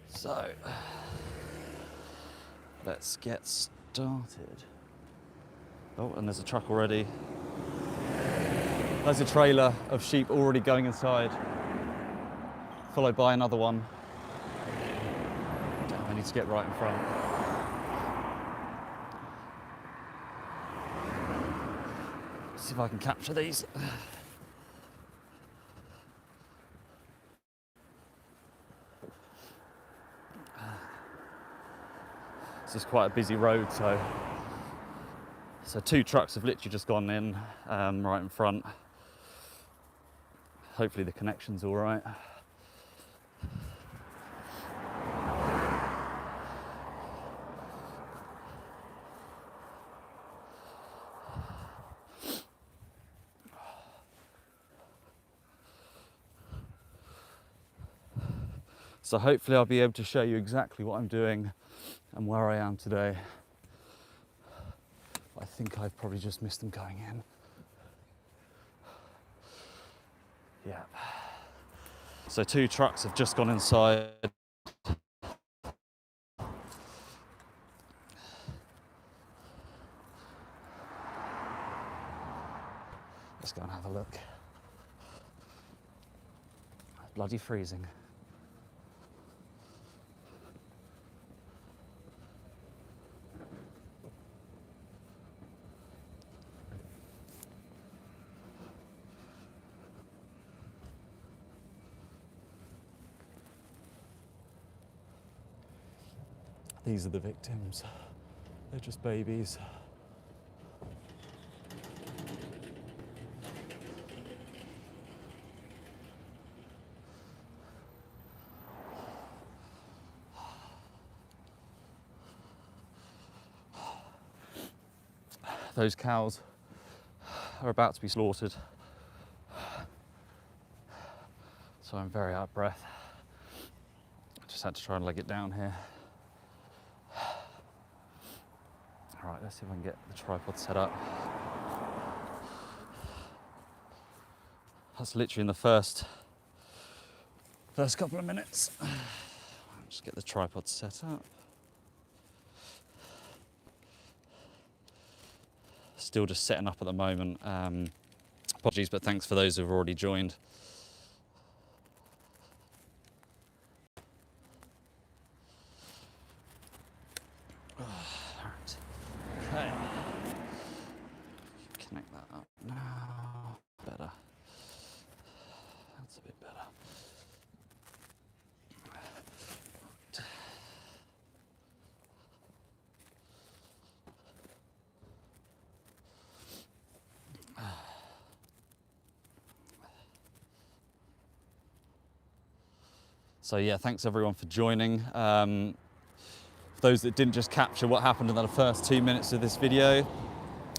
So, let's get started. Oh, and there's a truck already. There's a trailer of sheep already going inside, followed by another one. Damn, I need to get right in front. See if I can capture these. This is quite a busy road, so two trucks have literally just gone in right in front. Hopefully the connection's all right. So hopefully I'll be able to show you exactly what I'm doing and where I am today. I think I've probably just missed them going in. Yeah. So 2 trucks have just gone inside. Let's go and have a look. Bloody freezing. These are the victims. They're just babies. Those cows are about to be slaughtered. So I'm very out of breath. I just had to try and leg it down here. All right, let's see if I can get the tripod set up. That's literally in the first couple of minutes. Just get the tripod set up. Still just setting up at the moment. Apologies, but thanks for those who've already joined. Okay. Connect that up now. Better. That's a bit better. So yeah, thanks everyone for joining. For those that didn't just capture what happened in the first 2 minutes of this video,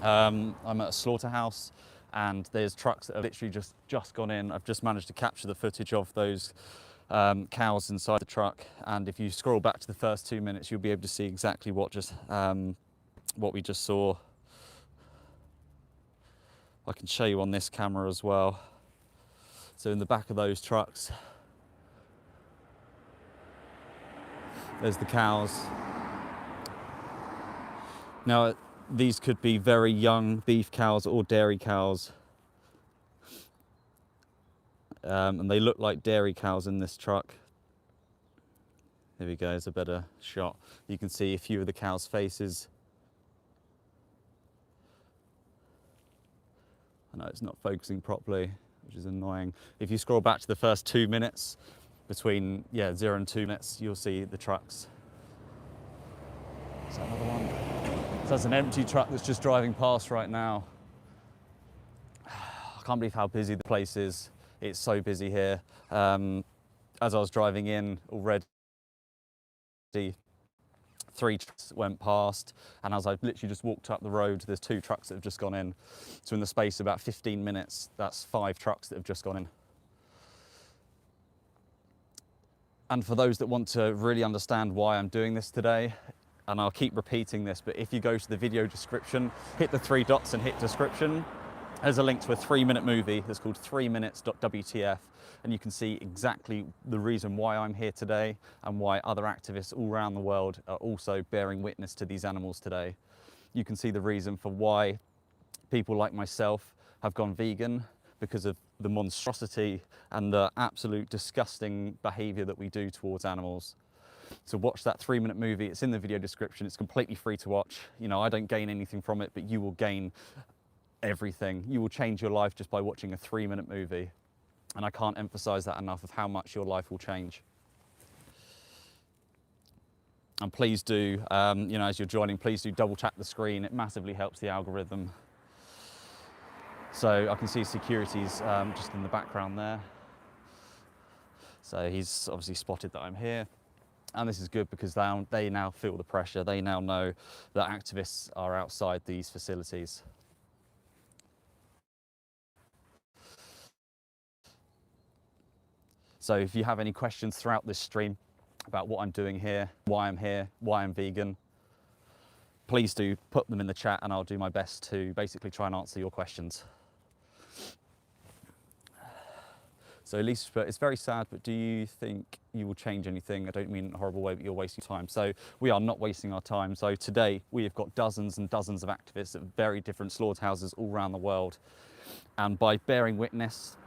I'm at a slaughterhouse and there's trucks that have literally just gone in. I've just managed to capture the footage of those cows inside the truck, and if you scroll back to the first 2 minutes, you'll be able to see exactly what we just saw. I can show you on this camera as well. So in the back of those trucks, there's the cows. Now, these could be very young beef cows or dairy cows. And they look like dairy cows in this truck. Here we go, there's a better shot. You can see a few of the cows' faces. I know it's not focusing properly, which is annoying. If you scroll back to the first 2 minutes, between 0 and 2 minutes, you'll see the trucks. Is that another one? So there's an empty truck that's just driving past right now. I can't believe how busy the place is. It's so busy here. As I was driving in already, 3 trucks went past, and as I've literally just walked up the road, there's 2 trucks that have just gone in. So in the space of about 15 minutes, that's 5 trucks that have just gone in. And for those that want to really understand why I'm doing this today, and I'll keep repeating this, but if you go to the video description, hit the 3 dots and hit description, There's a link to a 3-minute movie that's called 3minutes.wtf, and you can see exactly the reason why I'm here today and why other activists all around the world are also bearing witness to these animals today. You can see the reason for why people like myself have gone vegan, because of the monstrosity and the absolute disgusting behavior that we do towards animals. So watch that 3-minute movie. It's in the video description. It's completely free to watch. You know, I don't gain anything from it, but you will gain everything. You will change your life just by watching a 3-minute movie. And I can't emphasize that enough of how much your life will change. And please do, you know, as you're joining, please do double tap the screen. It massively helps the algorithm. So I can see security's just in the background there. So he's obviously spotted that I'm here. And this is good because they now feel the pressure. They now know that activists are outside these facilities. So if you have any questions throughout this stream about what I'm doing here, why I'm vegan, please do put them in the chat and I'll do my best to basically try and answer your questions. So Lisa, it's very sad, but do you think you will change anything? I don't mean in a horrible way, but you're wasting time. So we are not wasting our time. So today we have got dozens and dozens of activists at very different slaughterhouses all around the world. And by bearing witness,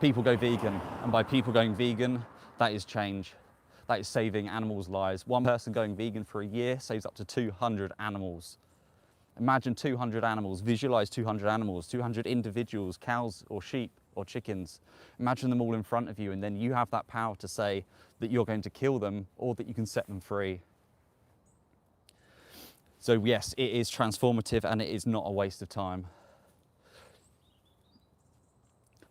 people go vegan. And by people going vegan, that is change. That is saving animals' lives. One person going vegan for a year saves up to 200 animals. Imagine 200 animals, visualize 200 animals, 200 individuals, cows or sheep or chickens. Imagine them all in front of you, and then you have that power to say that you're going to kill them or that you can set them free. So yes, it is transformative and it is not a waste of time.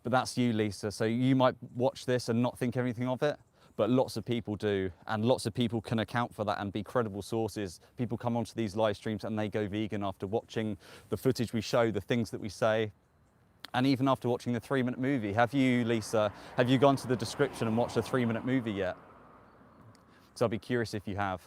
But that's you, Lisa. So you might watch this and not think anything of it, but lots of people do, and lots of people can account for that and be credible sources. People come onto these live streams and they go vegan after watching the footage we show, the things that we say, and even after watching the 3-minute movie. Have you, Lisa, have you gone to the description and watched the 3-minute movie yet? So I'll be curious if you have.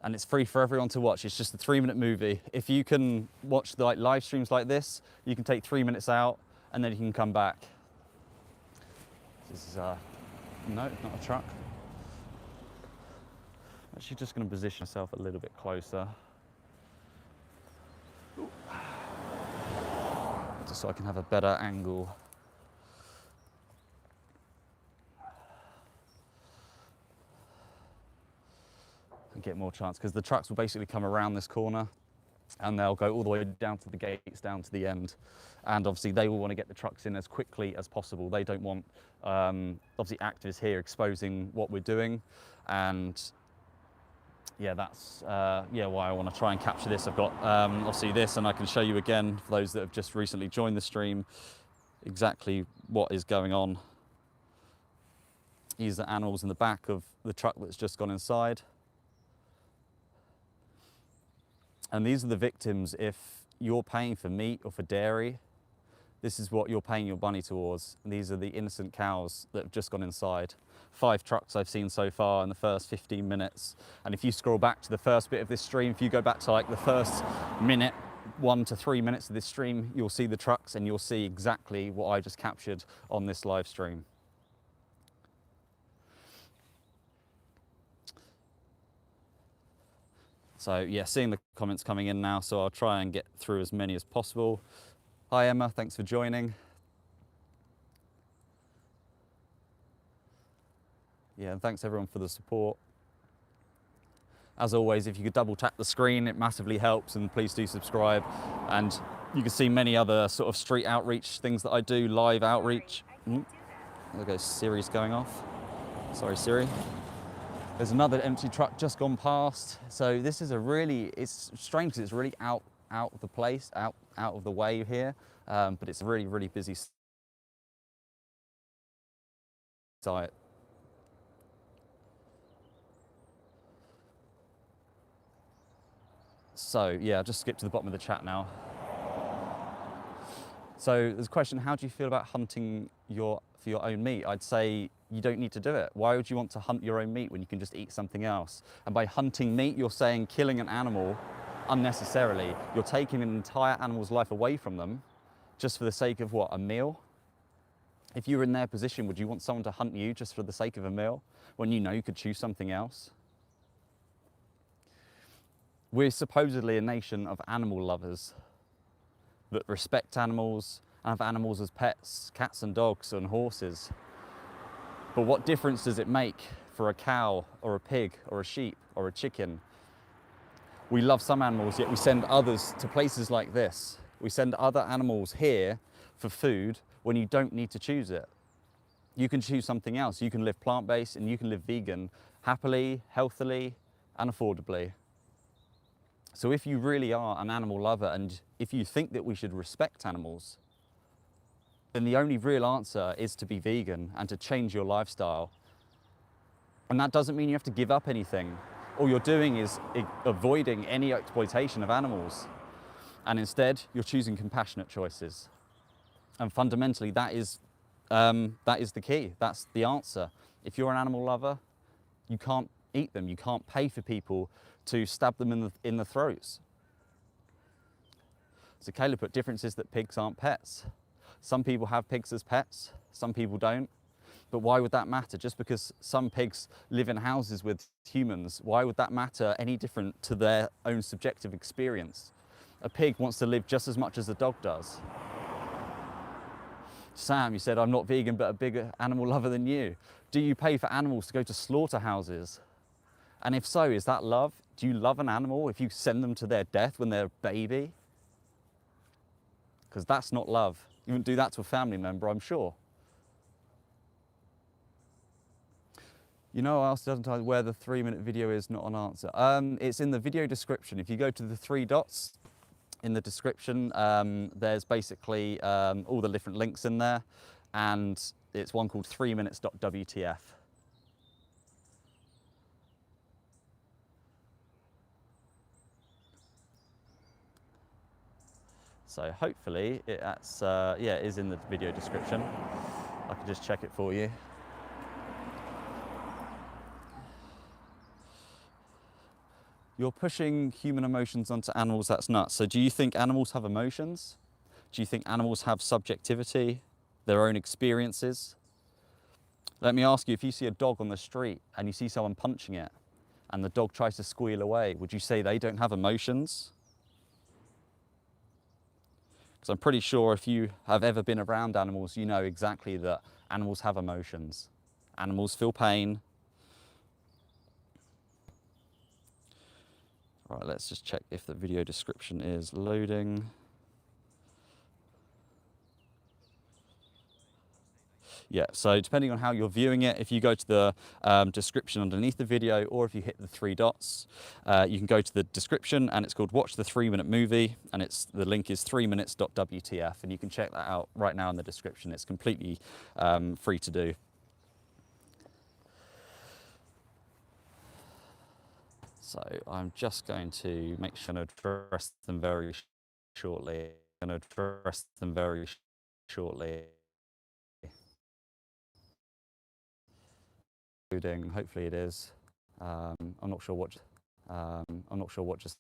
And it's free for everyone to watch. It's just a 3-minute movie. If you can watch the live streams like this, you can take 3 minutes out and then you can come back. This is no, not a truck. Actually just going to position myself a little bit closer. Just so I can have a better angle. And get more chance, because the trucks will basically come around this corner and they'll go all the way down to the gates, down to the end. And obviously they will want to get the trucks in as quickly as possible. They don't want, obviously, activists here exposing what we're doing. And yeah, that's why I want to try and capture this. I've got obviously this, and I can show you again, for those that have just recently joined the stream, exactly what is going on. These are animals in the back of the truck that's just gone inside. And these are the victims. If you're paying for meat or for dairy, this is what you're paying your money towards. And these are the innocent cows that have just gone inside. 5 trucks I've seen so far in the first 15 minutes. And if you scroll back to the first bit of this stream, if you go back to like the first minute, 1 to 3 minutes of this stream, you'll see the trucks and you'll see exactly what I just captured on this live stream. So yeah, seeing the comments coming in now, so I'll try and get through as many as possible. Hi Emma, thanks for joining. Yeah, and thanks everyone for the support. As always, if you could double tap the screen, it massively helps, and please do subscribe. And you can see many other sort of street outreach things that I do, live outreach. There goes Siri's going off. Sorry, Siri. There's another empty truck just gone past. So this is it's strange because it's really out of the place, out of the way here. But it's a really, really busy site. So yeah, I'll just skip to the bottom of the chat now. So there's a question, how do you feel about hunting for your own meat? I'd say you don't need to do it. Why would you want to hunt your own meat when you can just eat something else? And by hunting meat, you're saying killing an animal unnecessarily. You're taking an entire animal's life away from them just for the sake of what, a meal? If you were in their position, would you want someone to hunt you just for the sake of a meal when you know you could choose something else? We're supposedly a nation of animal lovers that respect animals and have animals as pets, cats and dogs and horses. But what difference does it make for a cow or a pig or a sheep or a chicken? We love some animals, yet we send others to places like this. We send other animals here for food when you don't need to choose it. You can choose something else. You can live plant-based and you can live vegan happily, healthily, and affordably. So if you really are an animal lover and if you think that we should respect animals, then the only real answer is to be vegan and to change your lifestyle. And that doesn't mean you have to give up anything. All you're doing is avoiding any exploitation of animals. And instead, you're choosing compassionate choices. And fundamentally, that is the key. That's the answer. If you're an animal lover, you can't eat them. You can't pay for people to stab them in the throats. So Caleb put, difference is that pigs aren't pets. Some people have pigs as pets, some people don't. But why would that matter? Just because some pigs live in houses with humans, why would that matter any different to their own subjective experience? A pig wants to live just as much as a dog does. Sam, you said, I'm not vegan, but a bigger animal lover than you. Do you pay for animals to go to slaughterhouses? And if so, is that love? Do you love an animal if you send them to their death when they're a baby? Because that's not love. You wouldn't do that to a family member, I'm sure. You know what else doesn't tell where the 3-minute video is, not an answer. It's in the video description. If you go to the 3 dots in the description, there's basically all the different links in there. And it's one called 3minutes.wtf. So hopefully it is in the video description. I can just check it for you. You're pushing human emotions onto animals, that's nuts. So do you think animals have emotions? Do you think animals have subjectivity, their own experiences? Let me ask you, if you see a dog on the street and you see someone punching it and the dog tries to squeal away, would you say they don't have emotions? Because I'm pretty sure if you have ever been around animals, you know exactly that animals have emotions. Animals feel pain. All right, let's just check if the video description is loading. Yeah, so depending on how you're viewing it, if you go to the description underneath the video, or if you hit the 3 dots, you can go to the description and it's called Watch the 3-Minute Movie, and the link is 3minutes.wtf, and you can check that out right now in the description. It's completely free to do. So I'm just going to make sure to address them very shortly. Hopefully it is. I'm not sure what just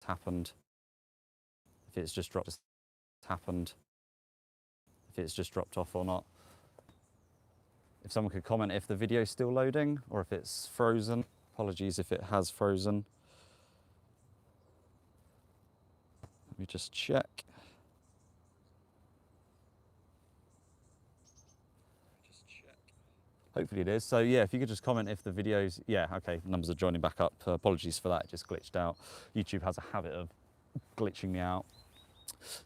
happened. If it's just dropped off or not. If someone could comment if the video is still loading or if it's frozen. Apologies if it has frozen. Let me just check. Hopefully it is. So yeah, if you could just comment if the videos, yeah, okay, numbers are joining back up. Apologies for that, it just glitched out. YouTube has a habit of glitching me out.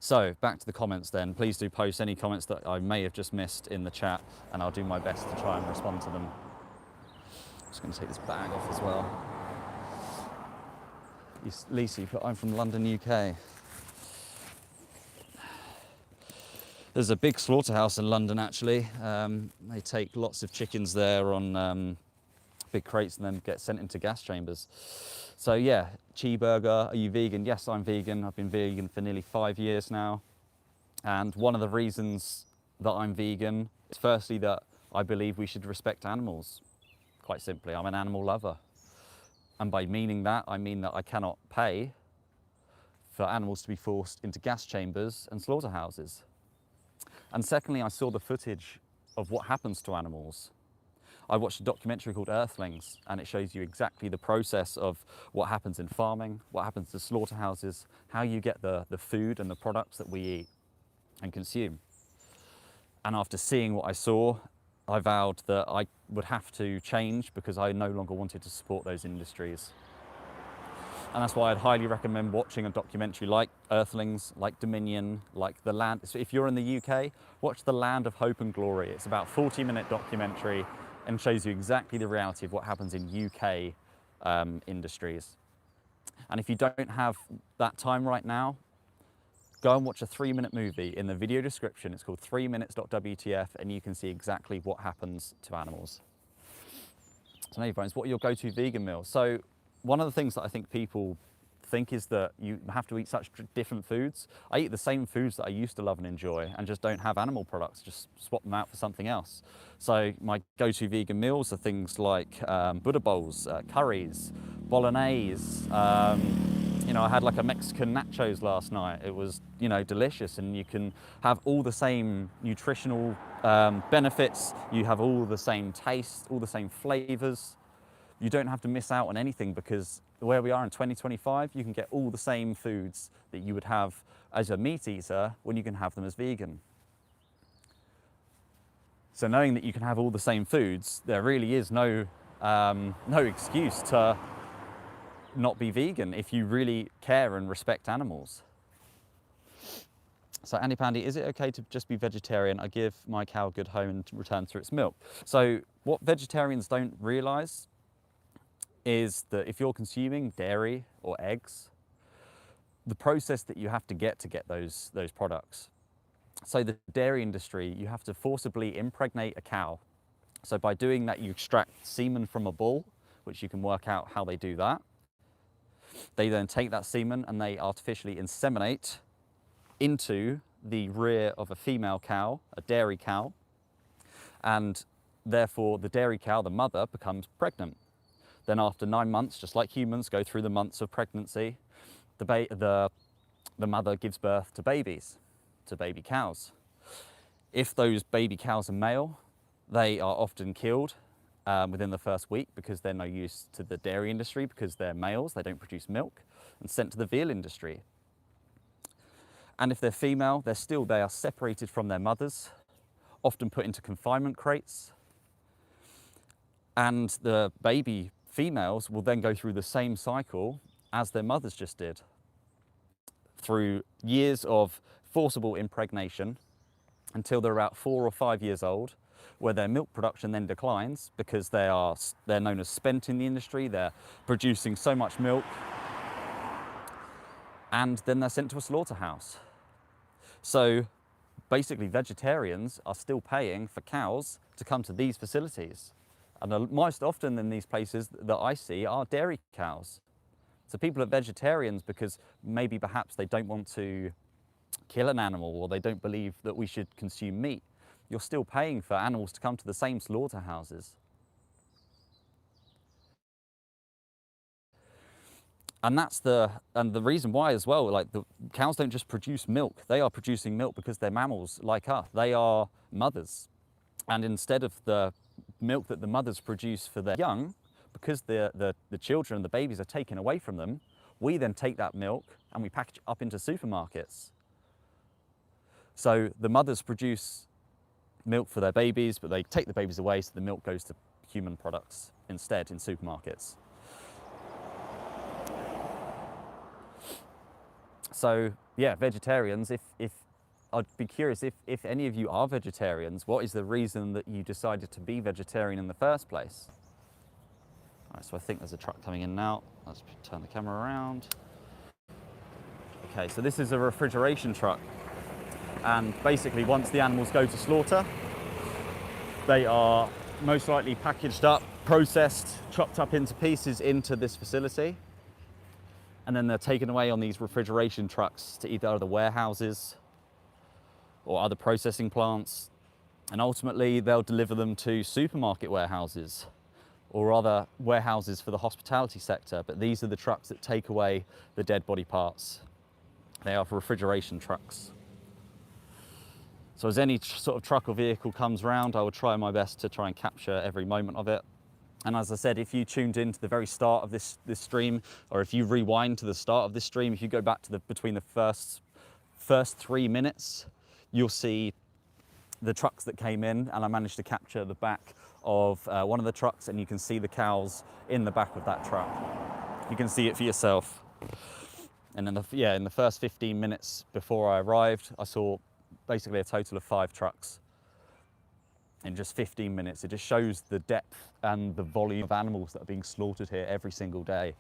So back to the comments then. Please do post any comments that I may have just missed in the chat and I'll do my best to try and respond to them. I'm just going to take this bag off as well. Lisa, I'm from London, UK. There's a big slaughterhouse in London, actually. They take lots of chickens there on big crates and then get sent into gas chambers. So yeah, Cheeseburger, are you vegan? Yes, I'm vegan. I've been vegan for nearly 5 years now. And one of the reasons that I'm vegan is firstly that I believe we should respect animals. Quite simply, I'm an animal lover. And by meaning that, I mean that I cannot pay for animals to be forced into gas chambers and slaughterhouses. And secondly, I saw the footage of what happens to animals. I watched a documentary called Earthlings, and it shows you exactly the process of what happens in farming, what happens to slaughterhouses, how you get the food and the products that we eat and consume. And after seeing what I saw, I vowed that I would have to change because I no longer wanted to support those industries. And that's why I'd highly recommend watching a documentary like Earthlings, like Dominion, like The Land. So if you're in the UK, watch The Land of Hope and Glory. It's about a 40-minute documentary and shows you exactly the reality of what happens in UK industries. And if you don't have that time right now, go and watch a 3-minute movie. In the video description, it's called 3minutes.wtf, and you can see exactly what happens to animals. So now, you friends, what are your go-to vegan meals? So one of the things that I think people think is that you have to eat such different foods. I eat the same foods that I used to love and enjoy and just don't have animal products, just swap them out for something else. So my go-to vegan meals are things like Buddha bowls, curries, bolognese. You know, I had like a Mexican nachos last night. It was, you know, delicious, and you can have all the same nutritional benefits. You have all the same taste, all the same flavors. You don't have to miss out on anything because where we are in 2025, you can get all the same foods that you would have as a meat eater when you can have them as vegan. So knowing that you can have all the same foods, there really is no excuse to not be vegan if you really care and respect animals. So Andy Pandy, is it okay to just be vegetarian? I give my cow a good home and return through its milk. So what vegetarians don't realize is that if you're consuming dairy or eggs, the process that you have to get those products. So the dairy industry, you have to forcibly impregnate a cow. So by doing that, you extract semen from a bull, which you can work out how they do that. They then take that semen and they artificially inseminate into the rear of a female cow, a dairy cow, and therefore the dairy cow, the mother, becomes pregnant. Then after 9 months, just like humans go through the months of pregnancy, the mother gives birth to babies, to baby cows. If those baby cows are male, they are often killed within the first week because they're no use to the dairy industry because they're males, they don't produce milk, and sent to the veal industry. And if they're female, they are separated from their mothers, often put into confinement crates. And the baby females will then go through the same cycle as their mothers just did, through years of forcible impregnation until they're about 4 or 5 years old, where their milk production then declines because they're known as spent in the industry, they're producing so much milk, and then they're sent to a slaughterhouse. So basically vegetarians are still paying for cows to come to these facilities. And most often in these places that I see are dairy cows. So people are vegetarians because maybe perhaps they don't want to kill an animal or they don't believe that we should consume meat. You're still paying for animals to come to the same slaughterhouses. And the reason why as well, like the cows don't just produce milk, they are producing milk because they're mammals like us. They are mothers. And instead of the milk that the mothers produce for their young, because the children, the babies are taken away from them, we then take that milk and we package it up into supermarkets. So the mothers produce milk for their babies, but they take the babies away, so the milk goes to human products instead in supermarkets. So yeah, vegetarians, if I'd be curious if any of you are vegetarians, what is the reason that you decided to be vegetarian in the first place? All right, so I think there's a truck coming in now. Let's turn the camera around. Okay, so this is a refrigeration truck. And basically once the animals go to slaughter, they are most likely packaged up, processed, chopped up into pieces into this facility. And then they're taken away on these refrigeration trucks to either the warehouses or other processing plants, and ultimately they'll deliver them to supermarket warehouses or other warehouses for the hospitality sector. But these are the trucks that take away the dead body parts. They are refrigeration trucks. So as any sort of truck or vehicle comes around, I will try my best to try and capture every moment of it. And as I said, if you tuned in to the very start of this stream, or if you rewind to the start of this stream, if you go back to between the first 3 minutes, you'll see the trucks that came in, and I managed to capture the back of one of the trucks, and you can see the cows in the back of that truck. You can see it for yourself. And in the first 15 minutes before I arrived, I saw basically a total of 5 trucks in just 15 minutes. It just shows the depth and the volume of animals that are being slaughtered here every single day.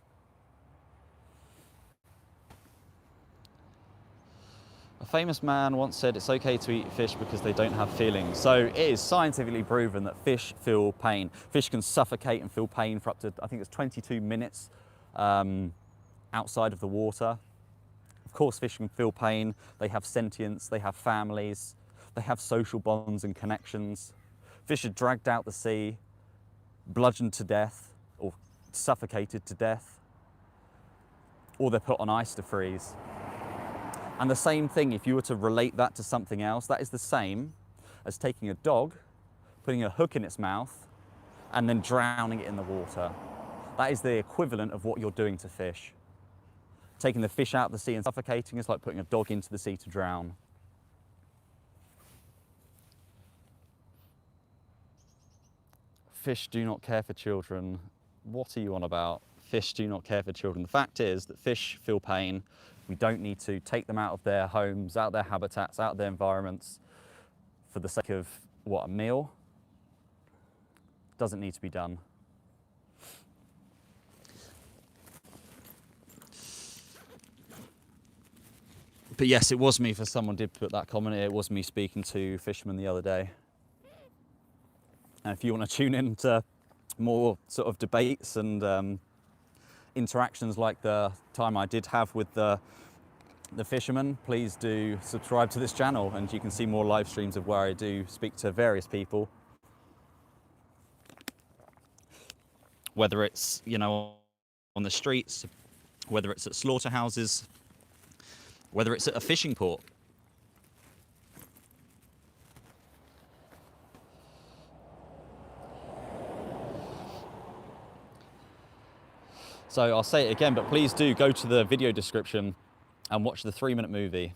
A famous man once said it's okay to eat fish because they don't have feelings. So it is scientifically proven that fish feel pain. Fish can suffocate and feel pain for up to, I think it's 22 minutes outside of the water. Of course, fish can feel pain. They have sentience, they have families, they have social bonds and connections. Fish are dragged out the sea, bludgeoned to death, or suffocated to death, or they're put on ice to freeze. And the same thing, if you were to relate that to something else, that is the same as taking a dog, putting a hook in its mouth, and then drowning it in the water. That is the equivalent of what you're doing to fish. Taking the fish out of the sea and suffocating is like putting a dog into the sea to drown. Fish do not care for children. What are you on about? Fish do not care for children. The fact is that fish feel pain. We don't need to take them out of their homes, out of their habitats, out of their environments for the sake of, what, a meal? Doesn't need to be done. But yes, it was me, for someone did put that comment, it was me speaking to fishermen the other day. And if you want to tune in to more sort of debates and interactions like the time I did have with the fishermen, please do subscribe to this channel, and you can see more live streams of where I do speak to various people. Whether it's, you know, on the streets, whether it's at slaughterhouses, whether it's at a fishing port. So I'll say it again, but please do go to the video description and watch the 3-minute movie.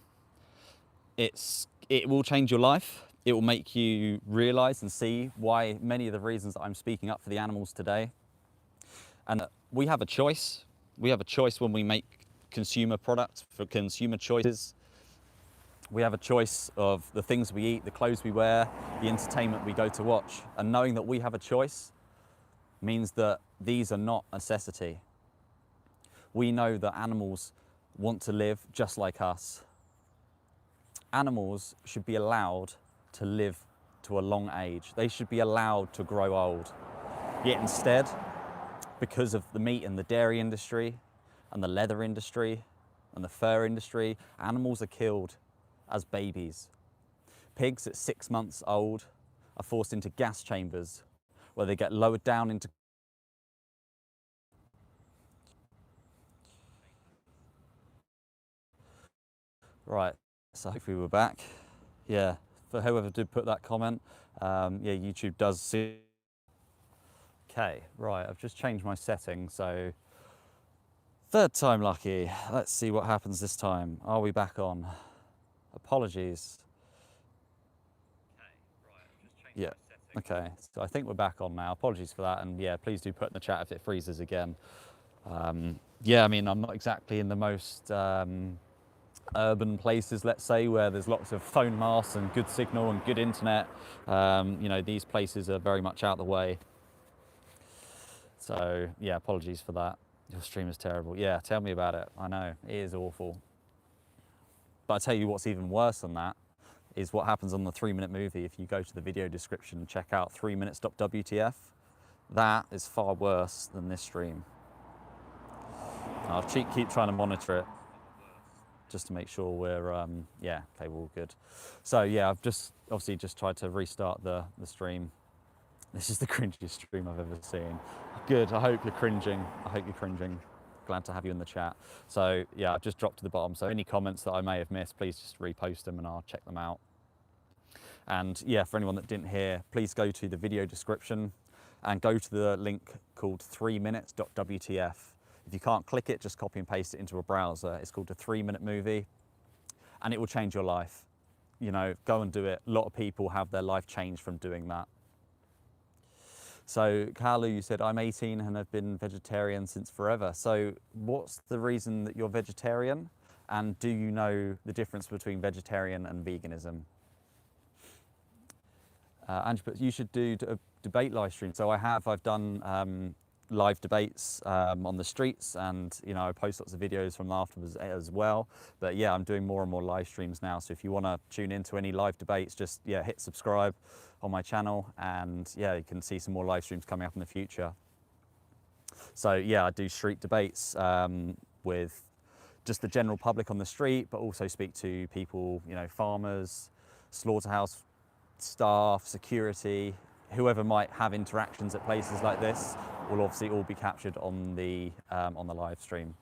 It will change your life. It will make you realize and see why many of the reasons that I'm speaking up for the animals today. And we have a choice. We have a choice when we make consumer products, for consumer choices. We have a choice of the things we eat, the clothes we wear, the entertainment we go to watch. And knowing that we have a choice means that these are not a necessity. We know that animals want to live just like us. Animals should be allowed to live to a long age. They should be allowed to grow old. Yet instead, because of the meat and the dairy industry, and the leather industry, and the fur industry, animals are killed as babies. Pigs at 6 months old are forced into gas chambers where they get lowered down into Right, so hopefully we're back. Yeah, for whoever did put that comment, yeah, YouTube does see. Okay, right, I've just changed my setting, so 3rd time lucky. Let's see what happens this time. Are we back on? Apologies. Yeah, okay, so I think we're back on now. Apologies for that, and yeah, please do put in the chat if it freezes again. Yeah, I mean, I'm not exactly in the most urban places, let's say, where there's lots of phone masts and good signal and good internet. You know, these places are very much out of the way. So yeah, apologies for that. Your stream is terrible. Yeah, tell me about it. I know, it is awful. But I tell you what's even worse than that is what happens on the 3-minute movie. If you go to the video description and check out 3minutes.wtf, that is far worse than this stream. I'll keep trying to monitor it. just to make sure we're, yeah, okay, we're all good. So yeah, I've just obviously just tried to restart the stream. This is the cringiest stream I've ever seen. Good, I hope you're cringing. I hope you're cringing. Glad to have you in the chat. So yeah, I've just dropped to the bottom. So any comments that I may have missed, please just repost them and I'll check them out. And yeah, for anyone that didn't hear, please go to the video description and go to the link called 3minutes.wtf. If you can't click it, just copy and paste it into a browser. It's called a 3-minute movie and it will change your life. You know, go and do it. A lot of people have their life changed from doing that. So Carlo, you said, I'm 18 and have been vegetarian since forever. So what's the reason that you're vegetarian? And do you know the difference between vegetarian and veganism? Andrew, but you should do a debate live stream. So I've done live debates on the streets, and you know, I post lots of videos from afterwards as well. But yeah, I'm doing more and more live streams now. So if you want to tune into any live debates, just yeah, hit subscribe on my channel, and yeah, you can see some more live streams coming up in the future. So yeah, I do street debates with just the general public on the street, but also speak to people, you know, farmers, slaughterhouse staff, security, whoever might have interactions at places like this will obviously all be captured on the live stream.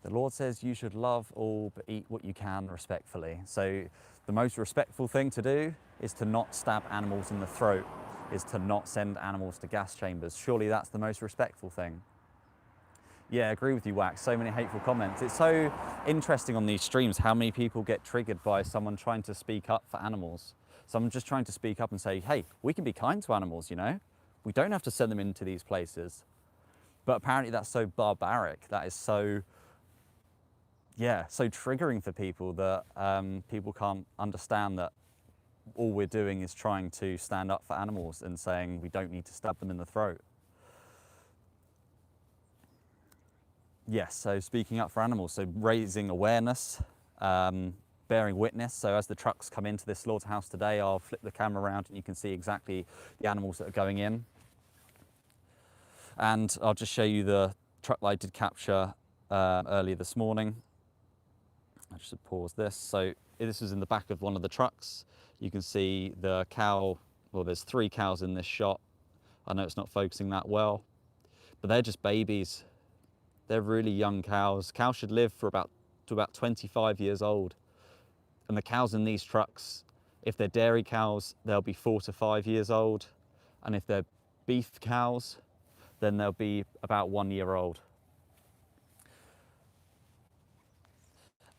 The Lord says you should love all but eat what you can respectfully. So the most respectful thing to do is to not stab animals in the throat, is to not send animals to gas chambers. Surely that's the most respectful thing. Yeah, I agree with you, Wax. So many hateful comments. It's so interesting on these streams how many people get triggered by someone trying to speak up for animals. Someone just trying to speak up and say, hey, we can be kind to animals, you know? We don't have to send them into these places. But apparently that's so barbaric. That is so, yeah, so triggering for people that people can't understand that all we're doing is trying to stand up for animals and saying we don't need to stab them in the throat. Yes, so speaking up for animals, so raising awareness, bearing witness. So as the trucks come into this slaughterhouse today, I'll flip the camera around and you can see exactly the animals that are going in. And I'll just show you the truck that I did capture earlier this morning. I just pause this. So this is in the back of one of the trucks. You can see the cow, well, there's 3 cows in this shot. I know it's not focusing that well, but they're just babies. They're really young cows. Cows should live for about 25 years old. And the cows in these trucks, if they're dairy cows, they'll be 4 to 5 years old. And if they're beef cows, then they'll be about 1 year old.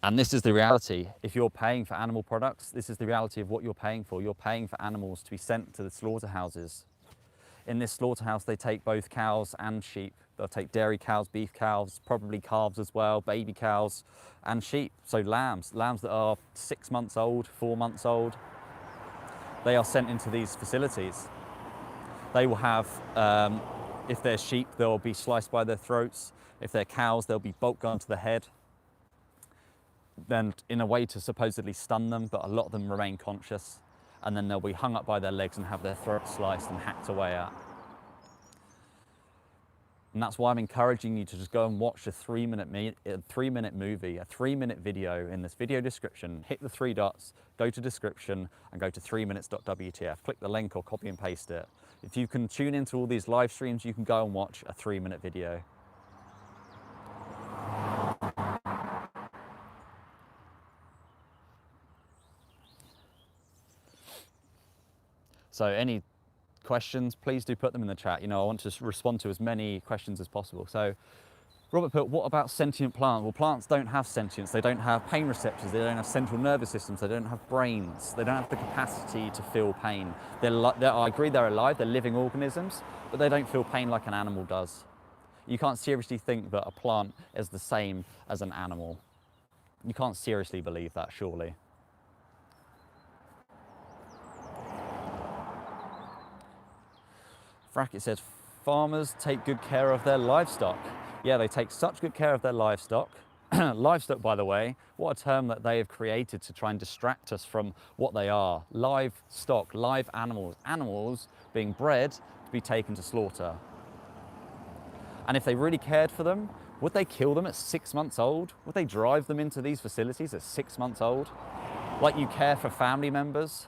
And this is the reality. If you're paying for animal products, this is the reality of what you're paying for. You're paying for animals to be sent to the slaughterhouses. In this slaughterhouse, they take both cows and sheep. They'll take dairy cows, beef cows, probably calves as well, baby cows, and sheep. So lambs that are 6 months old, 4 months old, they are sent into these facilities. They will have, if they're sheep, they'll be sliced by their throats. If they're cows, they'll be bolt gunned to the head. Then in a way to supposedly stun them, but a lot of them remain conscious. And then they'll be hung up by their legs and have their throats sliced and hacked away at. And that's why I'm encouraging you to just go and watch a 3-minute movie, a 3-minute video in this video description. Hit the 3 dots, go to description, and go to 3minutes.wtf. Click the link or copy and paste it. If you can tune into all these live streams, you can go and watch a 3-minute video. So any questions, please do put them in the chat. You know, I want to respond to as many questions as possible. So Robert put, what about sentient plants? Well, plants don't have sentience. They don't have pain receptors. They don't have central nervous systems. They don't have brains. They don't have the capacity to feel pain. I agree they're alive, they're living organisms, but they don't feel pain like an animal does. You can't seriously think that a plant is the same as an animal. You can't seriously believe that, surely. Bracket says, farmers take good care of their livestock. Yeah, they take such good care of their livestock. Livestock, by the way, what a term that they have created to try and distract us from what they are. Livestock, live animals. Animals being bred to be taken to slaughter. And if they really cared for them, Would they kill them at 6 months old? Would they drive them into these facilities at 6 months old? Like you care for family members?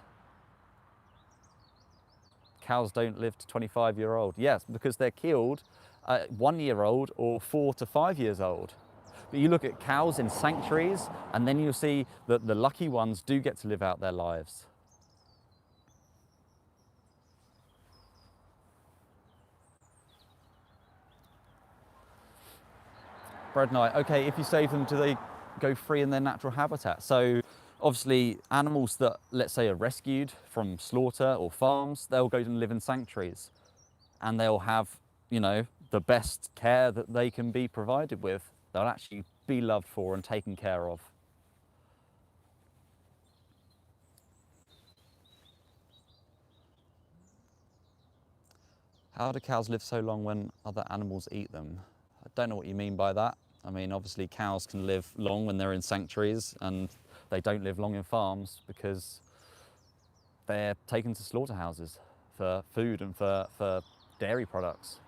Cows don't live to 25-year-old. Yes, because they're killed at 1-year-old or 4 to 5 years old. But you look at cows in sanctuaries, and then you'll see that the lucky ones do get to live out their lives. Bread night. Okay, if you save them, do they go free in their natural habitat? So obviously animals that, let's say, are rescued from slaughter or farms, they'll go and live in sanctuaries, and they'll have, you know, the best care that they can be provided with. They'll actually be loved for and taken care of. How do cows live so long when other animals eat them? I don't know what you mean by that. I mean, obviously cows can live long when they're in sanctuaries, and they don't live long in farms because they're taken to slaughterhouses for food and for dairy products.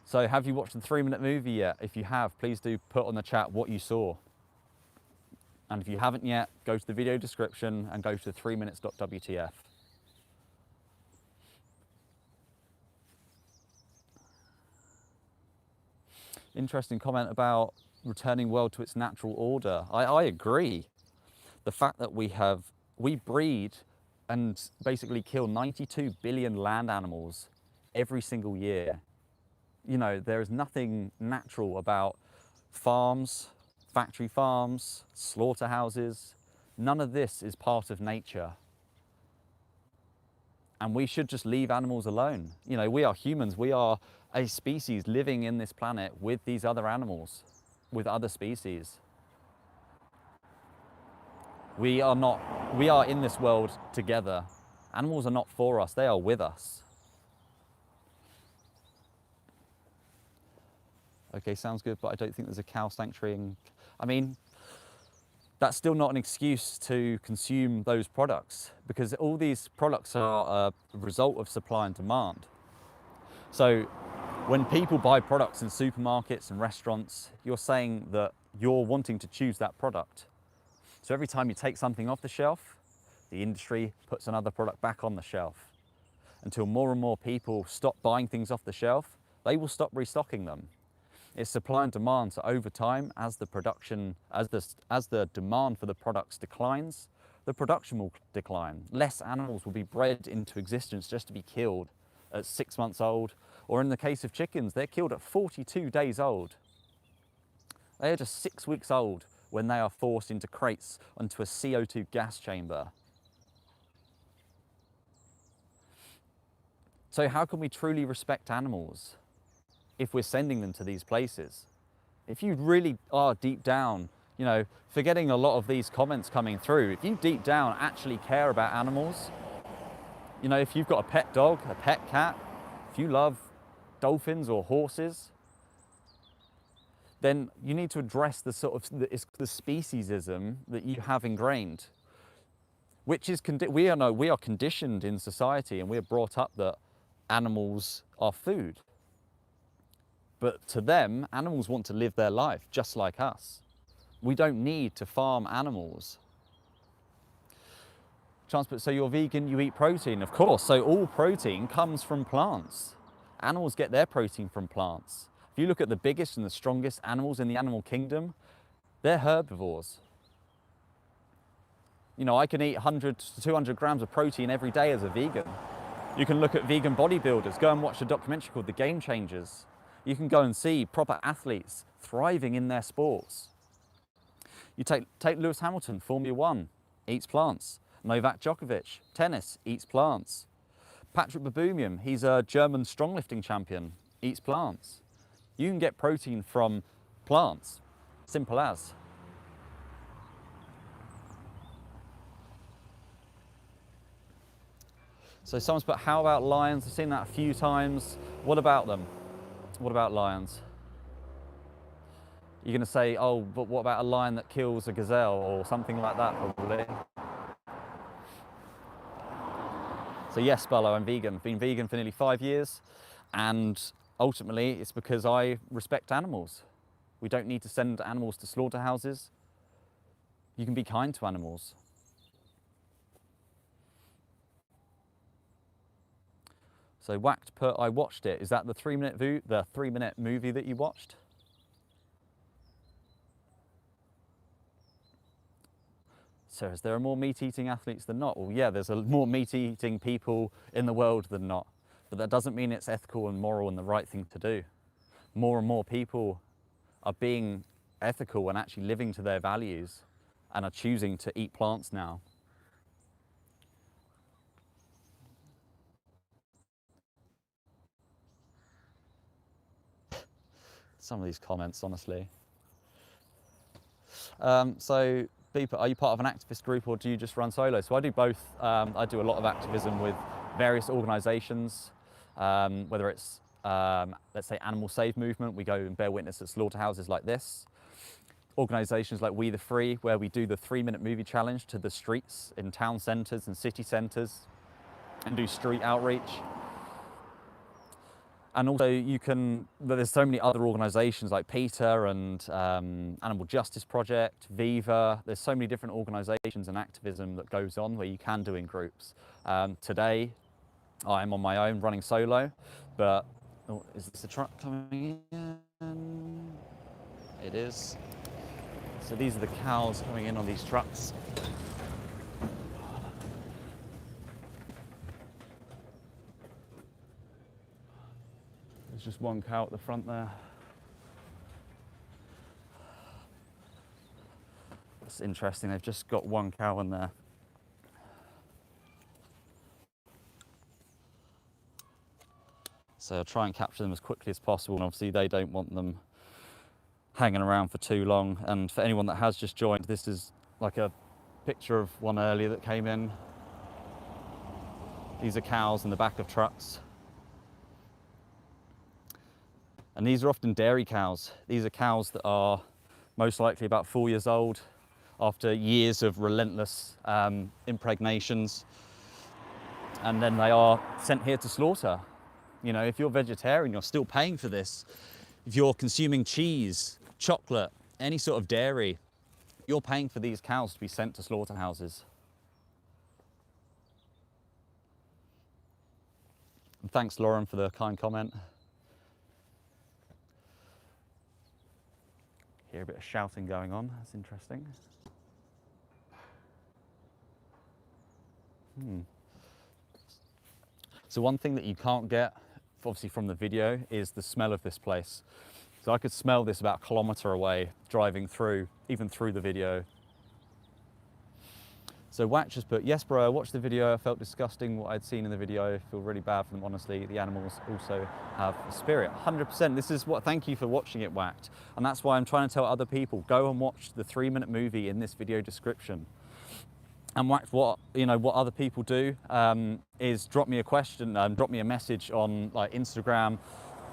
So have you watched the 3-minute movie yet? If you have, please do put on the chat what you saw. And if you haven't yet, go to the video description and go to 3minutes.wtf. Interesting comment about returning world to its natural order. I agree. The fact that we breed and basically kill 92 billion land animals every single year. You know, there is nothing natural about farms, factory farms, slaughterhouses. None of this is part of nature. And we should just leave animals alone. You know, we are humans. We are a species living in this planet with these other animals, with other species. We are in this world together. Animals are not for us, they are with us. Okay, sounds good, but I don't think there's a cow sanctuary. I mean, that's still not an excuse to consume those products, because all these products are a result of supply and demand. So when people buy products in supermarkets and restaurants, you're saying that you're wanting to choose that product. So every time you take something off the shelf, the industry puts another product back on the shelf. Until more and more people stop buying things off the shelf, they will stop restocking them. It's supply and demand. So over time, as the demand for the products declines, the production will decline. Less animals will be bred into existence just to be killed at 6 months old, or in the case of chickens, they're killed at 42 days old. They are just 6 weeks old when they are forced into crates onto a CO2 gas chamber. So how can we truly respect animals if we're sending them to these places? If you really are deep down, you know, forgetting a lot of these comments coming through, if you deep down actually care about animals, you know, if you've got a pet dog, a pet cat, if you love dolphins or horses, then you need to address the sort of the speciesism that you have ingrained, which is we are conditioned in society, and we are brought up that animals are food. But to them, animals want to live their life just like us. We don't need to farm animals. So you're vegan, you eat protein, of course. So all protein comes from plants. Animals get their protein from plants. If you look at the biggest and the strongest animals in the animal kingdom, they're herbivores. You know, I can eat 100 to 200 grams of protein every day as a vegan. You can look at vegan bodybuilders. Go and watch a documentary called The Game Changers. You can go and see proper athletes thriving in their sports. You take Lewis Hamilton, Formula 1, eats plants. Novak Djokovic, tennis, eats plants. Patrick Baboumian, he's a German stronglifting champion, eats plants. You can get protein from plants, simple as. So someone's put, how about lions? I've seen that a few times. What about them? What about lions? You're gonna say, oh, but what about a lion that kills a gazelle or something like that, probably? So yes, Bello, I'm vegan. Been vegan for nearly 5 years, and ultimately it's because I respect animals. We don't need to send animals to slaughterhouses. You can be kind to animals. So Whacked put, I watched it. Is that the 3-minute movie that you watched? So is there more meat-eating athletes than not? Well, yeah, there's more meat-eating people in the world than not. But that doesn't mean it's ethical and moral and the right thing to do. More and more people are being ethical and actually living to their values and are choosing to eat plants now. Some of these comments, honestly. So, Beeper, are you part of an activist group or do you just run solo? So I do both. I do a lot of activism with various organisations, whether it's, let's say, Animal Save Movement. We go and bear witness at slaughterhouses like this. Organisations like We the Free, where we do the 3-minute movie challenge to the streets in town centres and city centres and do street outreach. And also there's so many other organisations like PETA and Animal Justice Project, Viva. There's so many different organisations and activism that goes on where you can do in groups. Today, I'm on my own running solo, but is this a truck coming in? It is. So these are the cows coming in on these trucks. There's just one cow at the front there. It's interesting, they've just got one cow in there. So I'll try and capture them as quickly as possible, and obviously they don't want them hanging around for too long. And for anyone that has just joined, this is like a picture of one earlier that came in. These are cows in the back of trucks. And these are often dairy cows. These are cows that are most likely about 4 years old after years of relentless impregnations. And then they are sent here to slaughter. You know, if you're vegetarian, you're still paying for this. If you're consuming cheese, chocolate, any sort of dairy, you're paying for these cows to be sent to slaughterhouses. And thanks, Lauren, for the kind comment. Hear a bit of shouting going on. That's interesting. So one thing that you can't get, obviously from the video, is the smell of this place. So I could smell this about a kilometre away, driving through, even through the video. So Wax just put, yes bro, I watched the video, I felt disgusting what I'd seen in the video, I feel really bad for them, honestly. The animals also have a spirit. 100%, this is what, thank you for watching it, Whacked. And that's why I'm trying to tell other people, go and watch the 3-minute movie in this video description. And Whacked, what other people do is drop me a question, drop me a message on like Instagram,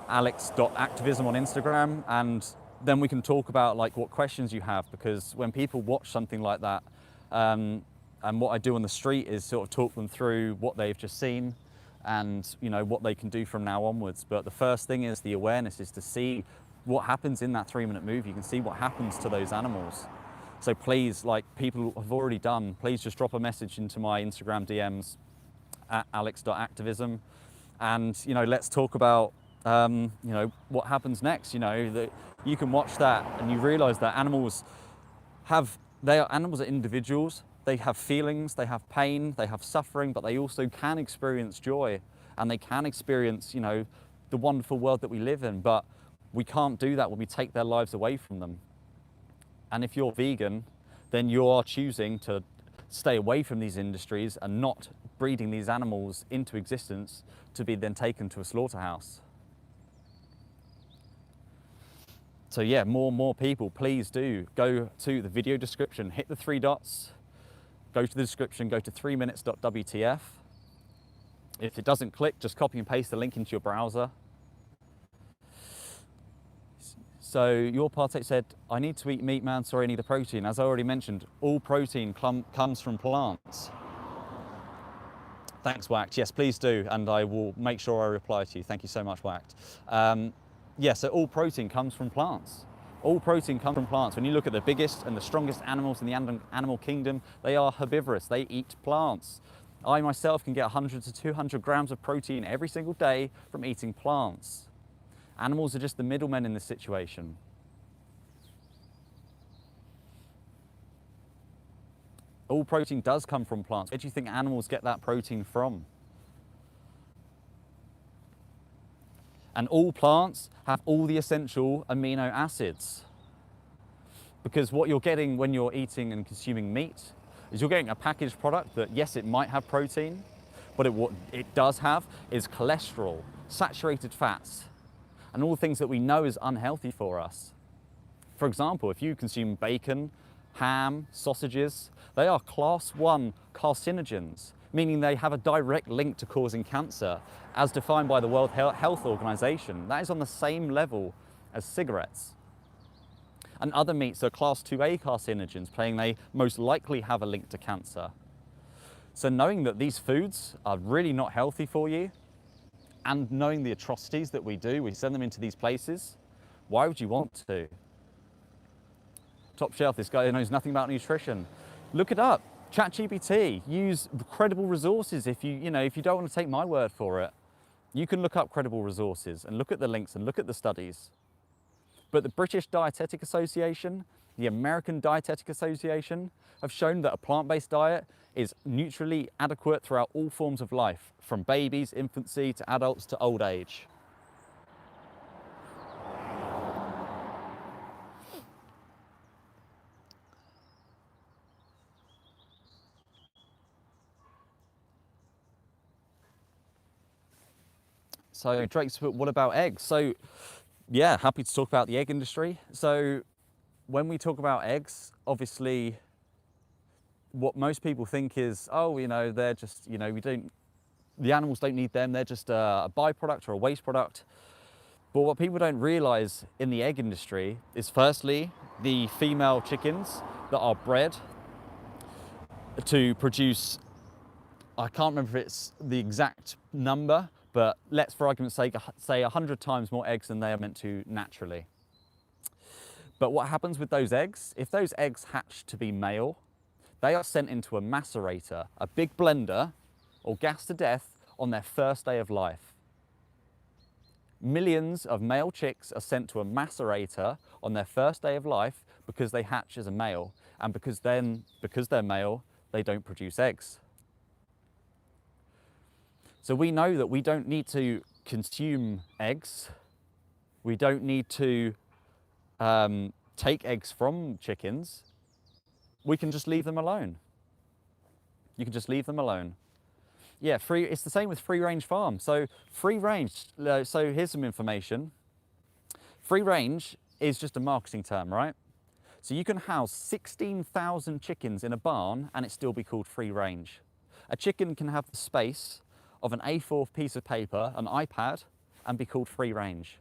alex.activism on Instagram, and then we can talk about like what questions you have, because when people watch something like that, and what I do on the street is sort of talk them through what they've just seen and what they can do from now onwards. But the first thing is the awareness, is to see what happens in that 3-minute movie. You can see what happens to those animals. So please, like people have already done, please just drop a message into my Instagram DMs at alex.activism, and let's talk about what happens next. That you can watch that and you realize that animals are individuals. They have feelings, they have pain, they have suffering, but they also can experience joy, and they can experience the wonderful world that we live in. But we can't do that when we take their lives away from them. And if you're vegan, then you are choosing to stay away from these industries and not breeding these animals into existence to be then taken to a slaughterhouse. So yeah, more people, please do go to the video description, hit the 3 dots, go to the description, go to 3minutes.wtf. If it doesn't click, just copy and paste the link into your browser. So your partake said, I need to eat meat, man, sorry, I need the protein. As I already mentioned, all protein comes from plants. Thanks, Whacked. Yes, please do, and I will make sure I reply to you. Thank you so much, Whacked. Yeah, so all protein comes from plants. All protein comes from plants. When you look at the biggest and the strongest animals in the animal kingdom, they are herbivorous. They eat plants. I myself can get 100 to 200 grams of protein every single day from eating plants. Animals are just the middlemen in this situation. All protein does come from plants. Where do you think animals get that protein from? And all plants have all the essential amino acids. Because what you're getting when you're eating and consuming meat is you're getting a packaged product that, yes, it might have protein, but what it does have is cholesterol, saturated fats, and all the things that we know is unhealthy for us. For example, if you consume bacon, ham, sausages, they are class 1 carcinogens, meaning they have a direct link to causing cancer, as defined by the World Health Organization. That is on the same level as cigarettes. And other meats are class 2A carcinogens, saying they most likely have a link to cancer. So knowing that these foods are really not healthy for you, and knowing the atrocities that we do, we send them into these places, why would you want to? Top shelf, this guy knows nothing about nutrition. Look it up. ChatGPT. Use credible resources if you don't want to take my word for it. You can look up credible resources and look at the links and look at the studies. But the British Dietetic Association, the American Dietetic Association have shown that a plant-based diet is nutritionally adequate throughout all forms of life, from babies, infancy, to adults, to old age. So Drake's put, what about eggs? So yeah, happy to talk about the egg industry. So when we talk about eggs, obviously what most people think is, oh, they're just, the animals don't need them. They're just a byproduct or a waste product. But what people don't realize in the egg industry is, firstly, the female chickens that are bred to produce, I can't remember if it's the exact number, but let's, for argument's sake, say 100 times more eggs than they are meant to naturally. But what happens with those eggs, if those eggs hatch to be male, they are sent into a macerator, a big blender, or gassed to death on their first day of life. Millions of male chicks are sent to a macerator on their first day of life because they hatch as a male, and because they're male, they don't produce eggs. So we know that we don't need to consume eggs. We don't need to take eggs from chickens. We can just leave them alone. You can just leave them alone. Yeah, it's the same with free range farm. So free range, so here's some information. Free range is just a marketing term, right? So you can house 16,000 chickens in a barn and it still be called free range. A chicken can have the space of an A4 piece of paper, an iPad, and be called free range.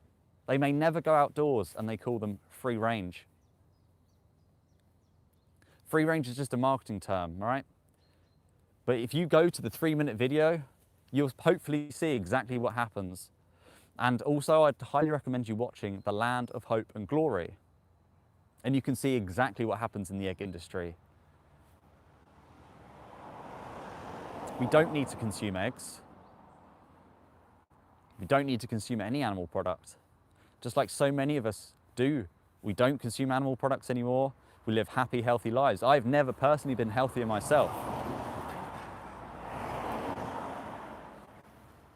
They may never go outdoors and they call them free range. Free range is just a marketing term, right? But if you go to the 3-minute video, you'll hopefully see exactly what happens. And also, I'd highly recommend you watching The Land of Hope and Glory. And you can see exactly what happens in the egg industry. We don't need to consume eggs. We don't need to consume any animal product. Just like so many of us do. We don't consume animal products anymore. We live happy, healthy lives. I've never personally been healthier myself.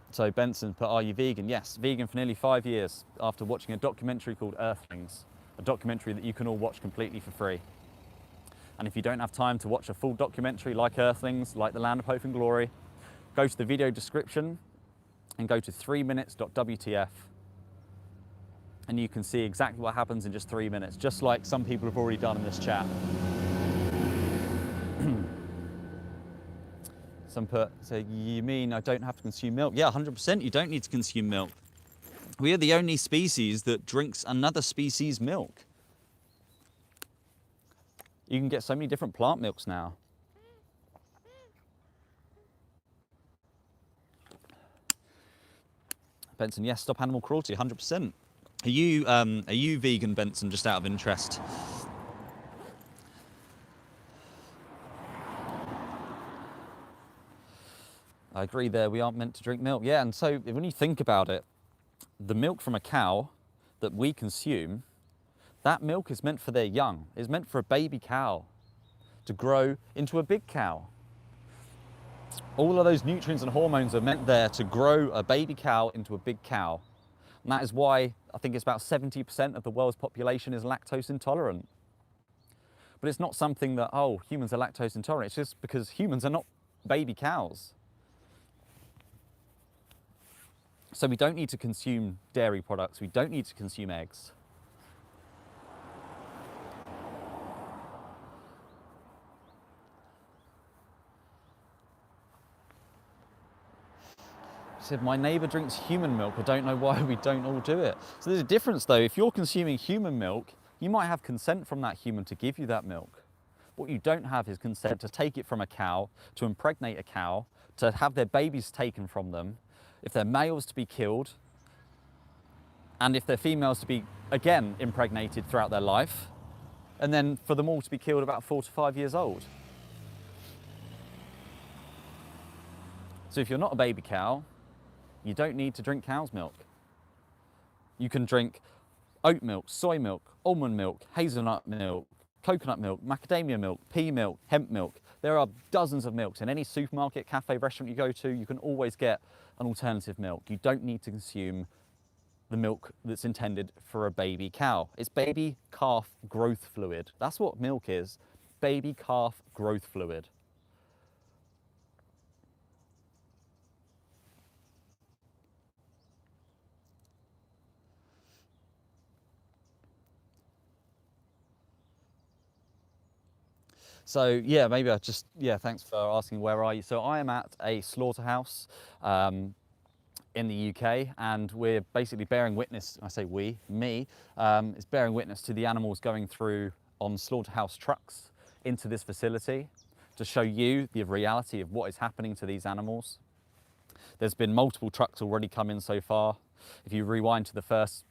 So Benson put, are you vegan? Yes, vegan for nearly 5 years after watching a documentary called Earthlings, a documentary that you can all watch completely for free. And if you don't have time to watch a full documentary like Earthlings, like The Land of Hope and Glory, go to the video description and go to 3minutes.wtf, and you can see exactly what happens in just 3 minutes, just like some people have already done in this chat. Some put, so you mean I don't have to consume milk? Yeah, 100% you don't need to consume milk. We are the only species that drinks another species' milk. You can get so many different plant milks now. Benson, yes, stop animal cruelty, 100%. Are you vegan, Benson, just out of interest? I agree there, we aren't meant to drink milk. Yeah, and so when you think about it, the milk from a cow that we consume, that milk is meant for their young. It's meant for a baby cow to grow into a big cow. All of those nutrients and hormones are meant there to grow a baby cow into a big cow. And that is why I think it's about 70% of the world's population is lactose intolerant. But it's not something that, oh, humans are lactose intolerant. It's just because humans are not baby cows. So we don't need to consume dairy products. We don't need to consume eggs. Said my neighbour drinks human milk. I don't know why we don't all do it. So there's a difference though. If you're consuming human milk, you might have consent from that human to give you that milk. What you don't have is consent to take it from a cow, to impregnate a cow, to have their babies taken from them, if they're males to be killed, and if they're females to be, again, impregnated throughout their life, and then for them all to be killed about 4 to 5 years old. So if you're not a baby cow, you don't need to drink cow's milk. You can drink oat milk, soy milk, almond milk, hazelnut milk, coconut milk, macadamia milk, pea milk, hemp milk. There are dozens of milks. In any supermarket, cafe, restaurant you go to, you can always get an alternative milk. You don't need to consume the milk that's intended for a baby cow. It's baby calf growth fluid. That's what milk is, baby calf growth fluid. So yeah, maybe I just, yeah, thanks for asking where are you. So I am at a slaughterhouse in the UK, and we're basically bearing witness, I say we, me, is bearing witness to the animals going through on slaughterhouse trucks into this facility to show you the reality of what is happening to these animals. There's been multiple trucks already come in so far. If you rewind to the first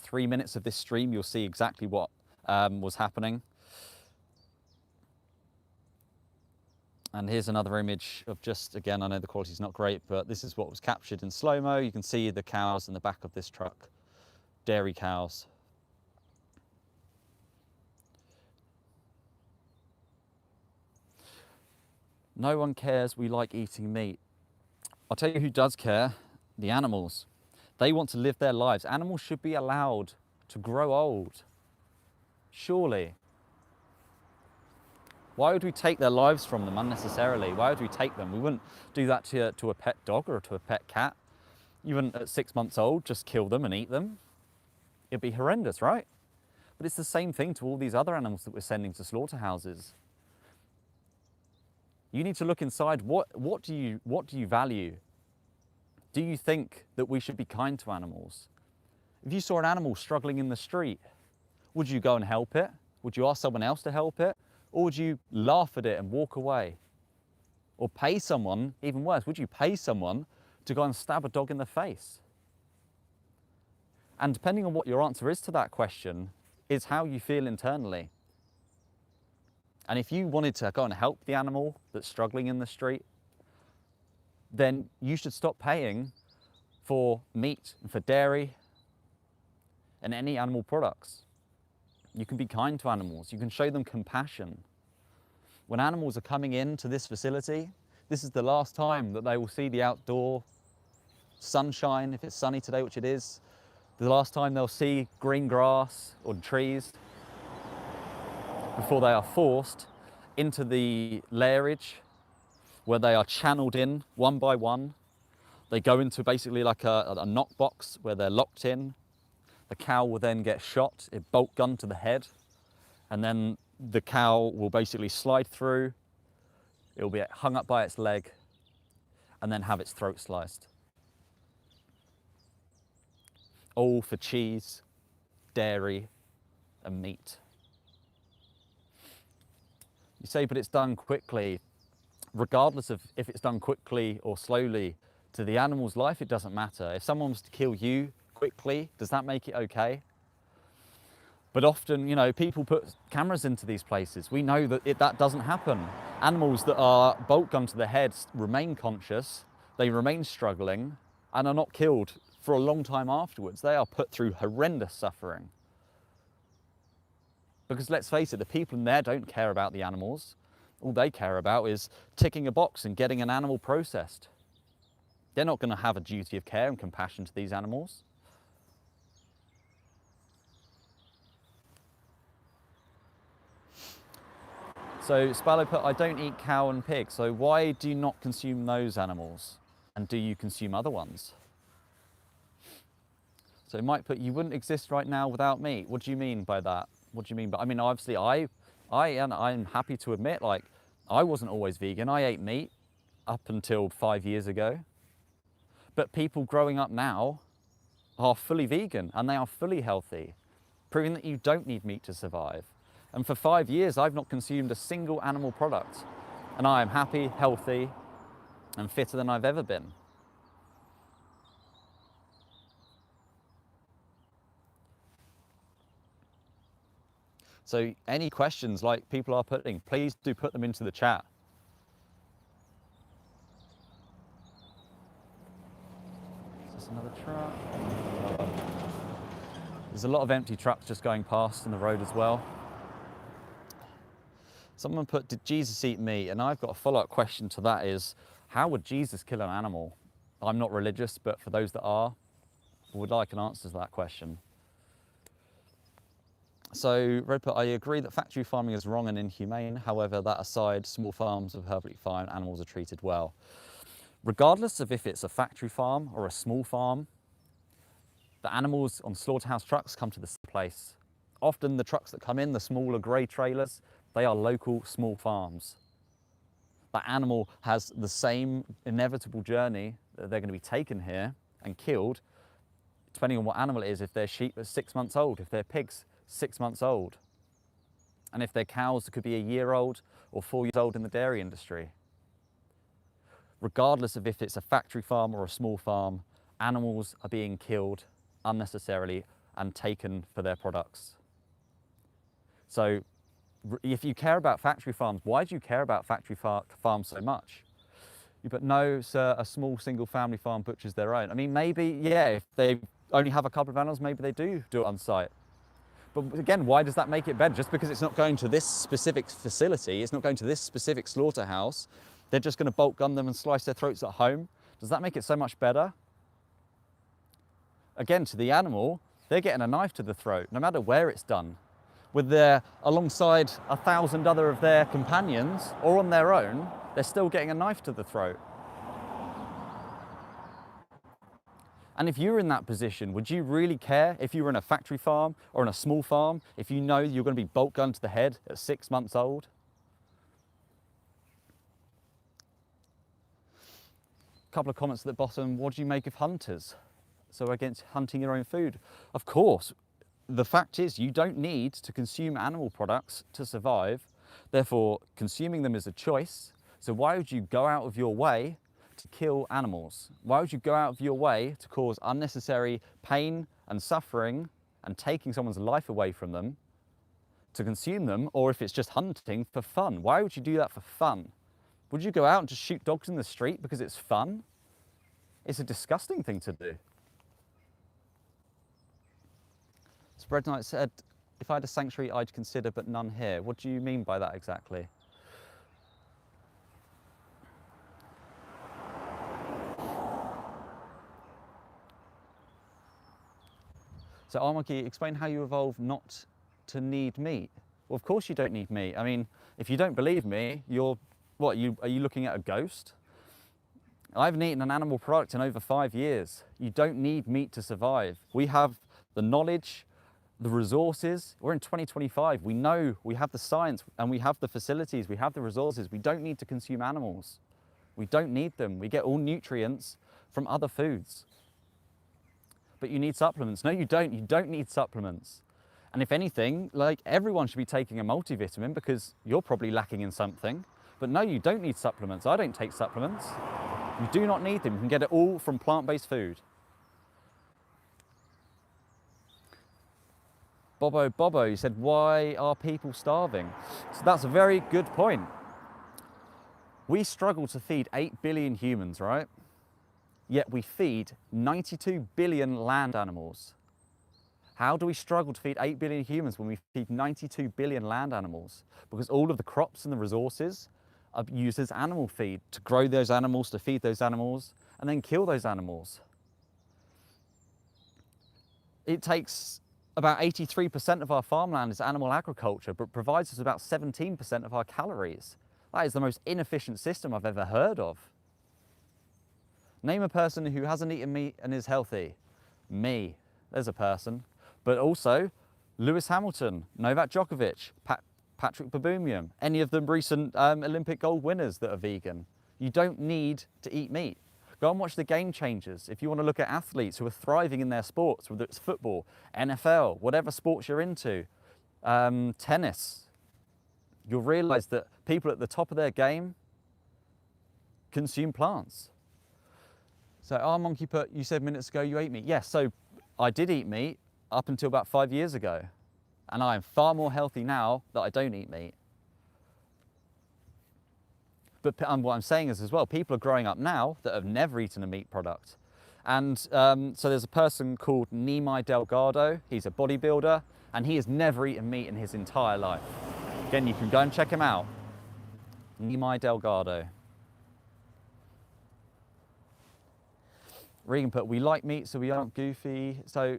3 minutes of this stream, you'll see exactly what was happening. And here's another image of just, again, I know the quality's not great, but this is what was captured in slow-mo. You can see the cows in the back of this truck, dairy cows. No one cares we like eating meat. I'll tell you who does care, the animals. They want to live their lives. Animals should be allowed to grow old, surely. Why would we take their lives from them unnecessarily? Why would we take them? We wouldn't do that to a pet dog or to a pet cat. You wouldn't, at 6 months old, just kill them and eat them. It'd be horrendous, right? But it's the same thing to all these other animals that we're sending to slaughterhouses. You need to look inside. What do you value? Do you think that we should be kind to animals? If you saw an animal struggling in the street, would you go and help it? Would you ask someone else to help it? Or would you laugh at it and walk away? Or pay someone, even worse, would you pay someone to go and stab a dog in the face? And depending on what your answer is to that question, is how you feel internally. And if you wanted to go and help the animal that's struggling in the street, then you should stop paying for meat and for dairy and any animal products. You can be kind to animals. You can show them compassion. When animals are coming into this facility, this is the last time that they will see the outdoor sunshine, if it's sunny today, which it is. The last time they'll see green grass or trees before they are forced into the lairage, where they are channeled in one by one. They go into basically like a knock box where they're locked in. The cow will then get shot, a bolt gun to the head, and then the cow will basically slide through. It will be hung up by its leg and then have its throat sliced. All for cheese, dairy, and meat. You say, but it's done quickly. Regardless of if it's done quickly or slowly, To the animal's life, it doesn't matter. If someone was to kill you quickly, does that make it okay? But often, you know, people put cameras into these places. We know that that doesn't happen. Animals that are bolt gunned to the head remain conscious, they remain struggling, and are not killed for a long time afterwards. They are put through horrendous suffering. Because let's face it, the people in there don't care about the animals. All they care about is ticking a box and getting an animal processed. They're not going to have a duty of care and compassion to these animals. So Spallo put, I don't eat cow and pig, so why do you not consume those animals? And do you consume other ones? So it might put, you wouldn't exist right now without meat. What do you mean by that? What do you mean by, I mean, obviously I'm happy to admit, like, I wasn't always vegan. I ate meat up until 5 years ago. But people growing up now are fully vegan and they are fully healthy, proving that you don't need meat to survive. And for 5 years, I've not consumed a single animal product. And I am happy, healthy, and fitter than I've ever been. So any questions like people are putting, please do put them into the chat. Is this another truck? There's a lot of empty trucks just going past in the road as well. Someone put, did Jesus eat meat? And I've got a follow-up question to that is, how would Jesus kill an animal? I'm not religious, but for those that are, I would like an answer to that question. So Red put, I agree that factory farming is wrong and inhumane. However, that aside, small farms are perfectly fine, animals are treated well. Regardless of if it's a factory farm or a small farm, the animals on slaughterhouse trucks come to this place. Often the trucks that come in, the smaller grey trailers, they are local small farms. That animal has the same inevitable journey that they're going to be taken here and killed, depending on what animal it is. If they're sheep, are 6 months old. If they're pigs, 6 months old. And if they're cows, it could be a year old or 4 years old in the dairy industry. Regardless of if it's a factory farm or a small farm, animals are being killed unnecessarily and taken for their products. So if you care about factory farms, why do you care about factory farms so much? But no, sir, a small single family farm butchers their own. I mean, maybe, yeah, if they only have a couple of animals, maybe they do it on site. But again, why does that make it better? Just because it's not going to this specific facility, it's not going to this specific slaughterhouse, they're just going to bolt gun them and slice their throats at home. Does that make it so much better? Again, to the animal, they're getting a knife to the throat, no matter where it's done. Whether they're alongside 1,000 other of their companions or on their own, they're still getting a knife to the throat. And if you were in that position, would you really care if you were in a factory farm or in a small farm, if you know you're going to be bolt gunned to the head at 6 months old? A couple of comments at the bottom, what do you make of hunters? So against hunting your own food? Of course, the fact is you don't need to consume animal products to survive. Therefore, consuming them is a choice. So why would you go out of your way to kill animals? Why would you go out of your way to cause unnecessary pain and suffering and taking someone's life away from them to consume them, or if it's just hunting for fun? Why would you do that for fun? Would you go out and just shoot dogs in the street because it's fun? It's a disgusting thing to do. Spread Knight said, if I had a sanctuary, I'd consider, but none here. What do you mean by that exactly? So Armaki, explain how you evolved not to need meat. Well, of course you don't need meat. I mean, if you don't believe me, are you looking at a ghost? I haven't eaten an animal product in over 5 years. You don't need meat to survive. We have the knowledge, the resources. We're in 2025. We know, we have the science and we have the facilities, we have the resources. We don't need to consume animals. We don't need them. We get all nutrients from other foods. But you need supplements. No, you don't. You don't need supplements. And if anything, like, everyone should be taking a multivitamin because you're probably lacking in something. But no, you don't need supplements. I don't take supplements. You do not need them. You can get it all from plant-based food. Bobo, you said, why are people starving? So that's a very good point. We struggle to feed 8 billion humans, right? Yet we feed 92 billion land animals. How do we struggle to feed 8 billion humans when we feed 92 billion land animals? Because all of the crops and the resources are used as animal feed to grow those animals, to feed those animals, and then kill those animals. It takes about 83% of our farmland is animal agriculture, but provides us about 17% of our calories. That is the most inefficient system I've ever heard of. Name a person who hasn't eaten meat and is healthy. Me, there's a person. But also Lewis Hamilton, Novak Djokovic, Patrick Baboumian, any of the recent Olympic gold winners that are vegan. You don't need to eat meat. Go and watch the Game Changers. If you want to look at athletes who are thriving in their sports, whether it's football, NFL, whatever sports you're into, tennis, you'll realize that people at the top of their game consume plants. So, Monkey Put, you said minutes ago you ate meat. Yes, so I did eat meat up until about 5 years ago. And I am far more healthy now that I don't eat meat. But what I'm saying is as well, people are growing up now that have never eaten a meat product. And so there's a person called Nimai Delgado. He's a bodybuilder, and he has never eaten meat in his entire life. Again, you can go and check him out. Nimai Delgado. Regan put, we like meat, so we aren't goofy. So,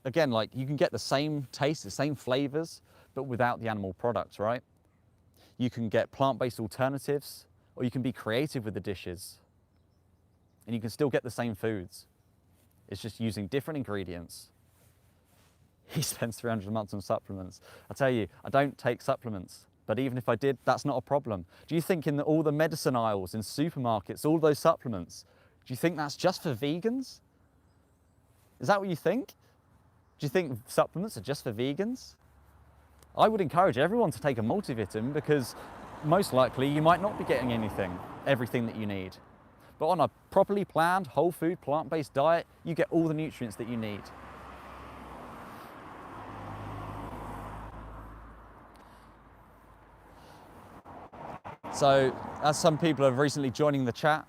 again, you can get the same taste, the same flavors, but without the animal products, right? You can get plant-based alternatives, or you can be creative with the dishes, and you can still get the same foods. It's just using different ingredients. He spends 300 a month on supplements. I tell you, I don't take supplements, but even if I did, that's not a problem. Do you think in all the medicine aisles in supermarkets, all those supplements, do you think that's just for vegans? Is that what you think? Do you think supplements are just for vegans? I would encourage everyone to take a multivitamin because most likely you might not be getting everything that you need. But on a properly planned, whole food, plant-based diet, you get all the nutrients that you need. So, as some people are recently joining the chat,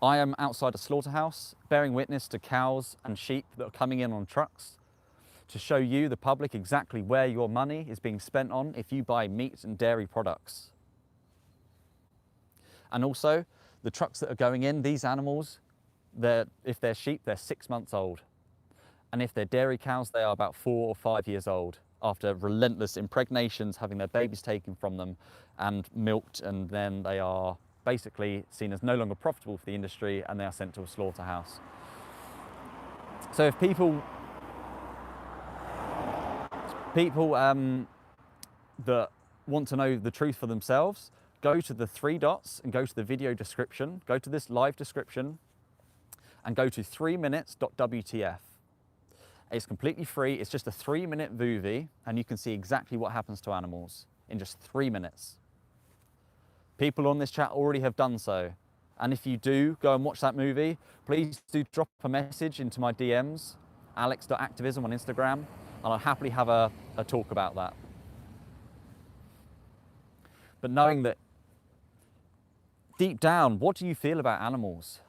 I am outside a slaughterhouse, bearing witness to cows and sheep that are coming in on trucks to show you, the public, exactly where your money is being spent on if you buy meat and dairy products. And also, the trucks that are going in, these animals, if they're sheep, they're 6 months old. And if they're dairy cows, they are about 4 or 5 years old after relentless impregnations, having their babies taken from them and milked, and then they are basically seen as no longer profitable for the industry and they are sent to a slaughterhouse. So if people that want to know the truth for themselves, go to the 3 dots and go to the video description, go to this live description and go to 3minutes.wtf. It's completely free. It's just a 3-minute movie and you can see exactly what happens to animals in just 3 minutes. People on this chat already have done so. And if you do go and watch that movie, please do drop a message into my DMs, alex.activism on Instagram, and I'll happily have a talk about that. But knowing that deep down, what do you feel about animals?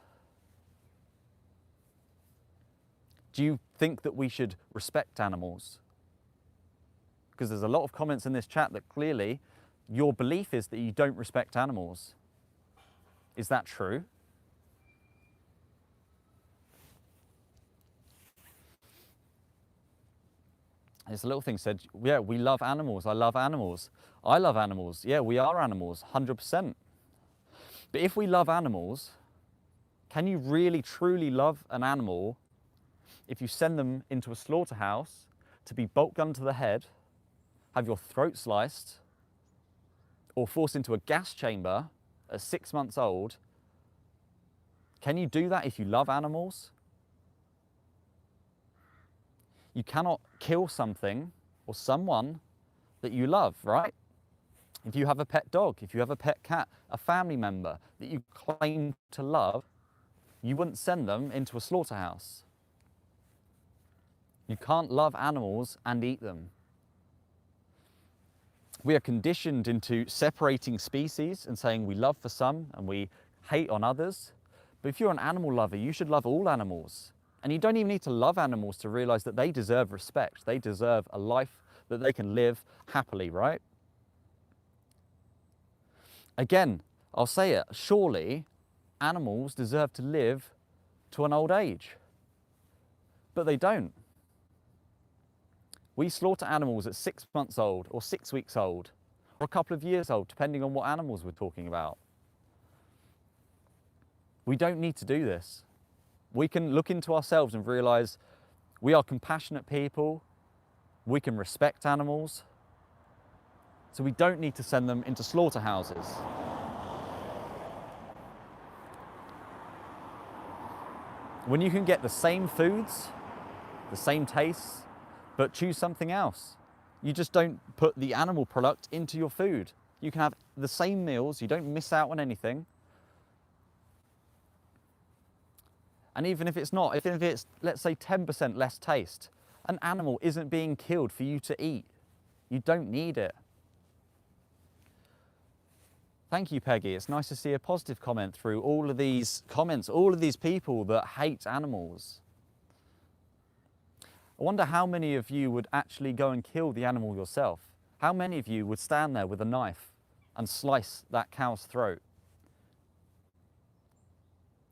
Do you think that we should respect animals? Because there's a lot of comments in this chat that clearly your belief is that you don't respect animals. Is that true? This little thing said, yeah, we love animals. I love animals. I love animals. Yeah, we are animals, 100%. But if we love animals, can you really, truly love an animal if you send them into a slaughterhouse to be bolt gunned to the head, have your throat sliced, or forced into a gas chamber at 6 months old? Can you do that if you love animals? You cannot kill something or someone that you love, right? If you have a pet dog, if you have a pet cat, a family member that you claim to love, you wouldn't send them into a slaughterhouse. You can't love animals and eat them. We are conditioned into separating species and saying we love for some and we hate on others. But if you're an animal lover, you should love all animals. And you don't even need to love animals to realize that they deserve respect. They deserve a life that they can live happily, right? Again, I'll say it, surely animals deserve to live to an old age. But they don't. We slaughter animals at 6 months old or 6 weeks old or a couple of years old, depending on what animals we're talking about. We don't need to do this. We can look into ourselves and realize we are compassionate people. We can respect animals. So we don't need to send them into slaughterhouses. When you can get the same foods, the same tastes, but choose something else. You just don't put the animal product into your food. You can have the same meals, you don't miss out on anything. And even if it's not, even if it's, let's say, 10% less taste, an animal isn't being killed for you to eat. You don't need it. Thank you, Peggy. It's nice to see a positive comment through all of these comments, all of these people that hate animals. I wonder how many of you would actually go and kill the animal yourself? How many of you would stand there with a knife and slice that cow's throat?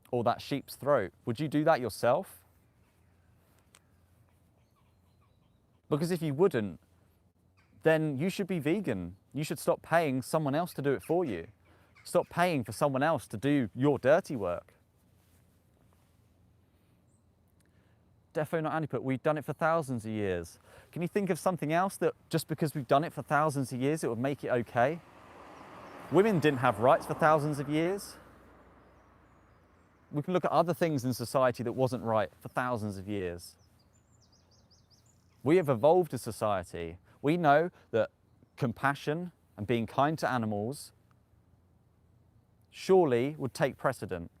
Or that sheep's throat? Would you do that yourself? Because if you wouldn't, then you should be vegan. You should stop paying someone else to do it for you. Stop paying for someone else to do your dirty work. Defo not Aniput, we've done it for thousands of years. Can you think of something else that just because we've done it for thousands of years, it would make it okay? Women didn't have rights for thousands of years. We can look at other things in society that wasn't right for thousands of years. We have evolved as society. We know that compassion and being kind to animals surely would take precedent.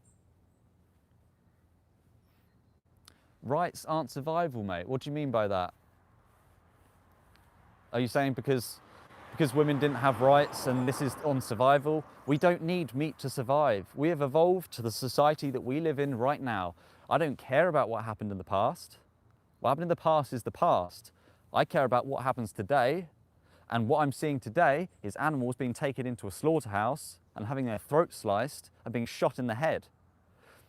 Rights aren't survival, mate. What do you mean by that? Are you saying because women didn't have rights and this is on survival? We don't need meat to survive. We have evolved to the society that we live in right now. I don't care about what happened in the past. What happened in the past is the past. I care about what happens today, and what I'm seeing today is animals being taken into a slaughterhouse and having their throats sliced and being shot in the head.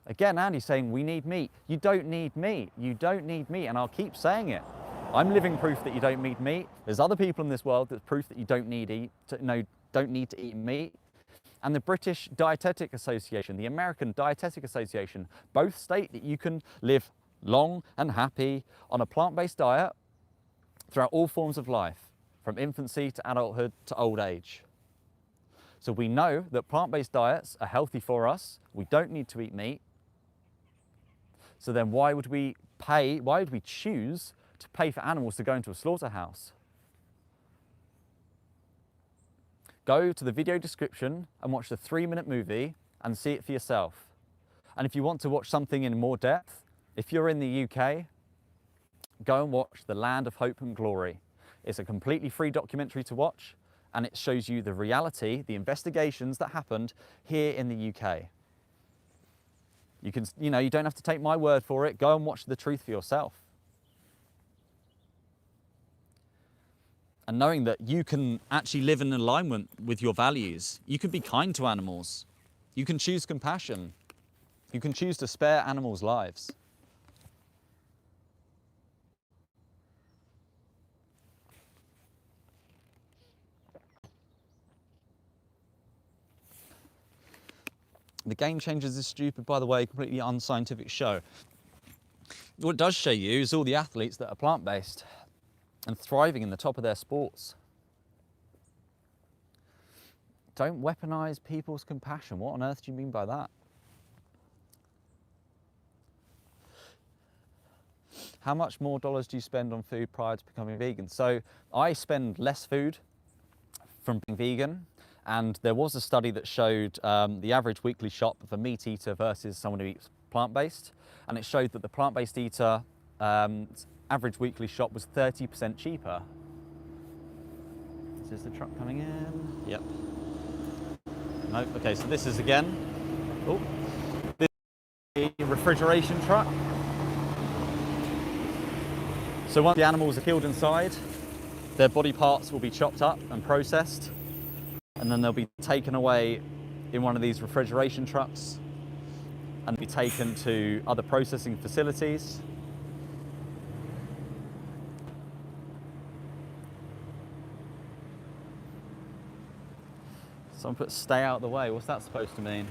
Again, Andy's saying we need meat. You don't need meat. You don't need meat, and I'll keep saying it. I'm living proof that you don't need meat. There's other people in this world that's proof that you don't need to eat meat. And the British Dietetic Association, the American Dietetic Association, both state that you can live long and happy on a plant-based diet throughout all forms of life, from infancy to adulthood to old age. So we know that plant-based diets are healthy for us. We don't need to eat meat. So then why would we choose to pay for animals to go into a slaughterhouse? Go to the video description and watch the 3-minute movie and see it for yourself. And if you want to watch something in more depth, if you're in the UK, go and watch The Land of Hope and Glory. It's a completely free documentary to watch, and it shows you the reality, the investigations that happened here in the UK. You don't have to take my word for it. Go and watch the truth for yourself. And knowing that you can actually live in alignment with your values. You can be kind to animals. You can choose compassion. You can choose to spare animals' lives. The Game Changers is stupid, by the way, completely unscientific show. What it does show you is all the athletes that are plant-based and thriving in the top of their sports. Don't weaponize people's compassion. What on earth do you mean by that? How much more dollars do you spend on food prior to becoming vegan? So I spend less food from being vegan. And there was a study that showed the average weekly shop of a meat eater versus someone who eats plant-based. And it showed that the plant-based eater average weekly shop was 30% cheaper. Is this the truck coming in? Yep. No, okay, so this is again, oh, this is the refrigeration truck. So once the animals are killed inside, their body parts will be chopped up and processed, and then they'll be taken away in one of these refrigeration trucks and be taken to other processing facilities. Someone put "stay out of the way." What's that supposed to mean?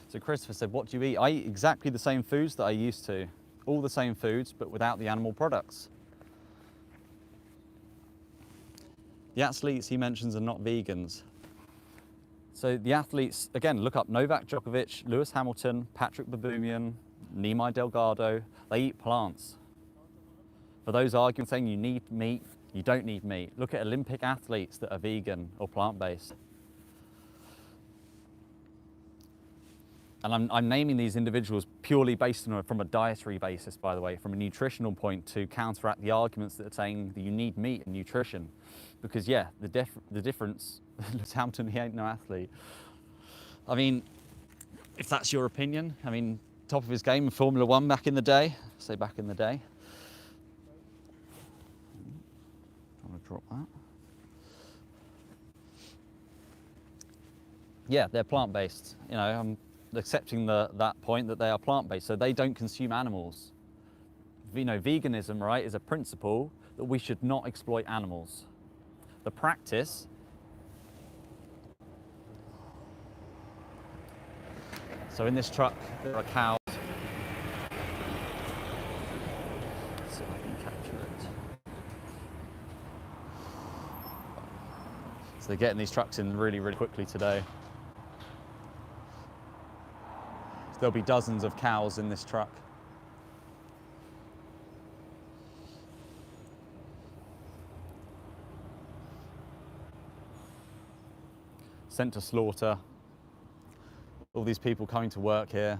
So Christopher said, what do you eat? I eat exactly the same foods that I used to. All the same foods, but without the animal products. The athletes he mentions are not vegans. So the athletes, again, look up Novak Djokovic, Lewis Hamilton, Patrick Baboumian, Nimai Delgado. They eat plants. For those arguing saying you need meat, you don't need meat. Look at Olympic athletes that are vegan or plant-based. And I'm naming these individuals purely based on from a dietary basis, by the way, from a nutritional point, to counteract the arguments that are saying that you need meat and nutrition. Because yeah, the difference, Lewis Hamilton, he ain't no athlete. I mean, if that's your opinion, I mean, top of his game in Formula One back in the day, say back in the day. Trying to drop that. Yeah, they're plant-based. You know, I'm accepting that point that they are plant-based, so they don't consume animals. You know, veganism, right, is a principle that we should not exploit animals. The practice, so in this truck there are cows. Let's see if I can capture it. So they're getting these trucks in really, really quickly today. So there'll be dozens of cows in this truck. Sent to slaughter. All these people coming to work here.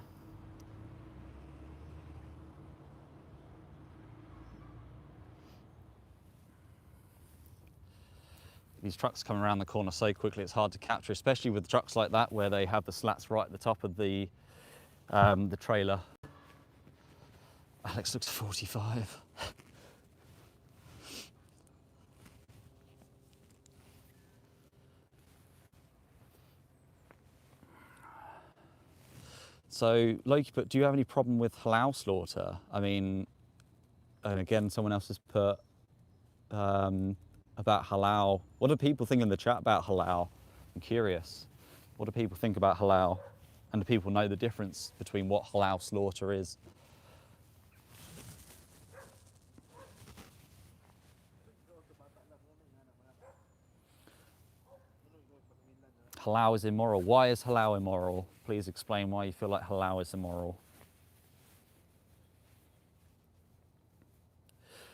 These trucks come around the corner so quickly it's hard to capture, especially with trucks like that where they have the slats right at the top of the trailer. Alex looks 45. So Loki put, do you have any problem with halal slaughter? I mean, and again, someone else has put about halal. What do people think in the chat about halal? I'm curious. What do people think about halal? And do people know the difference between what halal slaughter is? Halal is immoral. Why is halal immoral? Please explain why you feel like halal is immoral.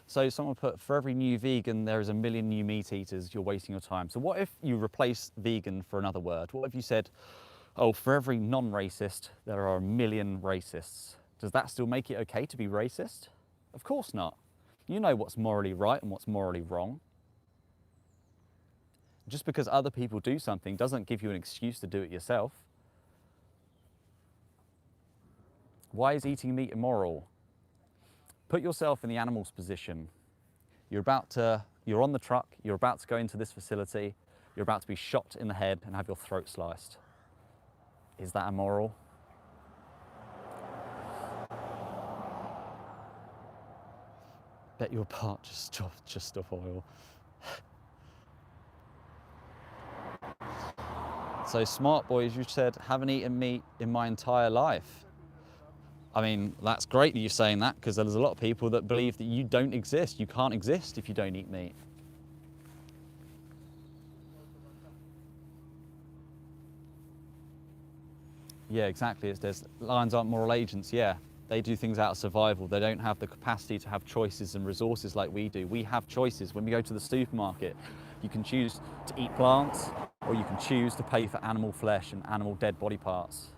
So someone put, for every new vegan, there is a million new meat eaters. You're wasting your time. So what if you replace vegan for another word? What if you said, oh, for every non-racist, there are a million racists? Does that still make it okay to be racist? Of course not. You know what's morally right and what's morally wrong. Just because other people do something doesn't give you an excuse to do it yourself. Why is eating meat immoral? Put yourself in the animal's position. You're on the truck, you're about to go into this facility, you're about to be shot in the head and have your throat sliced. Is that immoral? Bet your part just stop oil. So smart boys, you said, haven't eaten meat in my entire life. I mean, that's great that you're saying that, because there's a lot of people that believe that you don't exist. You can't exist if you don't eat meat. Yeah, exactly. Lions aren't moral agents, yeah. They do things out of survival. They don't have the capacity to have choices and resources like we do. We have choices. When we go to the supermarket, you can choose to eat plants, or you can choose to pay for animal flesh and animal dead body parts.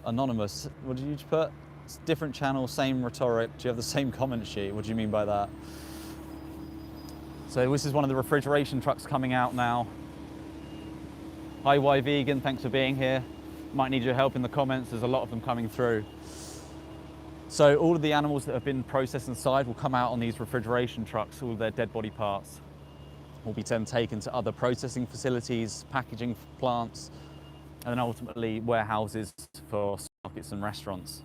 Anonymous, what did you put? It's different channel, same rhetoric. Do you have the same comment sheet? What do you mean by that? So this is one of the refrigeration trucks coming out now. Hi, Why Vegan, thanks for being here. Might need your help in the comments, there's a lot of them coming through. So all of the animals that have been processed inside will come out on these refrigeration trucks, all of their dead body parts will be then taken to other processing facilities, packaging plants, and then ultimately warehouses for markets and restaurants.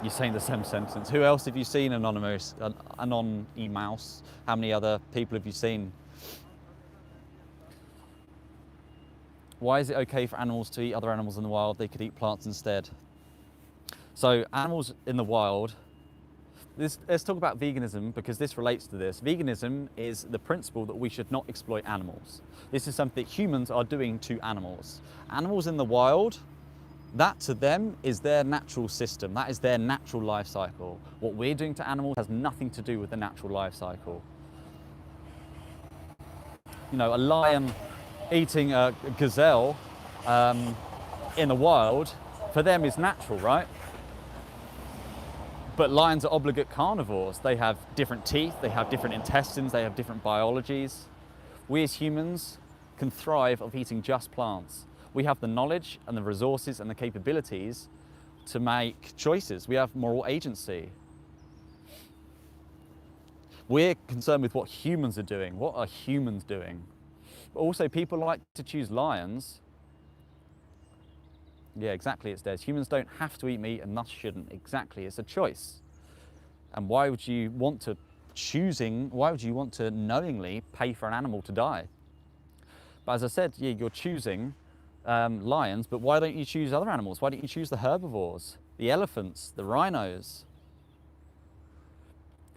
You're saying the same sentence. Who else have you seen, Anonymous? Anon-e-mouse? How many other people have you seen? Why is it okay for animals to eat other animals in the wild? They could eat plants instead. So animals in the wild, let's talk about veganism because this relates to this. Veganism is the principle that we should not exploit animals. This is something that humans are doing to animals. Animals in the wild, that to them is their natural system. That is their natural life cycle. What we're doing to animals has nothing to do with the natural life cycle. You know, a lion eating a gazelle in the wild, for them is natural, right? But lions are obligate carnivores. They have different teeth, they have different intestines, they have different biologies. We as humans can thrive off eating just plants. We have the knowledge and the resources and the capabilities to make choices. We have moral agency. We're concerned with what humans are doing. What are humans doing? But also, people like to choose lions. Yeah, exactly, it's theirs. Humans don't have to eat meat and thus shouldn't. Exactly, it's a choice. And why would you want to knowingly pay for an animal to die? But as I said, yeah, you're choosing lions, but why don't you choose other animals? Why don't you choose the herbivores, the elephants, the rhinos?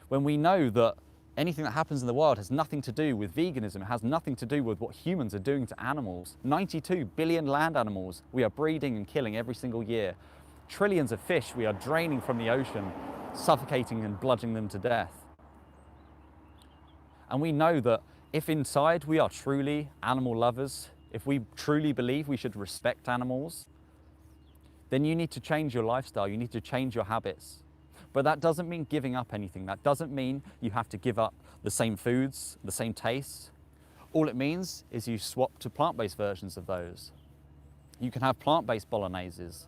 When we know that anything that happens in the wild has nothing to do with veganism, it has nothing to do with what humans are doing to animals. 92 billion land animals we are breeding and killing every single year. Trillions of fish we are draining from the ocean, suffocating and bludgeoning them to death. And we know that if inside we are truly animal lovers, if we truly believe we should respect animals, then you need to change your lifestyle, you need to change your habits. But that doesn't mean giving up anything. That doesn't mean you have to give up the same foods, the same tastes. All it means is you swap to plant-based versions of those. You can have plant-based bologneses.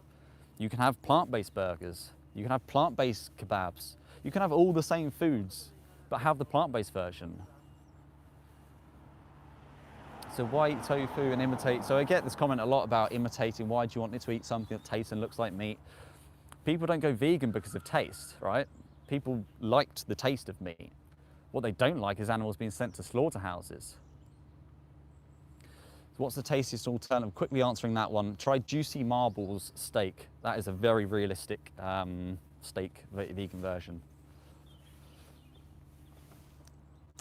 You can have plant-based burgers. You can have plant-based kebabs. You can have all the same foods, but have the plant-based version. So why eat tofu and imitate? So I get this comment a lot about imitating. Why do you want me to eat something that tastes and looks like meat? People don't go vegan because of taste, right? People liked the taste of meat. What they don't like is animals being sent to slaughterhouses. So what's the tastiest alternative? Quickly answering that one, try Juicy Marbles steak. That is a very realistic steak vegan version.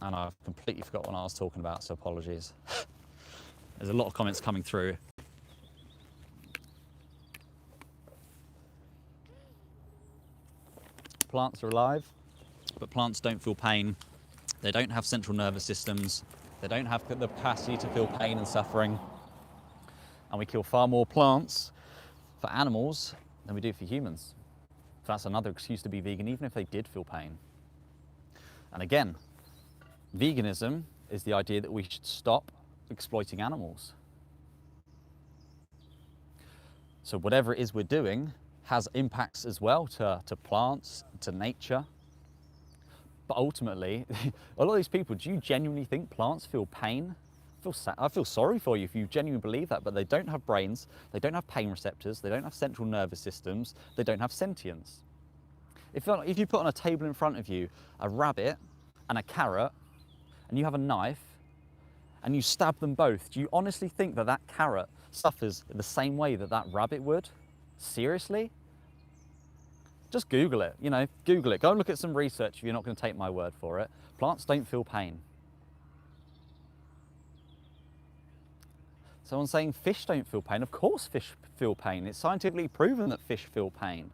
And I've completely forgot what I was talking about, so apologies. There's a lot of comments coming through. Plants are alive, but plants don't feel pain. They don't have central nervous systems. They don't have the capacity to feel pain and suffering. And we kill far more plants for animals than we do for humans. So that's another excuse to be vegan, even if they did feel pain. And again, veganism is the idea that we should stop exploiting animals. So whatever it is we're doing has impacts as well to plants, to nature. But ultimately, a lot of these people, do you genuinely think plants feel pain? I feel sorry for you if you genuinely believe that, but they don't have brains, they don't have pain receptors, they don't have central nervous systems, they don't have sentience. If you put on a table in front of you a rabbit and a carrot, and you have a knife, and you stab them both, do you honestly think that that carrot suffers the same way that that rabbit would? Seriously? Just Google it, Google it. Go and look at some research if you're not going to take my word for it. Plants don't feel pain. Someone's saying fish don't feel pain. Of course fish feel pain. It's scientifically proven that fish feel pain.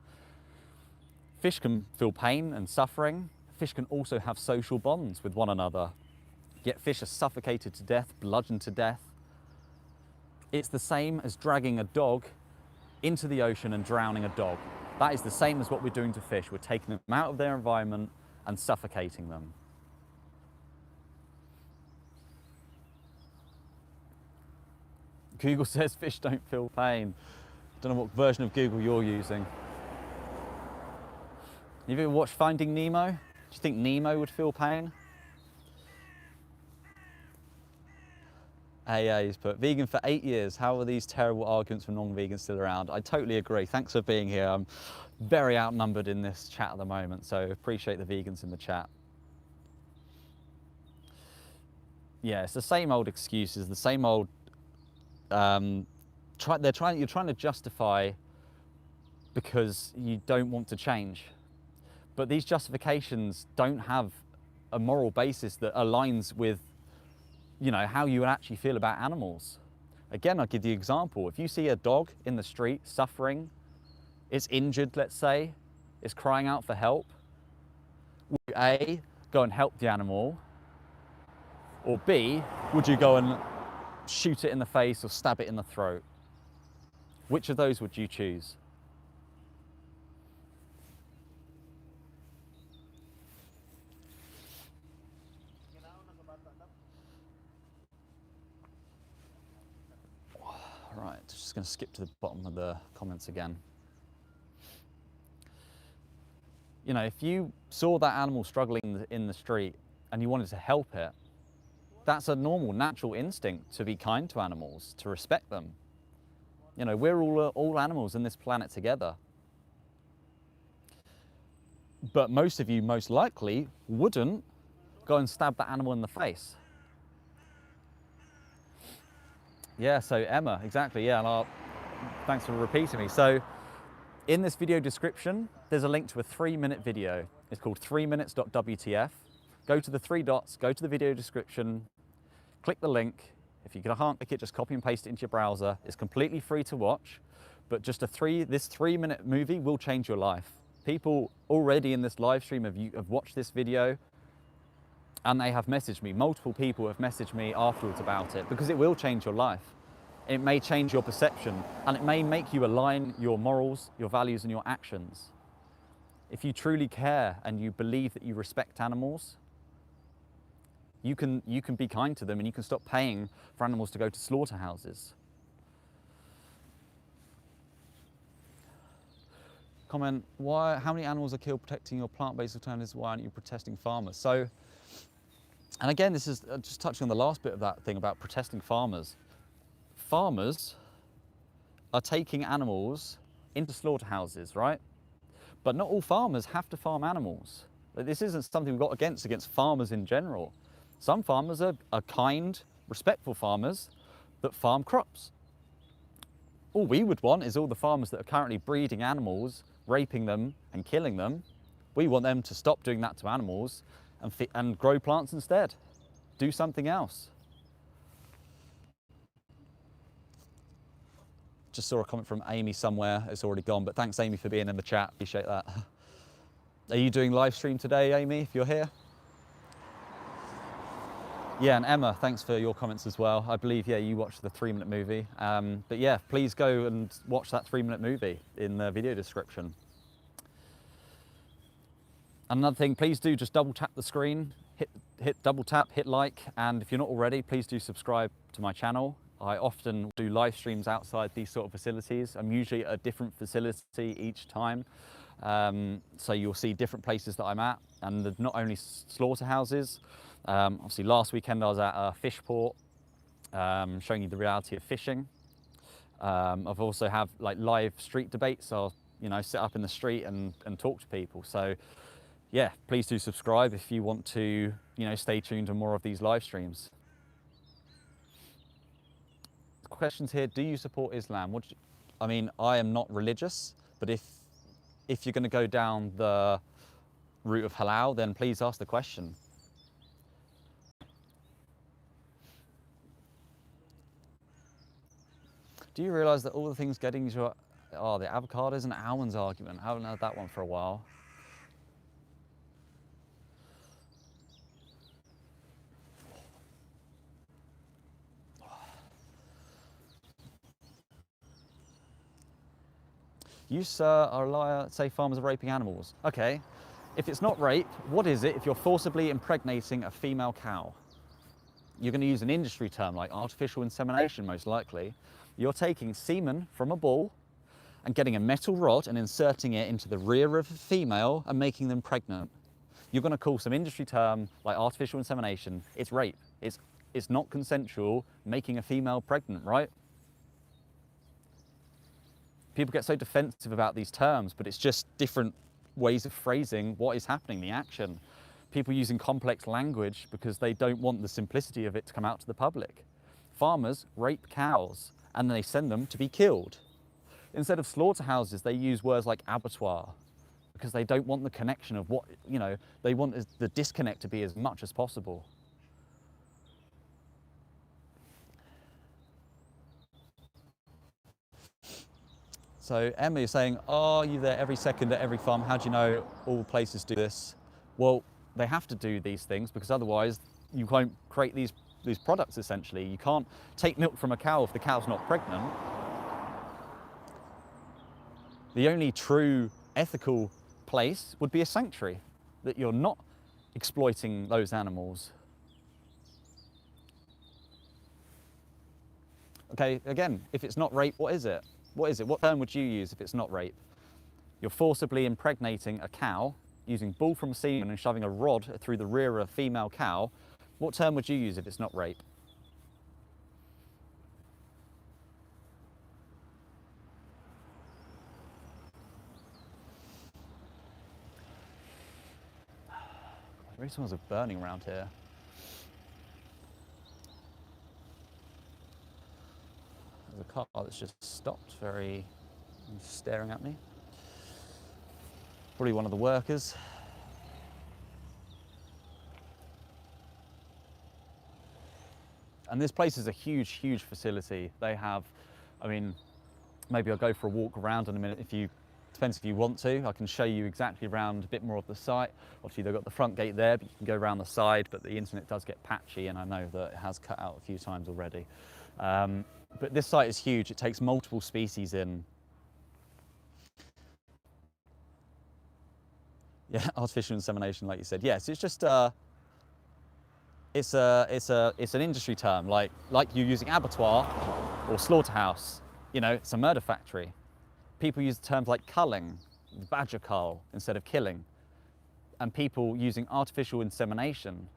Fish can feel pain and suffering. Fish can also have social bonds with one another. Yet fish are suffocated to death, bludgeoned to death. It's the same as dragging a dog into the ocean and drowning a dog. That is the same as what we're doing to fish. We're taking them out of their environment and suffocating them. Google says fish don't feel pain. Don't know what version of Google you're using. Have you ever watched Finding Nemo? Do you think Nemo would feel pain? AA's put, vegan for 8 years. How are these terrible arguments from non-vegans still around? I totally agree. Thanks for being here. I'm very outnumbered in this chat at the moment, so appreciate the vegans in the chat. Yeah, it's the same old excuses, the same old, you're trying to justify because you don't want to change. But these justifications don't have a moral basis that aligns with, you know, how you would actually feel about animals. Again, I'll give the example. If you see a dog in the street suffering, it's injured, let's say, it's crying out for help, would you A, go and help the animal, or B, would you go and shoot it in the face or stab it in the throat? Which of those would you choose? Right, just going to skip to the bottom of the comments again. You know, if you saw that animal struggling in the street and you wanted to help it, that's a normal, natural instinct to be kind to animals, to respect them. You know, we're all animals in this planet together. But most of you, most likely, wouldn't go and stab that animal in the face. Yeah, so Emma, exactly, yeah, and thanks for repeating me. So in this video description, there's a link to a 3-minute video. It's called 3minutes.wtf. Go to the 3 dots, go to the video description, click the link. If you can't click it, just copy and paste it into your browser. It's completely free to watch, but just this 3-minute movie will change your life. People already in this live stream have watched this video and they have messaged me. Multiple people have messaged me afterwards about it because it will change your life. It may change your perception and it may make you align your morals, your values and your actions. If you truly care and you believe that you respect animals, you can be kind to them and you can stop paying for animals to go to slaughterhouses. Comment, how many animals are killed protecting your plant-based alternatives? Why aren't you protesting farmers? So, and again, this is just touching on the last bit of that thing about protesting farmers. Farmers are taking animals into slaughterhouses, right? But not all farmers have to farm animals. This isn't something we've got against farmers in general. Some farmers are kind, respectful farmers that farm crops. All we would want is all the farmers that are currently breeding animals, raping them and killing them. We want them to stop doing that to animals and grow plants instead. Do something else. Just saw a comment from Amy somewhere. It's already gone, but thanks Amy for being in the chat. Appreciate that. Are you doing live stream today, Amy, if you're here? Yeah, and Emma, thanks for your comments as well. I believe, yeah, you watched the 3-minute movie. But yeah, please go and watch that 3-minute movie in the video description. Another thing, please do just double tap the screen, hit double tap, hit like, and if you're not already, please do subscribe to my channel. I often do live streams outside these sort of facilities. I'm usually at a different facility each time. So you'll see different places that I'm at, and not only slaughterhouses. Obviously last weekend I was at a fish port, showing you the reality of fishing. I've also have like live street debates. I'll sit up in the street and talk to people. So yeah, please do subscribe if you want to stay tuned to more of these live streams. Questions here, do you support Islam? I mean, I am not religious, but if you're going to go down the route of halal, then please ask the question. Do you realise that all the things getting you the avocados and almonds argument? I haven't heard that one for a while. You, sir, are a liar. Say farmers are raping animals. Okay, if it's not rape, what is it if you're forcibly impregnating a female cow? You're going to use an industry term like artificial insemination, most likely. You're taking semen from a bull and getting a metal rod and inserting it into the rear of a female and making them pregnant. You're going to call some industry term like artificial insemination. It's rape. It's not consensual making a female pregnant, right? People get so defensive about these terms, but it's just different ways of phrasing what is happening, the action. People using complex language because they don't want the simplicity of it to come out to the public. Farmers rape cows and they send them to be killed. Instead of slaughterhouses, they use words like abattoir because they don't want the connection of what, they want the disconnect to be as much as possible. So Emma, you're saying, are you there every second at every farm? How do you know all places do this? Well, they have to do these things because otherwise you won't create these products, essentially. You can't take milk from a cow if the cow's not pregnant. The only true ethical place would be a sanctuary, that you're not exploiting those animals. Okay, again, if it's not rape, what is it? What is it? What term would you use if it's not rape? You're forcibly impregnating a cow using bull from semen and shoving a rod through the rear of a female cow. What term would you use if it's not rape? There really smells of burning around here. There's a car that's just stopped, staring at me. Probably one of the workers. And this place is a huge, huge facility. They have, maybe I'll go for a walk around in a minute depends if you want to. I can show you exactly around a bit more of the site. Obviously they've got the front gate there, but you can go around the side, but the internet does get patchy and I know that it has cut out a few times already. But this site is huge. It takes multiple species in. Yeah, artificial insemination, like you said. Yes, it's just it's an industry term, like you using abattoir or slaughterhouse. It's a murder factory. People use terms like culling, badger cull, instead of killing, and people using artificial insemination.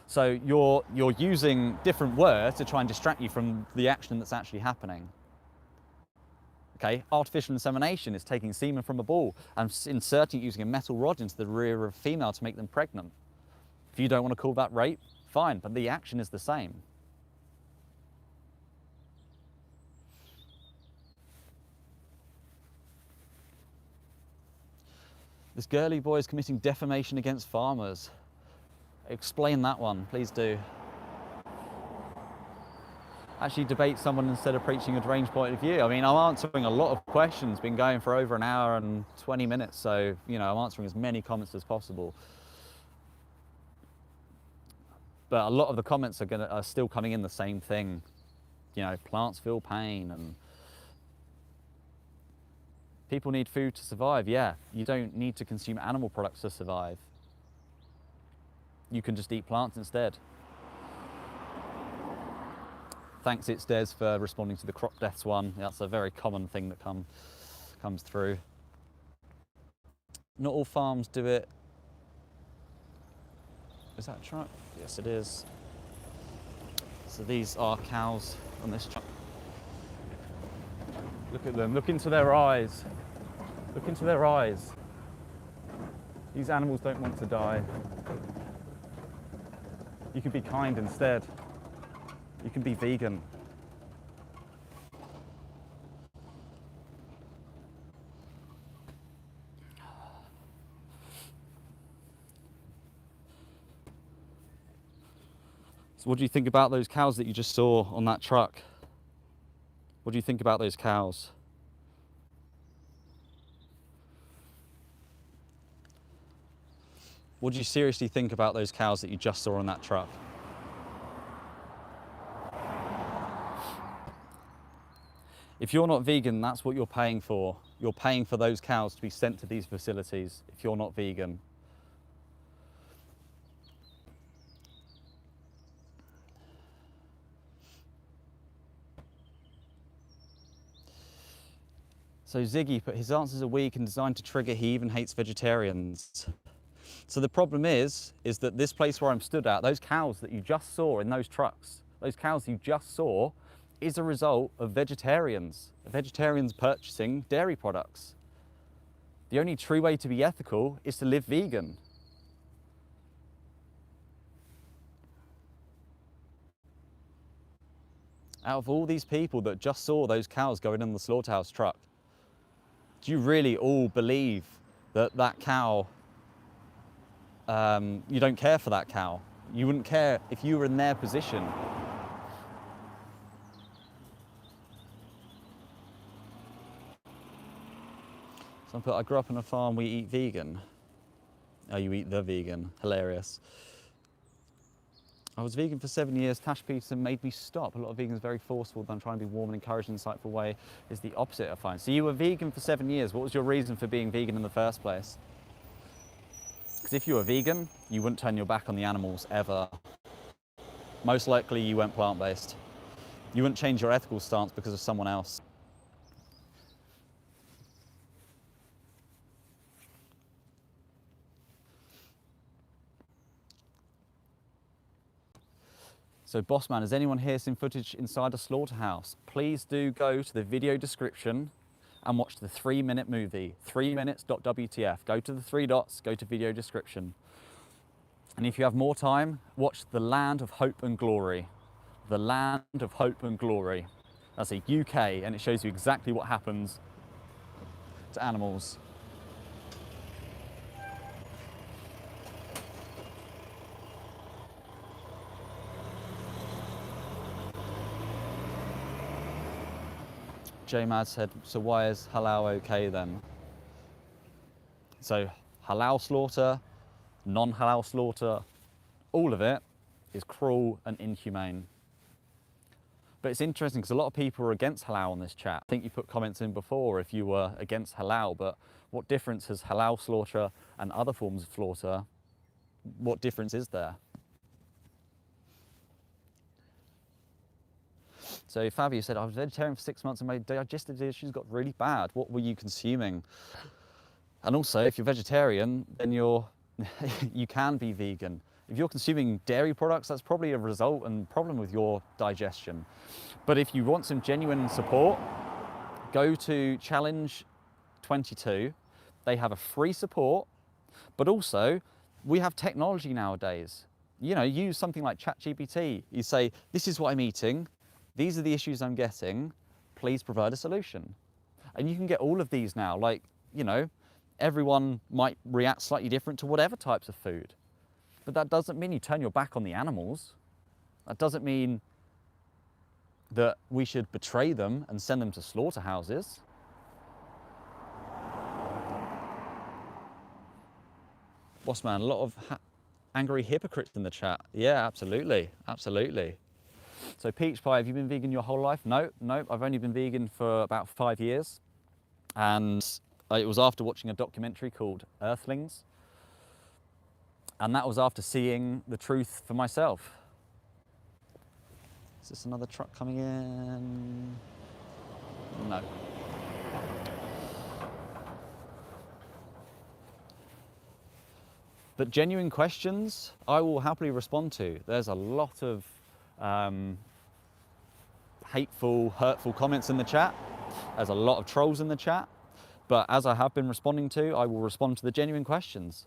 So you're using different words to try and distract you from the action that's actually happening. Okay, artificial insemination is taking semen from a bull and inserting it using a metal rod into the rear of a female to make them pregnant. If you don't want to call that rape, fine, but the action is the same. This girly boy is committing defamation against farmers. Explain that one, please do. Actually debate someone instead of preaching a deranged point of view. I'm answering a lot of questions, been going for over an hour and 20 minutes, so, I'm answering as many comments as possible. But a lot of the comments are still coming in the same thing. Plants feel pain and people need food to survive. Yeah, you don't need to consume animal products to survive. You can just eat plants instead. Thanks, It's Des, for responding to the crop deaths one. That's a very common thing that comes through. Not all farms do it. Is that a truck? Yes, it is. So these are cows on this truck. Look at them, look into their eyes. Look into their eyes. These animals don't want to die. You can be kind instead. You can be vegan. So what do you think about those cows that you just saw on that truck? What do you think about those cows? What do you seriously think about those cows that you just saw on that truck? If you're not vegan, that's what you're paying for. You're paying for those cows to be sent to these facilities if you're not vegan. So Ziggy put, his answers are weak and designed to trigger, he even hates vegetarians. So the problem is that this place where I'm stood at, those cows that you just saw in those trucks, those cows you just saw, is a result of vegetarians purchasing dairy products. The only true way to be ethical is to live vegan. Out of all these people that just saw those cows going in the slaughterhouse truck, do you really all believe that that cow, you don't care for that cow? You wouldn't care if you were in their position. Some put, I grew up on a farm, we eat vegan. Oh, you eat the vegan, hilarious. I was vegan for 7 years. Tash Peterson made me stop. A lot of vegans are very forceful. Them trying to be warm and encouraging, insightful way is the opposite I find. So you were vegan for 7 years. What was your reason for being vegan in the first place? Because if you were vegan, you wouldn't turn your back on the animals ever. Most likely you went plant-based. You wouldn't change your ethical stance because of someone else. So Bossman, has anyone here seen footage inside a slaughterhouse? Please do go to the video description and watch the 3-minute movie, 3minutes.wtf. Go to the 3 dots, go to video description. And if you have more time, watch The Land of Hope and Glory. The Land of Hope and Glory. That's a UK, and it shows you exactly what happens to animals. J-Mad said, so why is halal okay then? So halal slaughter, non-halal slaughter, all of it is cruel and inhumane. But it's interesting because a lot of people are against halal on this chat. I think you put comments in before if you were against halal, but what difference has halal slaughter and other forms of slaughter, what difference is there? So Fabio said, I was vegetarian for 6 months and my digestive issues got really bad. What were you consuming? And also, if you're vegetarian, then you can be vegan. If you're consuming dairy products, that's probably a result and problem with your digestion. But if you want some genuine support, go to Challenge 22. They have a free support, but also we have technology nowadays. You know, use something like ChatGPT. You say, this is what I'm eating. These are the issues I'm getting, please provide a solution. And you can get all of these now, like, you know, everyone might react slightly different to whatever types of food. But that doesn't mean you turn your back on the animals. That doesn't mean that we should betray them and send them to slaughterhouses. Bossman, a lot of angry hypocrites in the chat. Yeah, absolutely, absolutely. So Peach Pie, have you been vegan your whole life? No, I've only been vegan for about 5 years. And it was after watching a documentary called Earthlings. And that was after seeing the truth for myself. Is this another truck coming in? No. But genuine questions, I will happily respond to. There's a lot of hateful, hurtful comments in the chat. There's a lot of trolls in the chat. But as I have been responding to, I will respond to the genuine questions.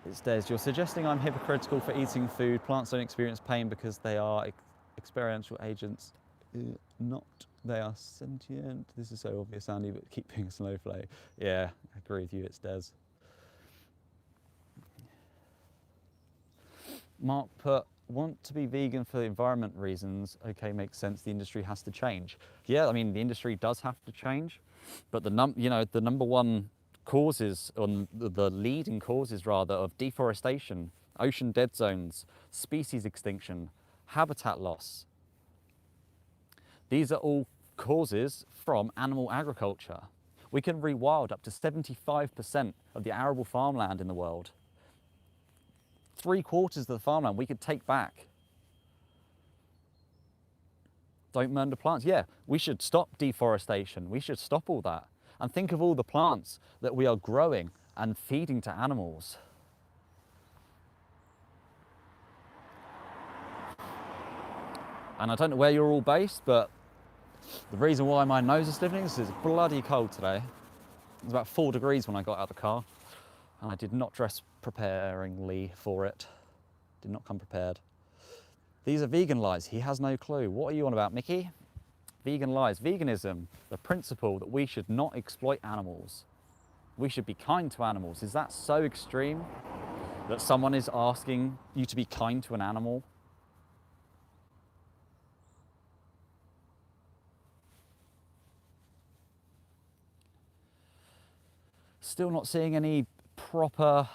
It says, you're suggesting I'm hypocritical for eating food. Plants don't experience pain because they are experiential agents. not they are sentient. This is so obvious, Andy, but keep being a snowflake. Yeah, I agree with you, it's Des. Mark put, want to be vegan for environment reasons. Okay, makes sense. The industry has to change. Yeah, I mean, the industry does have to change, but the number one causes, or the leading causes rather, of deforestation, ocean dead zones, species extinction, habitat loss. These are all causes from animal agriculture. We can rewild up to 75% of the arable farmland in the world. 3/4 of the farmland we could take back. Don't murder plants. Yeah, we should stop deforestation. We should stop all that. And think of all the plants that we are growing and feeding to animals. And I don't know where you're all based, but the reason why my nose is sniffling is it's bloody cold today. It was about 4 degrees when I got out of the car, and I did not dress preparingly for it. Did not come prepared. These are vegan lies. He has no clue. What are you on about, Mickey? Vegan lies. Veganism, the principle that we should not exploit animals. We should be kind to animals. Is that so extreme that someone is asking you to be kind to an animal? Still not seeing any proper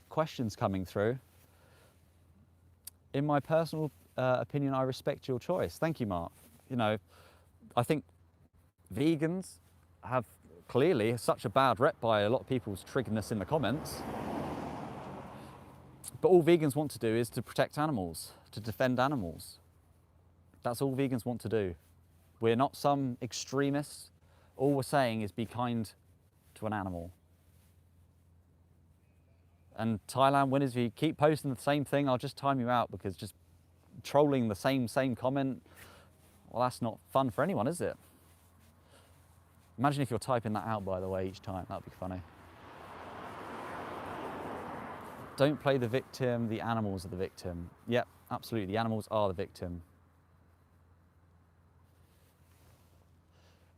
questions coming through. In my personal opinion, I respect your choice. Thank you, Mark. You know, I think vegans have clearly such a bad rep by a lot of people's triggerness in the comments. But all vegans want to do is to protect animals, to defend animals. That's all vegans want to do. We're not some extremists. All we're saying is be kind to an animal. And Thailand winners, if you keep posting the same thing, I'll just time you out, because just trolling the same comment, well, that's not fun for anyone, is it? Imagine if you're typing that out, by the way, each time. That'd be funny. Don't play the victim, the animals are the victim. Yep, absolutely, the animals are the victim.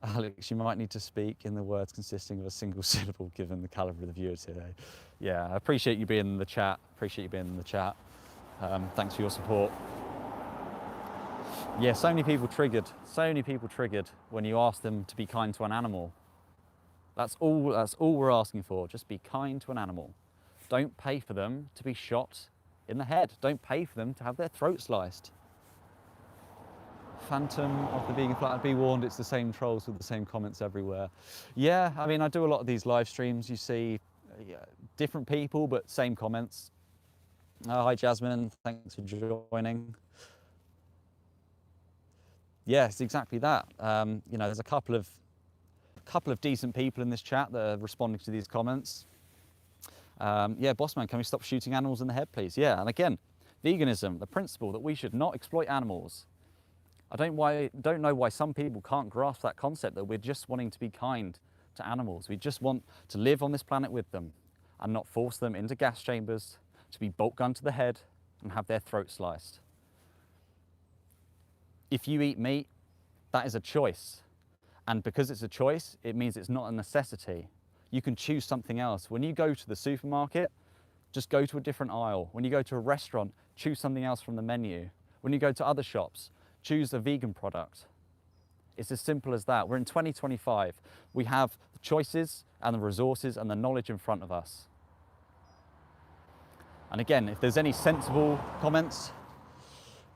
Alex, you might need to speak in the words consisting of a single syllable given the caliber of the viewers today. Yeah, I appreciate you being in the chat. Thanks for your support. Yeah, so many people triggered when you ask them to be kind to an animal. That's all we're asking for. Just be kind to an animal. Don't pay for them to be shot in the head. Don't pay for them to have their throat sliced. Phantom of the vegan flat, be warned, it's the same trolls with the same comments everywhere. Yeah, I mean, I do a lot of these live streams. You see different people, but same comments. Hi, Jasmine, thanks for joining. Yes, exactly that. You know, there's a couple of decent people in this chat that are responding to these comments. Yeah, Bossman, can we stop shooting animals in the head, please? Yeah, and again, veganism, the principle that we should not exploit animals. I don't know why some people can't grasp that concept, that we're just wanting to be kind to animals. We just want to live on this planet with them and not force them into gas chambers, to be bolt gunned to the head and have their throat sliced. If you eat meat, that is a choice. And because it's a choice, it means it's not a necessity. You can choose something else. When you go to the supermarket, just go to a different aisle. When you go to a restaurant, choose something else from the menu. When you go to other shops, choose a vegan product. It's as simple as that. We're in 2025. We have the choices and the resources and the knowledge in front of us. And again, if there's any sensible comments.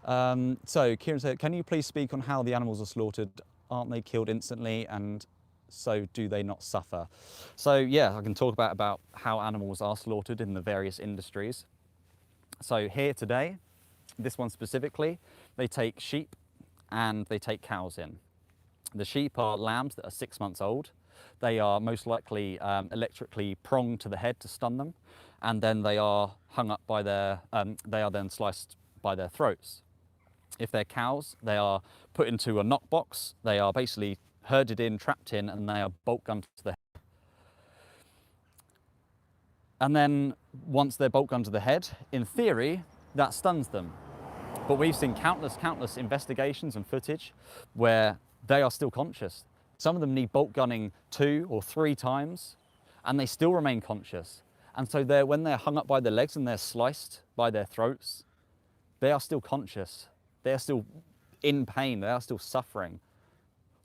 So Kieran said, can you please speak on how the animals are slaughtered? Aren't they killed instantly, and so do they not suffer? So yeah, I can talk about how animals are slaughtered in the various industries. So here today, this one specifically, they take sheep and they take cows in. The sheep are lambs that are 6 months old. They are most likely electrically pronged to the head to stun them, and then they are hung up by their, they are then sliced by their throats. If they're cows, they are put into a knock box. They are basically herded in, trapped in, and they are bolt gunned to the head. And then once they're bolt gunned to the head, in theory, that stuns them. But we've seen countless investigations and footage where they are still conscious. Some of them need bolt gunning 2 or 3 times, and they still remain conscious. And so when they're hung up by their legs and they're sliced by their throats, they are still conscious. They are still in pain. They are still suffering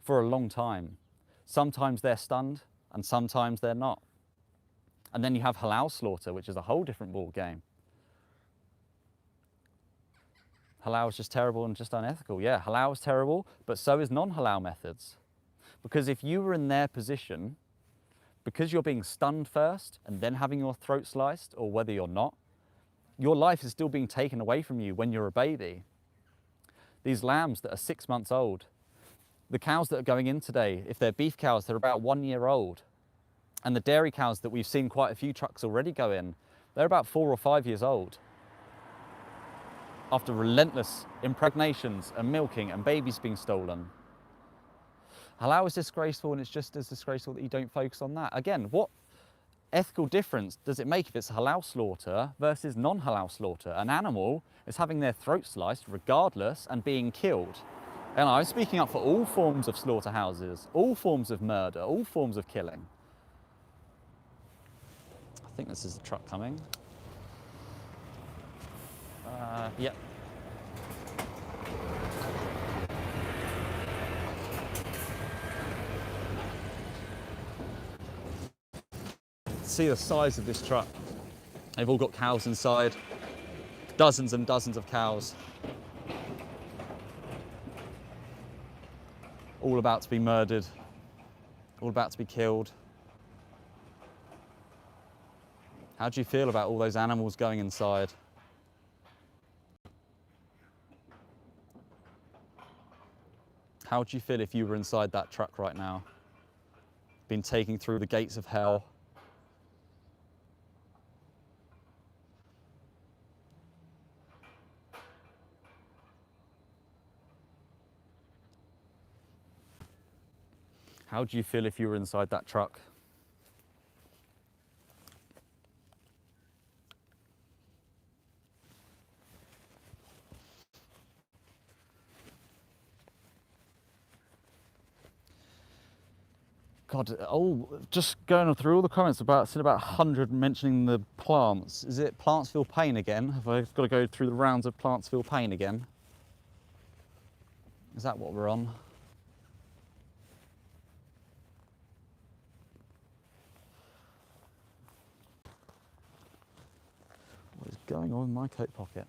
for a long time. Sometimes they're stunned, and sometimes they're not. And then you have halal slaughter, which is a whole different ball game. Halal is just terrible and just unethical. Yeah, halal is terrible, but so is non-halal methods. Because if you were in their position, because you're being stunned first and then having your throat sliced, or whether you're not, your life is still being taken away from you when you're a baby. These lambs that are 6 months old, the cows that are going in today, if they're beef cows, they're about 1 year old. And the dairy cows that we've seen quite a few trucks already go in, they're about 4 or 5 years old. After relentless impregnations and milking and babies being stolen. Halal is disgraceful, and it's just as disgraceful that you don't focus on that. Again, what ethical difference does it make if it's halal slaughter versus non-halal slaughter? An animal is having their throat sliced regardless and being killed. And I'm speaking up for all forms of slaughterhouses, all forms of murder, all forms of killing. I think this is the truck coming. Yep. See the size of this truck. They've all got cows inside, dozens and dozens of cows, all about to be murdered, all about to be killed. How do you feel about all those animals going inside? How would you feel if you were inside that truck right now, been taken through the gates of hell? How would you feel if you were inside that truck? God, just going through all the comments about, seen about 100 mentioning the plants. Is it plants feel pain again? Have I got to go through the rounds of plants feel pain again? Is that what we're on? What is going on in my coat pocket?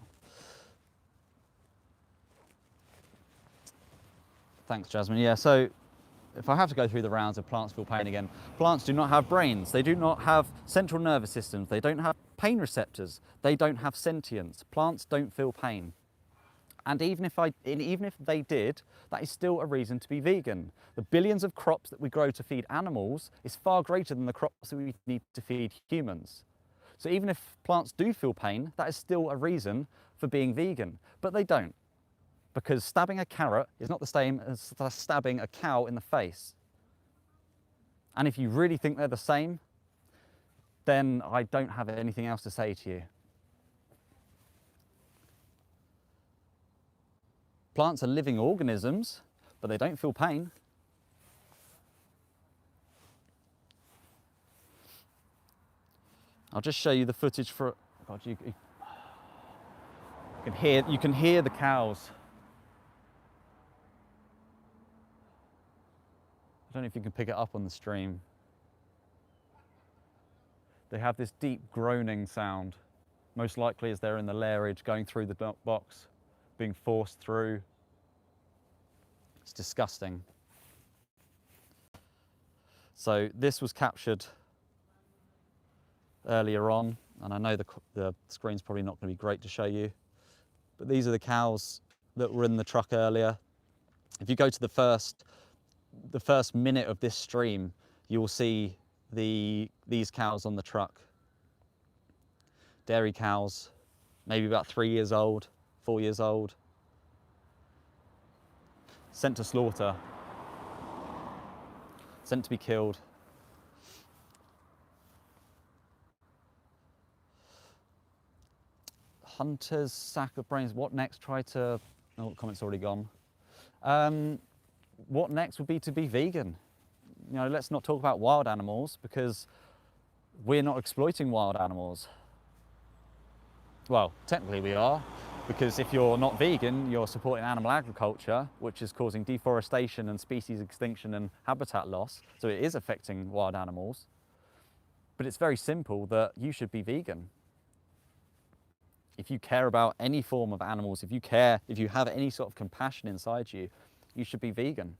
Thanks, Jasmine. Yeah, so if I have to go through the rounds of plants feel pain again, plants do not have brains. They do not have central nervous systems. They don't have pain receptors. They don't have sentience. Plants don't feel pain. And even if they did, that is still a reason to be vegan. The billions of crops that we grow to feed animals is far greater than the crops that we need to feed humans. So even if plants do feel pain, that is still a reason for being vegan. But they don't. Because stabbing a carrot is not the same as stabbing a cow in the face. And if you really think they're the same, then I don't have anything else to say to you. Plants are living organisms, but they don't feel pain. I'll just show you the footage for, God, you can hear the cows. I don't know if you can pick it up on the stream. They have this deep groaning sound, most likely as they're in the lairage going through the box, being forced through. It's disgusting. So this was captured earlier on, and I know the screen's probably not going to be great to show you, but these are the cows that were in the truck earlier. If you go to the first minute of this stream, you will see these cows on the truck. Dairy cows, maybe about 3 years old, 4 years old. Sent to slaughter, sent to be killed. Hunter's sack of brains. What next? Try to... Oh, the comment's already gone. What next would be to be vegan. You know, let's not talk about wild animals because we're not exploiting wild animals. Well, technically we are, because if you're not vegan, you're supporting animal agriculture, which is causing deforestation and species extinction and habitat loss. So it is affecting wild animals. But it's very simple that you should be vegan. If you care about any form of animals, if you have any sort of compassion inside you, you should be vegan.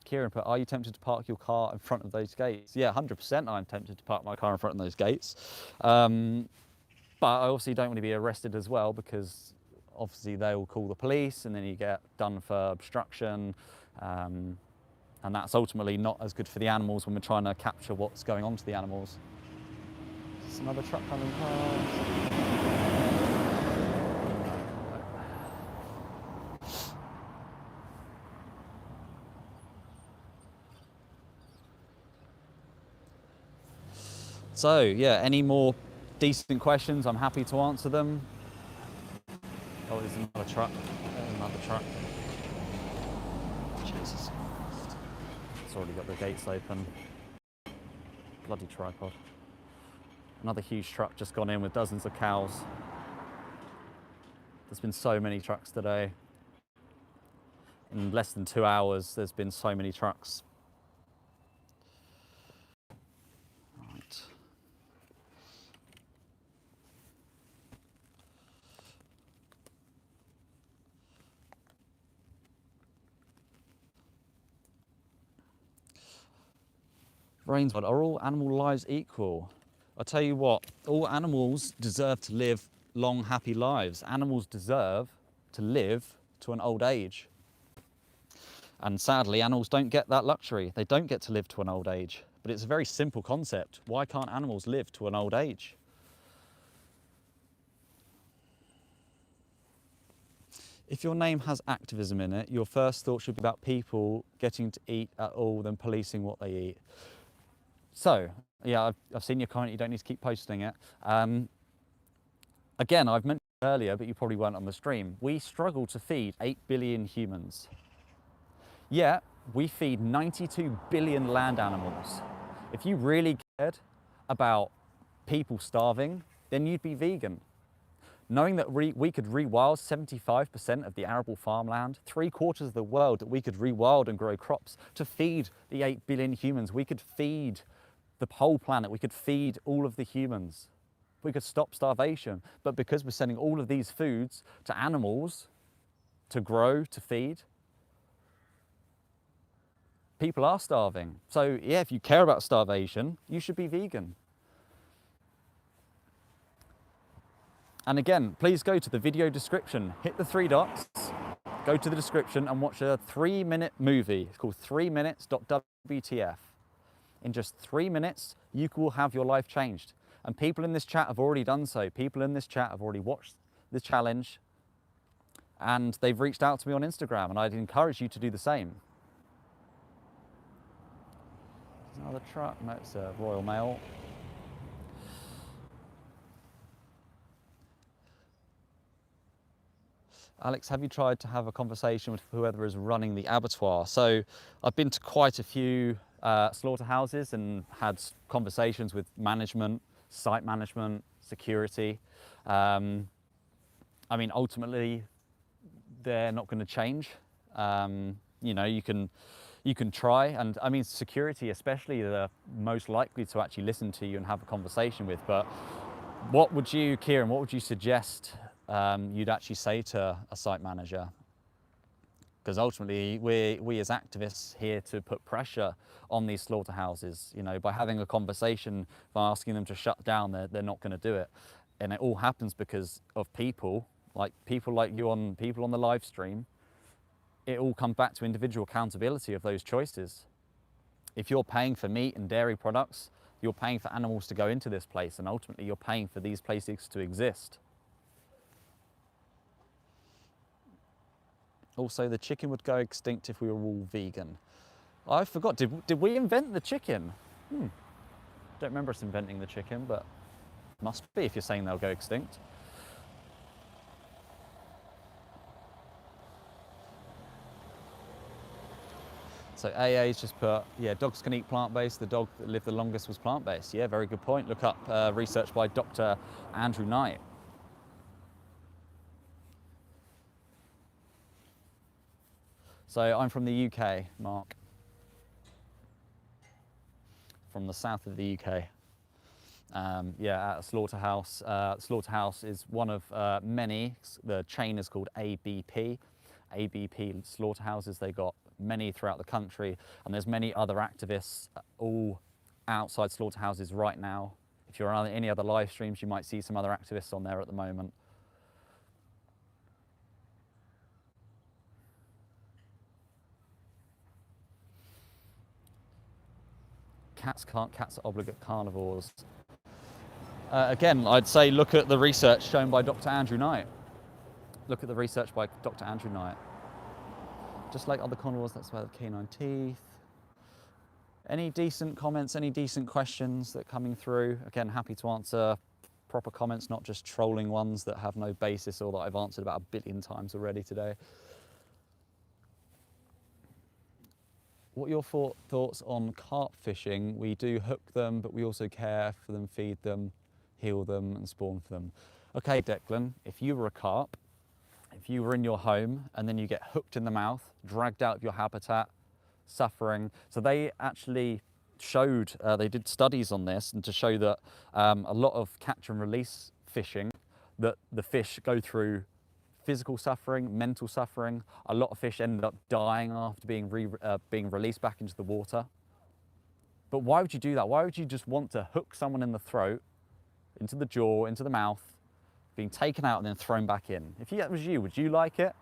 Kieran put, are you tempted to park your car in front of those gates? Yeah, 100% I'm tempted to park my car in front of those gates. But I obviously don't want to be arrested as well, because obviously they will call the police and then you get done for obstruction. And that's ultimately not as good for the animals when we're trying to capture what's going on to the animals. Is this another truck coming past? So yeah, any more decent questions, I'm happy to answer them. Oh, there's another truck. Another truck. Jesus Christ. It's already got the gates open. Bloody tripod. Another huge truck just gone in with dozens of cows. There's been so many trucks today. In less than 2 hours, there's been so many trucks. Right. Rainsford, are all animal lives equal? I'll tell you what, all animals deserve to live long, happy lives. Animals deserve to live to an old age. And sadly, animals don't get that luxury. They don't get to live to an old age. But it's a very simple concept. Why can't animals live to an old age? If your name has activism in it, your first thought should be about people getting to eat at all than policing what they eat. So, yeah, I've seen your comment, you don't need to keep posting it. Again, I've mentioned earlier, but you probably weren't on the stream. We struggle to feed 8 billion humans. Yet, we feed 92 billion land animals. If you really cared about people starving, then you'd be vegan. Knowing that we could rewild 75% of the arable farmland, 3/4 of the world that we could rewild and grow crops to feed the 8 billion humans, we could feed the whole planet, we could feed all of the humans. We could stop starvation, but because we're sending all of these foods to animals to grow, to feed, people are starving. So yeah, if you care about starvation, you should be vegan. And again, please go to the video description, hit the 3 dots, go to the description and watch a 3-minute movie. It's called 3minutes.wtf. In just 3 minutes, you will have your life changed. And people in this chat have already done so. People in this chat have already watched the challenge and they've reached out to me on Instagram, and I'd encourage you to do the same. There's another truck, no, it's a Royal Mail. Alex, have you tried to have a conversation with whoever is running the abattoir? So I've been to quite a few slaughterhouses and had conversations with management, site management, security. I mean, ultimately, they're not going to change. You know, you can try, and I mean, security especially, they're most likely to actually listen to you and have a conversation with. But what would you, Kieran, what would you suggest you'd actually say to a site manager? Because ultimately, we as activists here to put pressure on these slaughterhouses. You know, by having a conversation, by asking them to shut down, they're not going to do it. And it all happens because of people like you, people on the live stream. It all comes back to individual accountability of those choices. If you're paying for meat and dairy products, you're paying for animals to go into this place, and ultimately you're paying for these places to exist. Also, the chicken would go extinct if we were all vegan. I forgot, did we invent the chicken? Don't remember us inventing the chicken, but must be if you're saying they'll go extinct. So AA's just put, yeah, dogs can eat plant-based. The dog that lived the longest was plant-based. Yeah, very good point. Look up research by Dr. Andrew Knight. So I'm from the UK, Mark. From the south of the UK. Yeah, at a slaughterhouse. Slaughterhouse is one of many. The chain is called ABP. ABP slaughterhouses. They got many throughout the country, and there's many other activists all outside slaughterhouses right now. If you're on any other live streams, you might see some other activists on there at the moment. Cats are obligate carnivores. Again, I'd say look at the research shown by Dr. Andrew Knight. Look at the research by Dr. Andrew Knight. Just like other carnivores, that's why the canine teeth. Any decent comments, any decent questions that are coming through? Again, happy to answer proper comments, not just trolling ones that have no basis or that I've answered about 1 billion times already today. What are your thoughts on carp fishing? We do hook them, but we also care for them, feed them, heal them, and spawn for them. Okay, Declan, if you were a carp, if you were in your home and then you get hooked in the mouth, dragged out of your habitat, suffering. So they actually showed, they did studies on this, and to show that a lot of catch and release fishing, that the fish go through physical suffering, mental suffering. A lot of fish end up dying after being released back into the water. But why would you do that? Why would you just want to hook someone in the throat, into the jaw, into the mouth, being taken out and then thrown back in? If that was you, would you like it?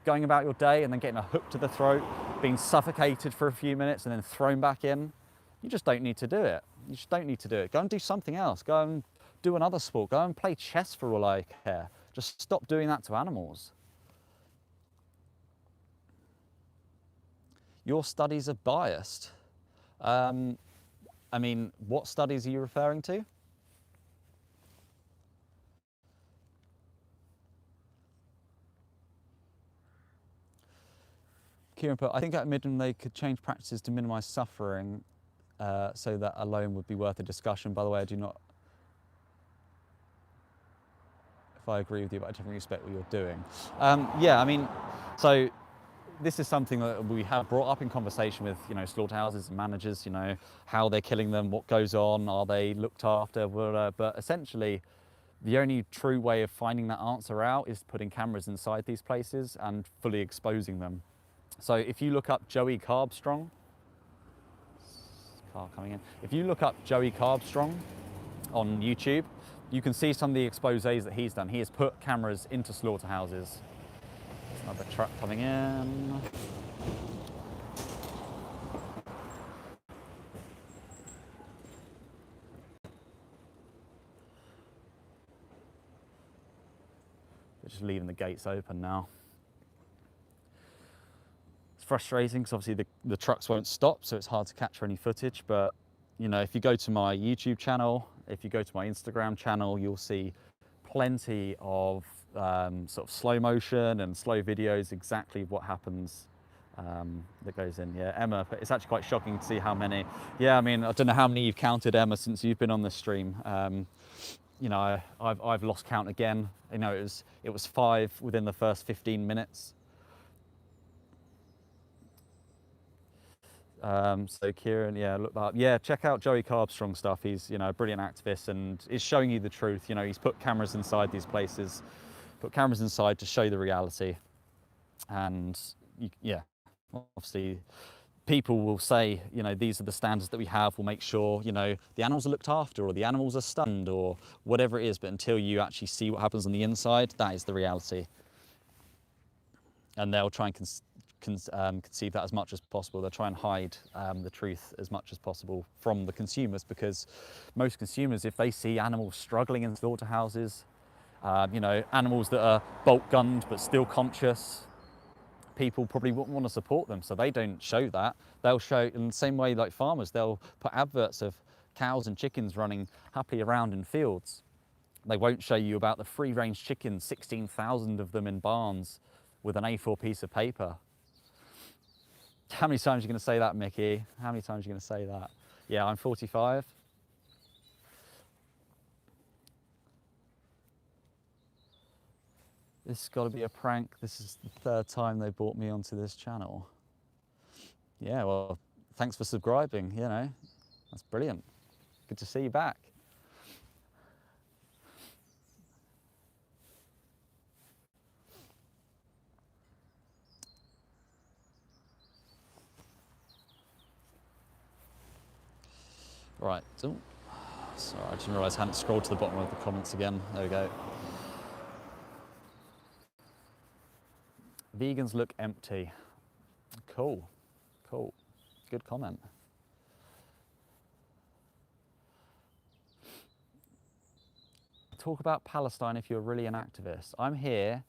Going about your day and then getting a hook to the throat, being suffocated for a few minutes and then thrown back in? You just don't need to do it. You just don't need to do it. Go and do something else. Go and do another sport. Go and play chess for all I care. Just stop doing that to animals. Your studies are biased. I mean, what studies are you referring to? Kieran put, I think at Midland they could change practices to minimise suffering, so that alone would be worth a discussion. By the way, I do not, if I agree with you, but I definitely respect what you're doing. Yeah, I mean, so this is something that we have brought up in conversation with, slaughterhouses and managers, how they're killing them, what goes on, are they looked after, but essentially, the only true way of finding that answer out is putting cameras inside these places and fully exposing them. So if you look up Joey Carbstrong, car coming in. If you look up Joey Carbstrong on YouTube, you can see some of the exposés that he's done. He has put cameras into slaughterhouses. There's another truck coming in. They're just leaving the gates open now. Frustrating because obviously the trucks won't stop, so it's hard to capture any footage. But if you go to my YouTube channel, if you go to my Instagram channel, you'll see plenty of sort of slow motion and slow videos, exactly what happens that goes in. Yeah, Emma, but it's actually quite shocking to see how many. Yeah, I mean, I don't know how many you've counted, Emma, since you've been on the stream. I've lost count again. It was 5 within the first 15 minutes. So Kieran, yeah, look that. Yeah, check out Joey Carbstrong stuff. He's a brilliant activist and is showing you the truth. He's put cameras inside these places, put cameras inside to show the reality. And yeah, obviously, people will say, these are the standards that we have. We'll make sure, the animals are looked after or the animals are stunned or whatever it is. But until you actually see what happens on the inside, that is the reality. And they'll try and conceive that as much as possible. They'll try and hide the truth as much as possible from the consumers, because most consumers, if they see animals struggling in slaughterhouses, animals that are bolt gunned but still conscious, people probably wouldn't want to support them, so they don't show that. They'll show, in the same way like farmers, they'll put adverts of cows and chickens running happily around in fields. They won't show you about the free-range chickens, 16,000 of them in barns with an A4 piece of paper. How many times are you going to say that, Mickey? How many times are you going to say that? Yeah, I'm 45. This has got to be a prank. This is the third time they brought me onto this channel. Yeah, well, thanks for subscribing, you know. That's brilliant. Good to see you back. Right, oh, sorry, I didn't realise I hadn't scrolled to the bottom of the comments again. There we go. Vegans look empty. Cool, cool. Good comment. Talk about Palestine if you're really an activist. I'm here.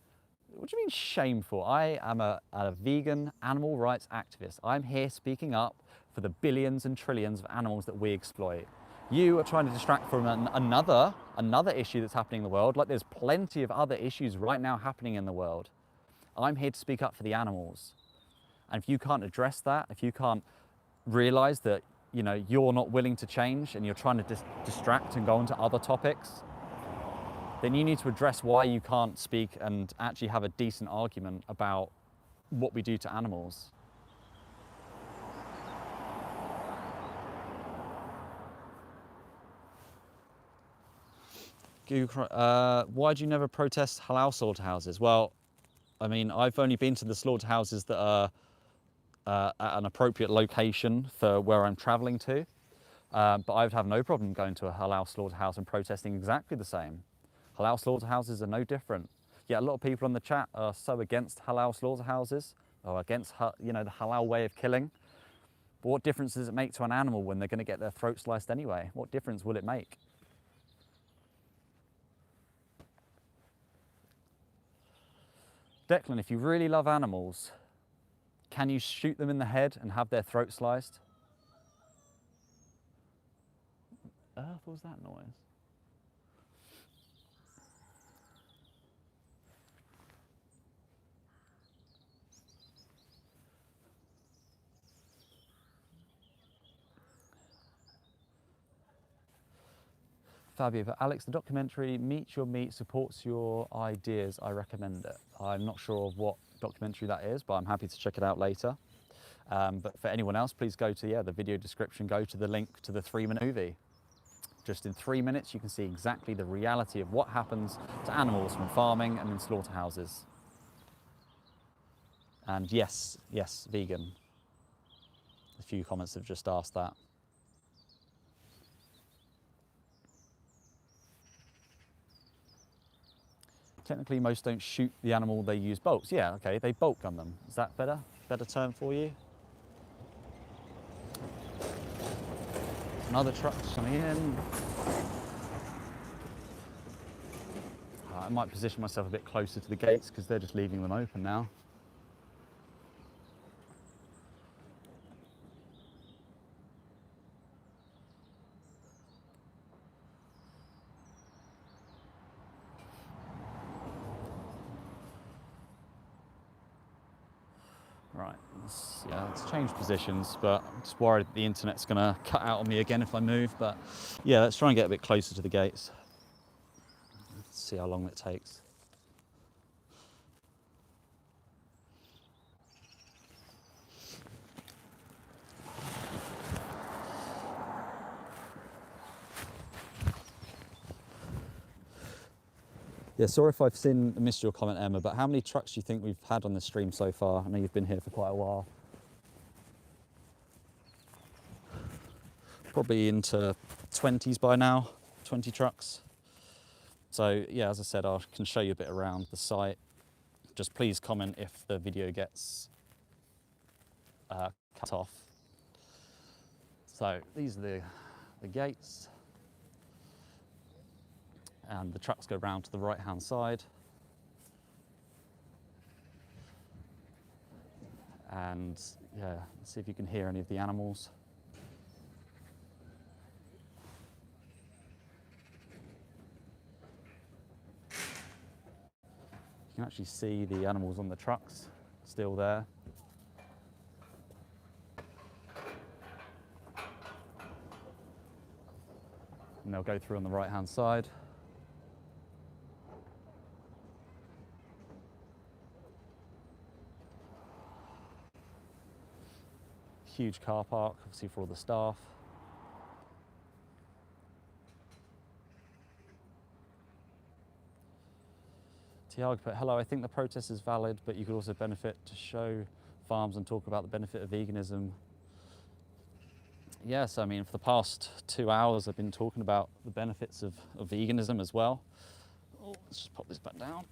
What do you mean shameful? I am a vegan animal rights activist. I'm here speaking up for the billions and trillions of animals that we exploit. You are trying to distract from another issue that's happening in the world. Like there's plenty of other issues right now happening in the world. I'm here to speak up for the animals. And if you can't address that, if you can't realize that, you know, you're not willing to change and you're trying to distract and go into other topics, then you need to address why you can't speak and actually have a decent argument about what we do to animals. Why do you never protest halal slaughterhouses? Well, I mean, I've only been to the slaughterhouses that are at an appropriate location for where I'm traveling to, but I would have no problem going to a halal slaughterhouse and protesting exactly the same. Halal slaughterhouses are no different. Yet a lot of people on the chat are so against halal slaughterhouses or against, you know, the halal way of killing. But what difference does it make to an animal when they're going to get their throat sliced anyway? What difference will it make? Declan, if you really love animals, can you shoot them in the head and have their throat sliced? What earth was that noise? Fabio, but Alex, the documentary Meet Your Meat supports your ideas. I recommend it. I'm not sure of what documentary that is, but I'm happy to check it out later. But for anyone else, please go to the video description, go to the link to the 3-minute movie. Just in 3 minutes, you can see exactly the reality of what happens to animals from farming and in slaughterhouses. And yes, vegan. A few comments have just asked that. Technically, most don't shoot the animal, they use bolts. Yeah, okay, they bolt gun them. Is that better? Better term for you? Another truck's coming in. I might position myself a bit closer to the gates because they're just leaving them open now. Right, let's change positions, but I'm just worried the internet's gonna cut out on me again if I move, but yeah, let's try and get a bit closer to the gates. Let's see how long it takes. Yeah, sorry if I've missed your comment, Emma, but how many trucks do you think we've had on this stream so far? I know you've been here for quite a while. Probably into 20s by now, 20 trucks. So yeah, as I said, I can show you a bit around the site. Just please comment if the video gets cut off. So these are the gates. And the trucks go round to the right-hand side. And yeah, let's see if you can hear any of the animals. You can actually see the animals on the trucks still there. and they'll go through on the right-hand side. Huge car park, obviously for all the staff. Tiago put, hello, I think the protest is valid, but you could also benefit to show farms and talk about the benefit of veganism. Yes, I mean, for the past 2 hours, I've been talking about the benefits of veganism as well. Oh, let's just pop this back down.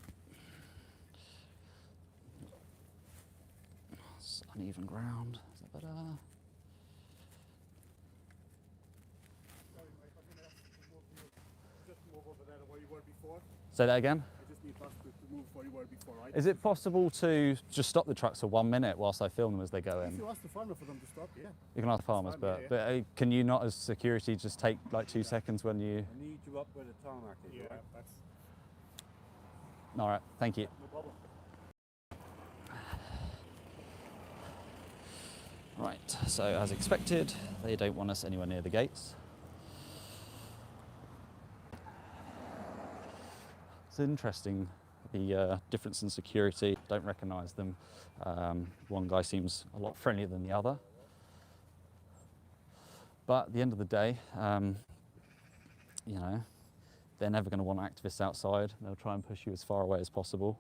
It's uneven ground. Is that better? Say that again? I just need us to move where you were before, right? Is it possible to just stop the trucks for 1 minute whilst I film them as they go in? If you ask the farmer for them to stop, yeah. You can ask the farmers, fine, but, yeah. but can you not as security just take like 2 seconds when you... I need you up where the tarmac is, Yeah, right? that's All right, thank you. no problem. Right, so as expected, they don't want us anywhere near the gates. It's interesting, the difference in security. Don't recognise them. One guy seems a lot friendlier than the other. But at the end of the day, you know, they're never going to want activists outside. They'll try and push you as far away as possible.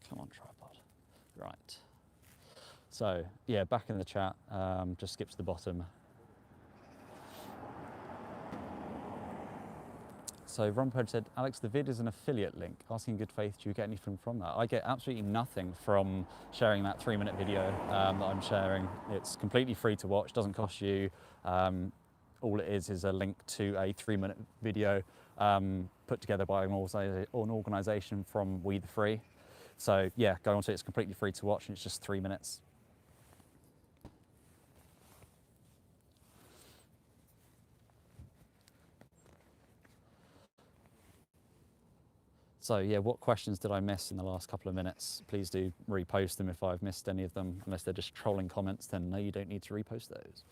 Come on, tripod. Right. So, yeah, back in the chat, just skip to the bottom. So Rompod said, Alex, the vid is an affiliate link. Asking in good faith, do you get anything from that? I get absolutely nothing from sharing that 3-minute video that I'm sharing. It's completely free to watch, doesn't cost you. All it is a link to a 3-minute video put together by an organisation from We the Free. So yeah, go onto it, it's completely free to watch and it's just 3 minutes. So yeah, what questions did I miss in the last couple of minutes? Please do repost them if I've missed any of them. Unless they're just trolling comments, then no, you don't need to repost those.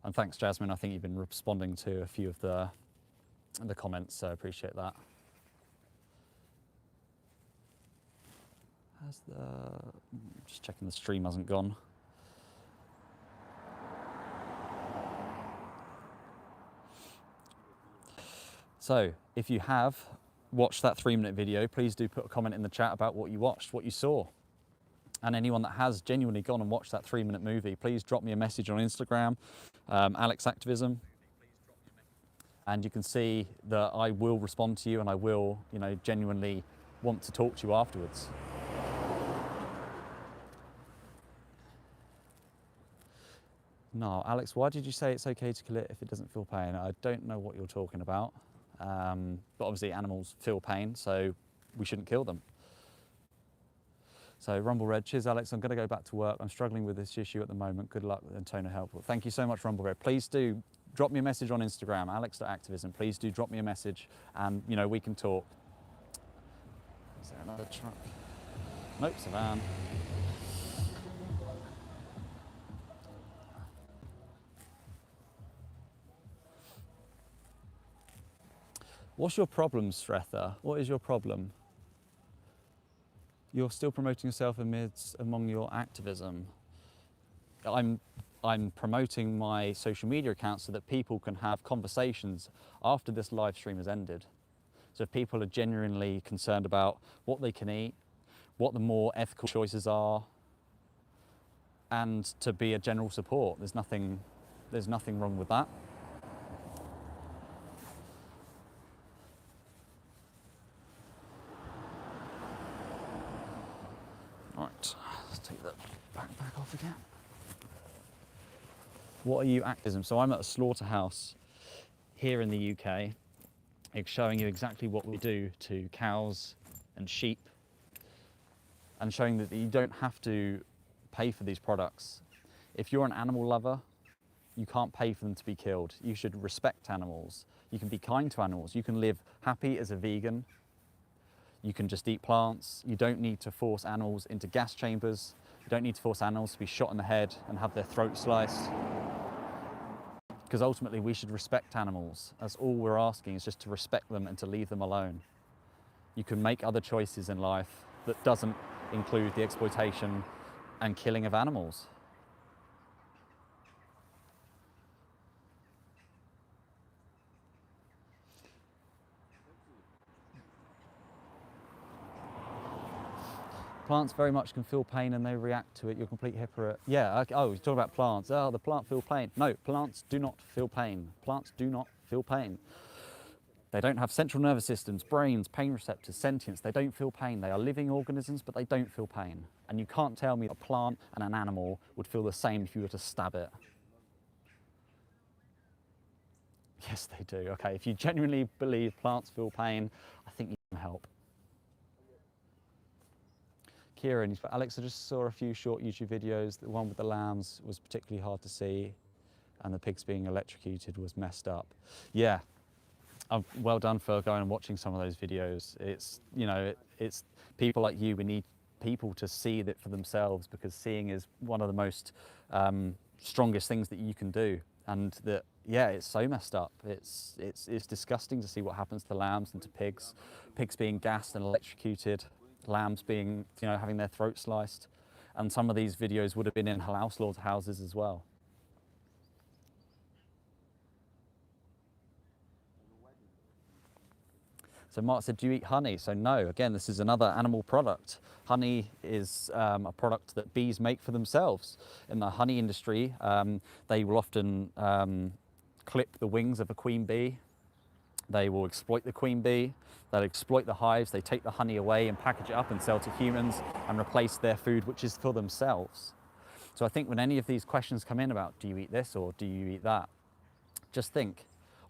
And thanks, Jasmine. I think you've been responding to a few of the comments, so I appreciate that. Just checking the stream hasn't gone. So if you have watched that 3-minute video, please do put a comment in the chat about what you watched, what you saw. And anyone that has genuinely gone and watched that 3-minute movie, please drop me a message on Instagram, Alex Activism. And you can see that I will respond to you and I will, you know, genuinely want to talk to you afterwards. No, Alex, why did you say it's okay to kill it if it doesn't feel pain? I don't know what you're talking about. But obviously animals feel pain, so we shouldn't kill them. So Rumble Red, cheers Alex, I'm going to go back to work. I'm struggling with this issue at the moment. Good luck and Toner help. Well, thank you so much, Rumble Red. Please do drop me a message on Instagram, alex.activism. Please do drop me a message and, you know, we can talk. Is there another truck? Nope, it's a van. What's your problem, Sretha? What is your problem? You're still promoting yourself among your activism. I'm promoting my social media account so that people can have conversations after this live stream has ended. So if people are genuinely concerned about what they can eat, what the more ethical choices are, and to be a general support, there's nothing wrong with that. Right, let's take that backpack off again. What are you activism? So I'm at a slaughterhouse here in the UK, showing you exactly what we do to cows and sheep, and showing that you don't have to pay for these products. If you're an animal lover, you can't pay for them to be killed. You should respect animals. You can be kind to animals. You can live happy as a vegan You can just eat plants. You don't need to force animals into gas chambers. You don't need to force animals to be shot in the head and have their throat sliced. Because ultimately we should respect animals. That's all we're asking, is just to respect them and to leave them alone. You can make other choices in life that doesn't include the exploitation and killing of animals. Plants very much can feel pain and they react to it. You're a complete hypocrite. Yeah, okay. Oh, you're talking about plants. Oh, the plant feel pain. No, plants do not feel pain. Plants do not feel pain. They don't have central nervous systems, brains, pain receptors, sentience. They don't feel pain. They are living organisms, but they don't feel pain. And you can't tell me a plant and an animal would feel the same if you were to stab it. Yes, they do. Okay, if you genuinely believe plants feel pain, I think you can help. Kieran, Alex, I just saw a few short YouTube videos. The one with the lambs was particularly hard to see, and the pigs being electrocuted was messed up. Yeah, well done for going and watching some of those videos. It's, you know, it's people like you. We need people to see that for themselves, because seeing is one of the most strongest things that you can do. And that, yeah, it's so messed up. It's disgusting to see what happens to lambs and to pigs. Pigs being gassed and electrocuted. Lambs being, you know, having their throat sliced. And some of these videos would have been in halal slaughterhouses as well. So Mark said, do you eat honey? So no, again, this is another animal product. Honey is a product that bees make for themselves. In the honey industry, they will often clip the wings of a queen bee. They will exploit the queen bee. They'll exploit the hives. They take the honey away and package it up and sell to humans and replace their food, which is for themselves. So I think when any of these questions come in about, do you eat this or do you eat that? Just think,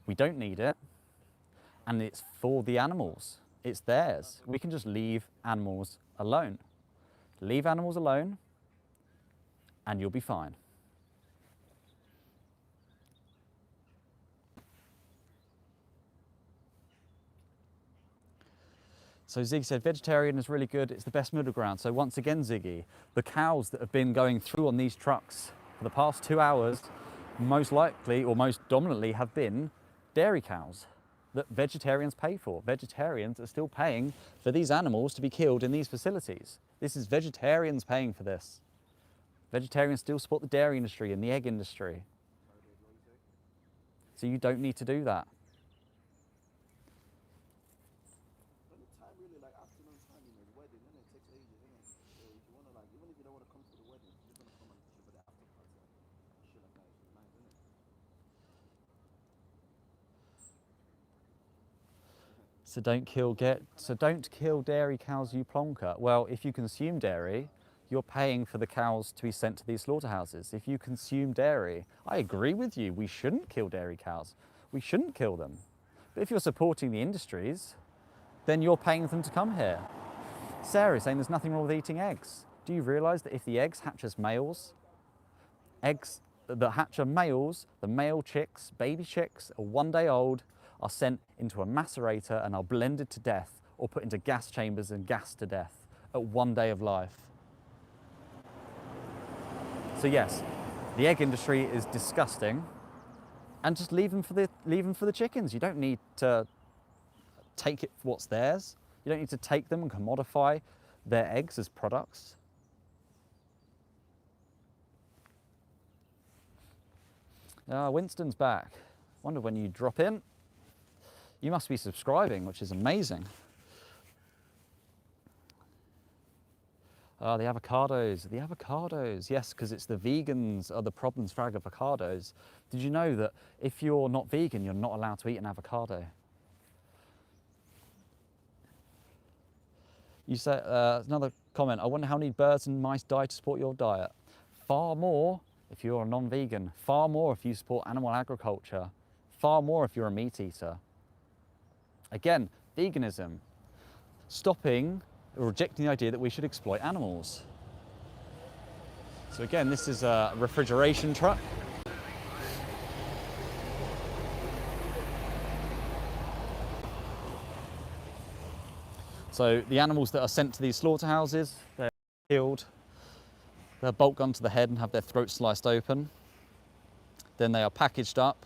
we don't need it. And it's for the animals. It's theirs. We can just leave animals alone. Leave animals alone and you'll be fine. So Ziggy said, vegetarian is really good. It's the best middle ground. So once again, Ziggy, the cows that have been going through on these trucks for the past 2 hours, most likely or most dominantly have been dairy cows that vegetarians pay for. Vegetarians are still paying for these animals to be killed in these facilities. This is vegetarians paying for this. Vegetarians still support the dairy industry and the egg industry. So you don't need to do that. So don't kill dairy cows, you plonker. Well, if you consume dairy, you're paying for the cows to be sent to these slaughterhouses. If you consume dairy, I agree with you, we shouldn't kill dairy cows. We shouldn't kill them. But if you're supporting the industries, then you're paying them to come here. Sarah is saying there's nothing wrong with eating eggs. Do you realise that if the eggs hatch as males, eggs that hatch are males, the male chicks, baby chicks, are 1 day old, are sent into a macerator and are blended to death or put into gas chambers and gassed to death at 1 day of life. So yes, the egg industry is disgusting, and just leave them for the chickens. You don't need to take it for what's theirs. You don't need to take them and commodify their eggs as products. Winston's back. Wonder when you drop in. You must be subscribing, which is amazing. The avocados, yes, because it's the vegans are the problems for avocados. Did you know that if you're not vegan, you're not allowed to eat an avocado? You say, another comment, I wonder how many birds and mice die to support your diet. Far more if you're a non-vegan, far more if you support animal agriculture, far more if you're a meat eater. Again, veganism, stopping or rejecting the idea that we should exploit animals. So again, this is a refrigeration truck. So the animals that are sent to these slaughterhouses, they're killed, they're bolt gunned to the head and have their throats sliced open. Then they are packaged up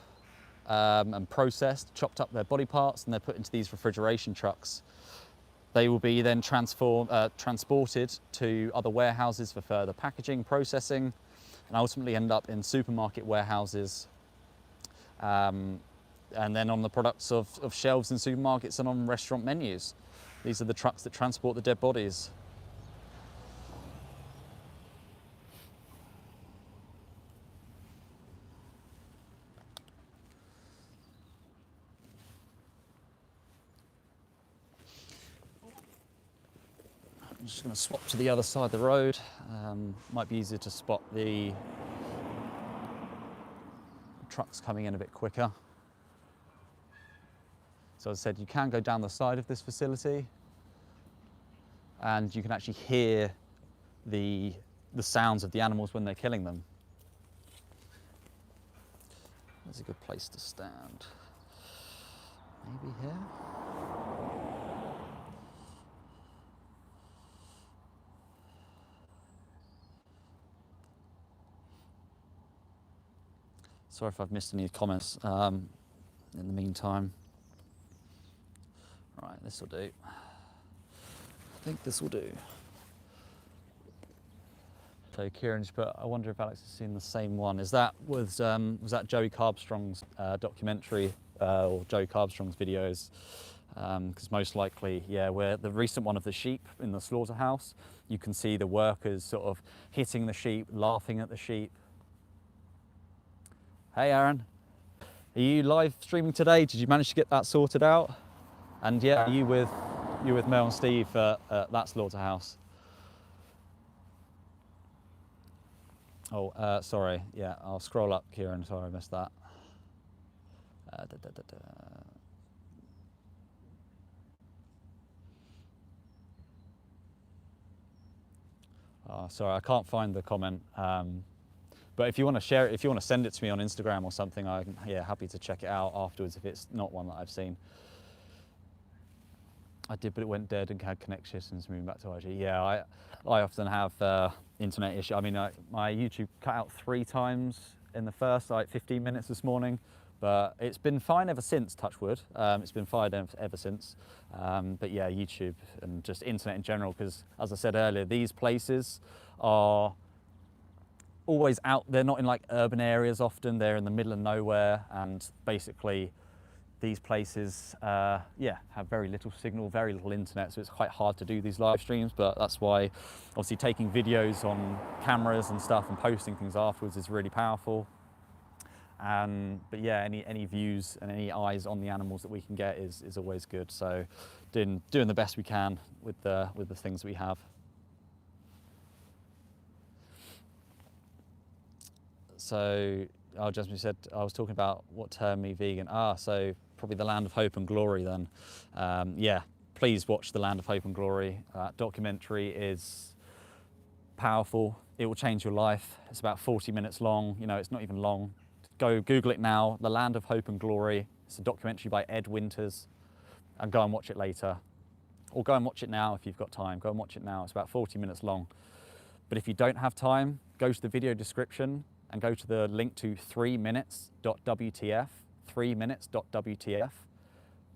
and processed, chopped up their body parts, and they're put into these refrigeration trucks. They will be then transported to other warehouses for further packaging, processing, and ultimately end up in supermarket warehouses, and then on the products of shelves in supermarkets and on restaurant menus. These are the trucks that transport the dead bodies. I'm just going to swap to the other side of the road. Might be easier to spot the trucks coming in a bit quicker. So as I said, you can go down the side of this facility and you can actually hear the sounds of the animals when they're killing them. That's a good place to stand. Maybe here? Sorry if I've missed any comments in the meantime. Right, this will do. I think this will do. So Kieran just put, I wonder if Alex has seen the same one. Was that Joey Carbstrong's documentary or Joey Carbstrong's videos? Because most likely, yeah, where the recent one of the sheep in the slaughterhouse, you can see the workers sort of hitting the sheep, laughing at the sheep. Hey Aaron, are you live streaming today? Did you manage to get that sorted out? And yeah, are you with Mel and Steve at that slaughterhouse? Oh, sorry, yeah, I'll scroll up, Kieran, sorry I missed that. Oh, sorry, I can't find the comment. But if you want to share it, if you want to send it to me on Instagram or something, I'm happy to check it out afterwards if it's not one that I've seen. I did, but it went dead and had connection since moving back to IG. Yeah, I often have internet issues. I mean, my YouTube cut out 3 times in the first 15 minutes this morning, but it's been fine ever since, touch wood. It's been fine ever since. But yeah, YouTube and just internet in general, because as I said earlier, these places are always out. They're not in like urban areas often, they're in the middle of nowhere, and basically these places have very little signal, very little internet, so it's quite hard to do these live streams. But that's why obviously taking videos on cameras and stuff and posting things afterwards is really powerful. But yeah, any views and any eyes on the animals that we can get is always good. So doing the best we can with the things we have. So Jasmine said, I was talking about what turned me vegan. So probably The Land of Hope and Glory then. Yeah, please watch The Land of Hope and Glory. Documentary is powerful. It will change your life. It's about 40 minutes long. You know, it's not even long. Go Google it now, The Land of Hope and Glory. It's a documentary by Ed Winters, and go and watch it later. Or go and watch it now if you've got time. Go and watch it now. It's about 40 minutes long. But if you don't have time, go to the video description and go to the link to 3minutes.wtf, 3minutes.wtf,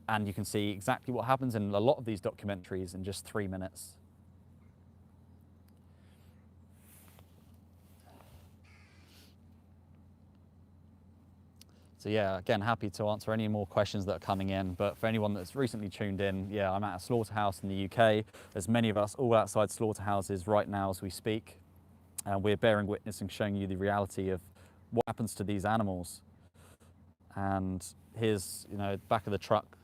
and you can see exactly what happens in a lot of these documentaries in just 3 minutes. So yeah, again, happy to answer any more questions that are coming in. But for anyone that's recently tuned in, yeah, I'm at a slaughterhouse in the UK. There's many of us all outside slaughterhouses right now as we speak. And we're bearing witness and showing you the reality of what happens to these animals. And here's, back of the truck.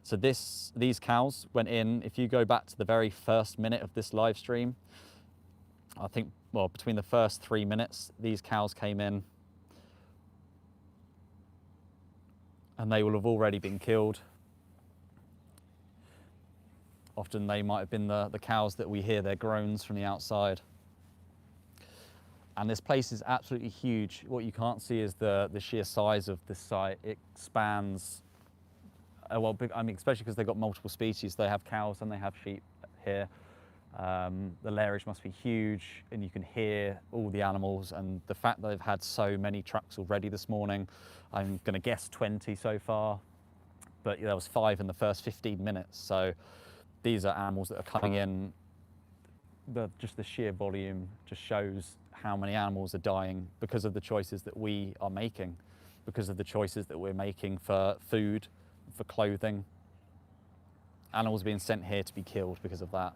So these cows went in, if you go back to the very first minute of this live stream, I think, well, between the first 3 minutes, these cows came in and they will have already been killed. Often they might have been the cows that we hear their groans from the outside. And this place is absolutely huge. What you can't see is the sheer size of this site. It spans Well, I mean, especially because they've got multiple species. They have cows and they have sheep here. The lairage must be huge, and you can hear all the animals. And the fact that they've had so many trucks already this morning, I'm going to guess 20 so far, but there was 5 in the first 15 minutes. So these are animals that are coming in. Just the sheer volume just shows how many animals are dying because of the choices that we are making, because of the choices that we're making for food, for clothing. Animals being sent here to be killed because of that.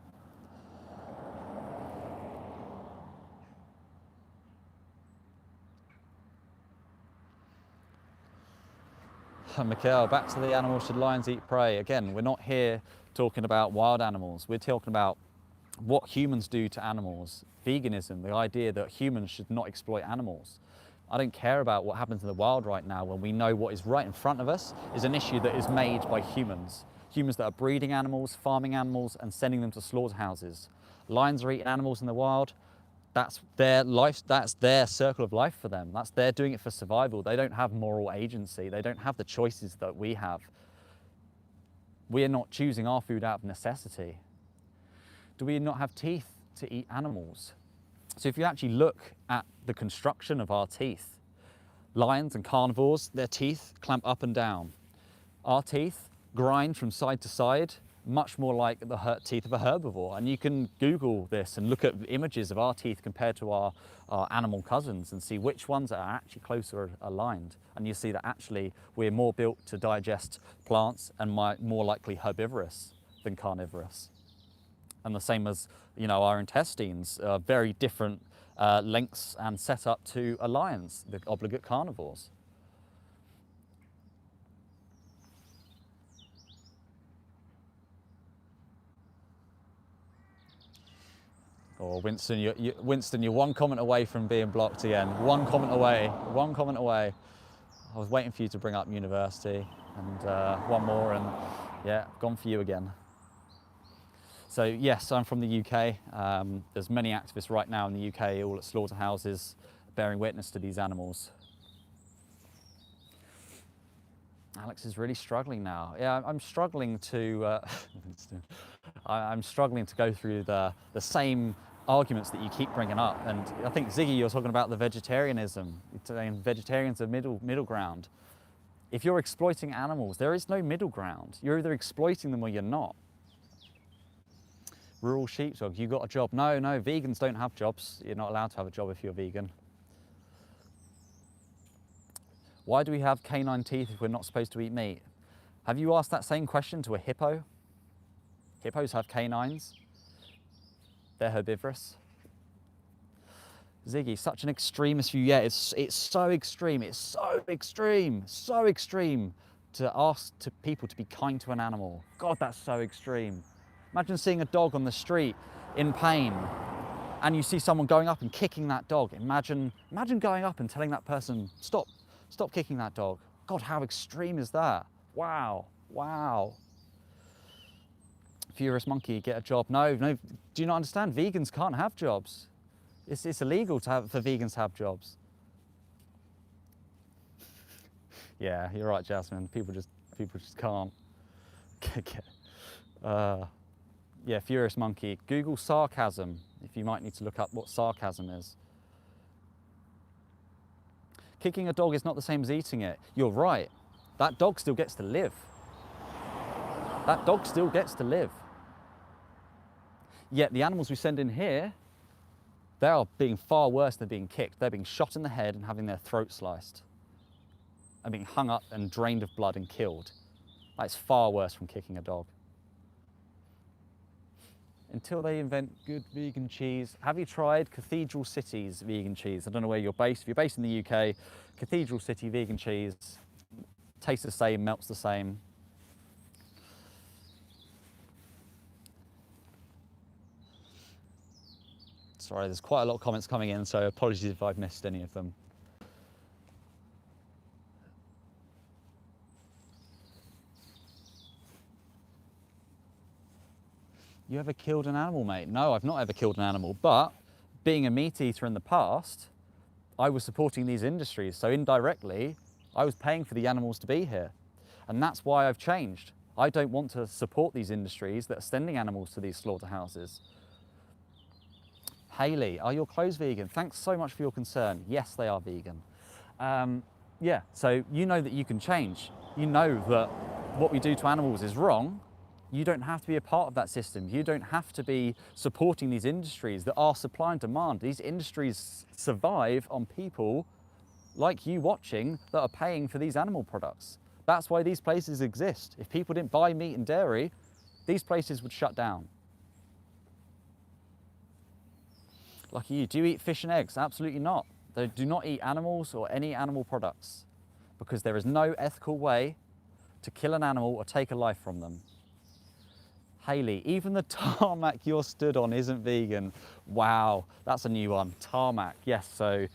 Mikhail, back to the animals, should lions eat prey? Again, we're not here talking about wild animals. We're talking about what humans do to animals. Veganism, the idea that humans should not exploit animals. I don't care about what happens in the wild right now when we know what is right in front of us is an issue that is made by humans. Humans that are breeding animals, farming animals, and sending them to slaughterhouses. Lions are eating animals in the wild. That's their life, that's their circle of life for them. They're doing it for survival. They don't have moral agency. They don't have the choices that we have. We are not choosing our food out of necessity. Do we not have teeth to eat animals? So if you actually look at the construction of our teeth, lions and carnivores, their teeth clamp up and down. Our teeth grind from side to side, much more like the teeth of a herbivore. And you can Google this and look at images of our teeth compared to our animal cousins and see which ones are actually closer aligned. And you see that actually we're more built to digest plants and more likely herbivorous than carnivorous. And the same as, you know, our intestines are very different lengths and set up to a lion's, the obligate carnivores. Or Winston, Winston, you're one comment away from being blocked again. One comment away, one comment away. I was waiting for you to bring up university, and one more, and yeah, gone for you again. So yes, I'm from the UK. There's many activists right now in the UK, all at slaughterhouses, bearing witness to these animals. Alex is really struggling now. Yeah, I'm struggling to. I'm struggling to go through the same arguments that you keep bringing up. And I think, Ziggy, you're talking about the vegetarianism. You're saying vegetarians are middle ground. If you're exploiting animals, there is no middle ground. You're either exploiting them or you're not. Rural sheepdog, you got a job. No, vegans don't have jobs. You're not allowed to have a job if you're vegan. Why do we have canine teeth if we're not supposed to eat meat? Have you asked that same question to a hippo? Hippos have canines. They're herbivorous. Ziggy, such an extremist view. Yeah, it's so extreme. It's so extreme to ask to people to be kind to an animal. God, that's so extreme. Imagine seeing a dog on the street in pain and you see someone going up and kicking that dog. Imagine going up and telling that person, stop kicking that dog. God, how extreme is that? Wow. Furious monkey, get a job. No, do you not understand? Vegans can't have jobs. It's illegal for vegans to have jobs. Yeah, you're right, Jasmine. People just can't. Yeah, furious monkey. Google sarcasm if you might need to look up what sarcasm is. Kicking a dog is not the same as eating it. You're right. That dog still gets to live. That dog still gets to live. Yet the animals we send in here, they are being far worse than being kicked. They're being shot in the head and having their throat sliced and being hung up and drained of blood and killed. That's far worse from kicking a dog. Until they invent good vegan cheese. Have you tried Cathedral City's vegan cheese? I don't know where you're based. If you're based in the UK, Cathedral City vegan cheese tastes the same, melts the same. Sorry, there's quite a lot of comments coming in, so apologies if I've missed any of them. You ever killed an animal, mate? No, I've not ever killed an animal, but being a meat eater in the past, I was supporting these industries, so indirectly, I was paying for the animals to be here. And that's why I've changed. I don't want to support these industries that are sending animals to these slaughterhouses. Hayley, are your clothes vegan? Thanks so much for your concern. Yes, they are vegan. Yeah, so you know that you can change. You know that what we do to animals is wrong. You don't have to be a part of that system. You don't have to be supporting these industries that are supply and demand. These industries survive on people like you watching that are paying for these animal products. That's why these places exist. If people didn't buy meat and dairy, these places would shut down. Lucky you. Do you eat fish and eggs? Absolutely not. They do not eat animals or any animal products because there is no ethical way to kill an animal or take a life from them. Hayley, even the tarmac you're stood on isn't vegan. Wow, that's a new one. Tarmac, yes. So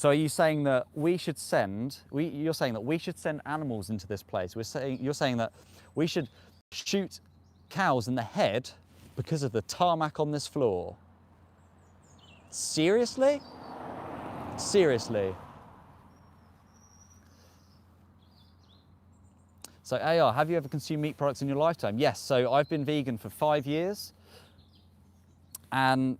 are you saying that we should send? You're saying that we should send animals into this place. You're saying that we should shoot cows in the head because of the tarmac on this floor. Seriously? Seriously. So AR, have you ever consumed meat products in your lifetime? Yes, so I've been vegan for 5 years. And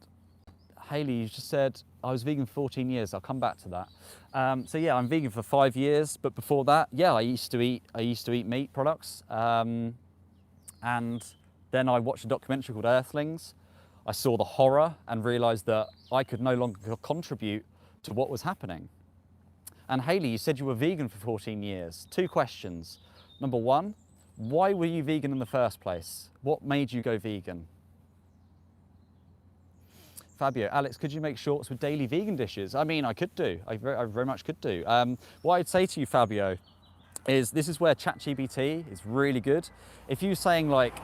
Hayley, you just said I was vegan for 14 years. I'll come back to that. So yeah, I'm vegan for 5 years, but before that, yeah, I used to eat meat products. And then I watched a documentary called Earthlings. I saw the horror and realized that I could no longer contribute to what was happening. And Hayley, you said you were vegan for 14 years. 2 questions. Number 1, why were you vegan in the first place? What made you go vegan? Fabio, Alex, could you make shorts with daily vegan dishes? I mean, I could do. I very much could do. What I'd say to you, Fabio, is this is where ChatGPT is really good. If you're saying like,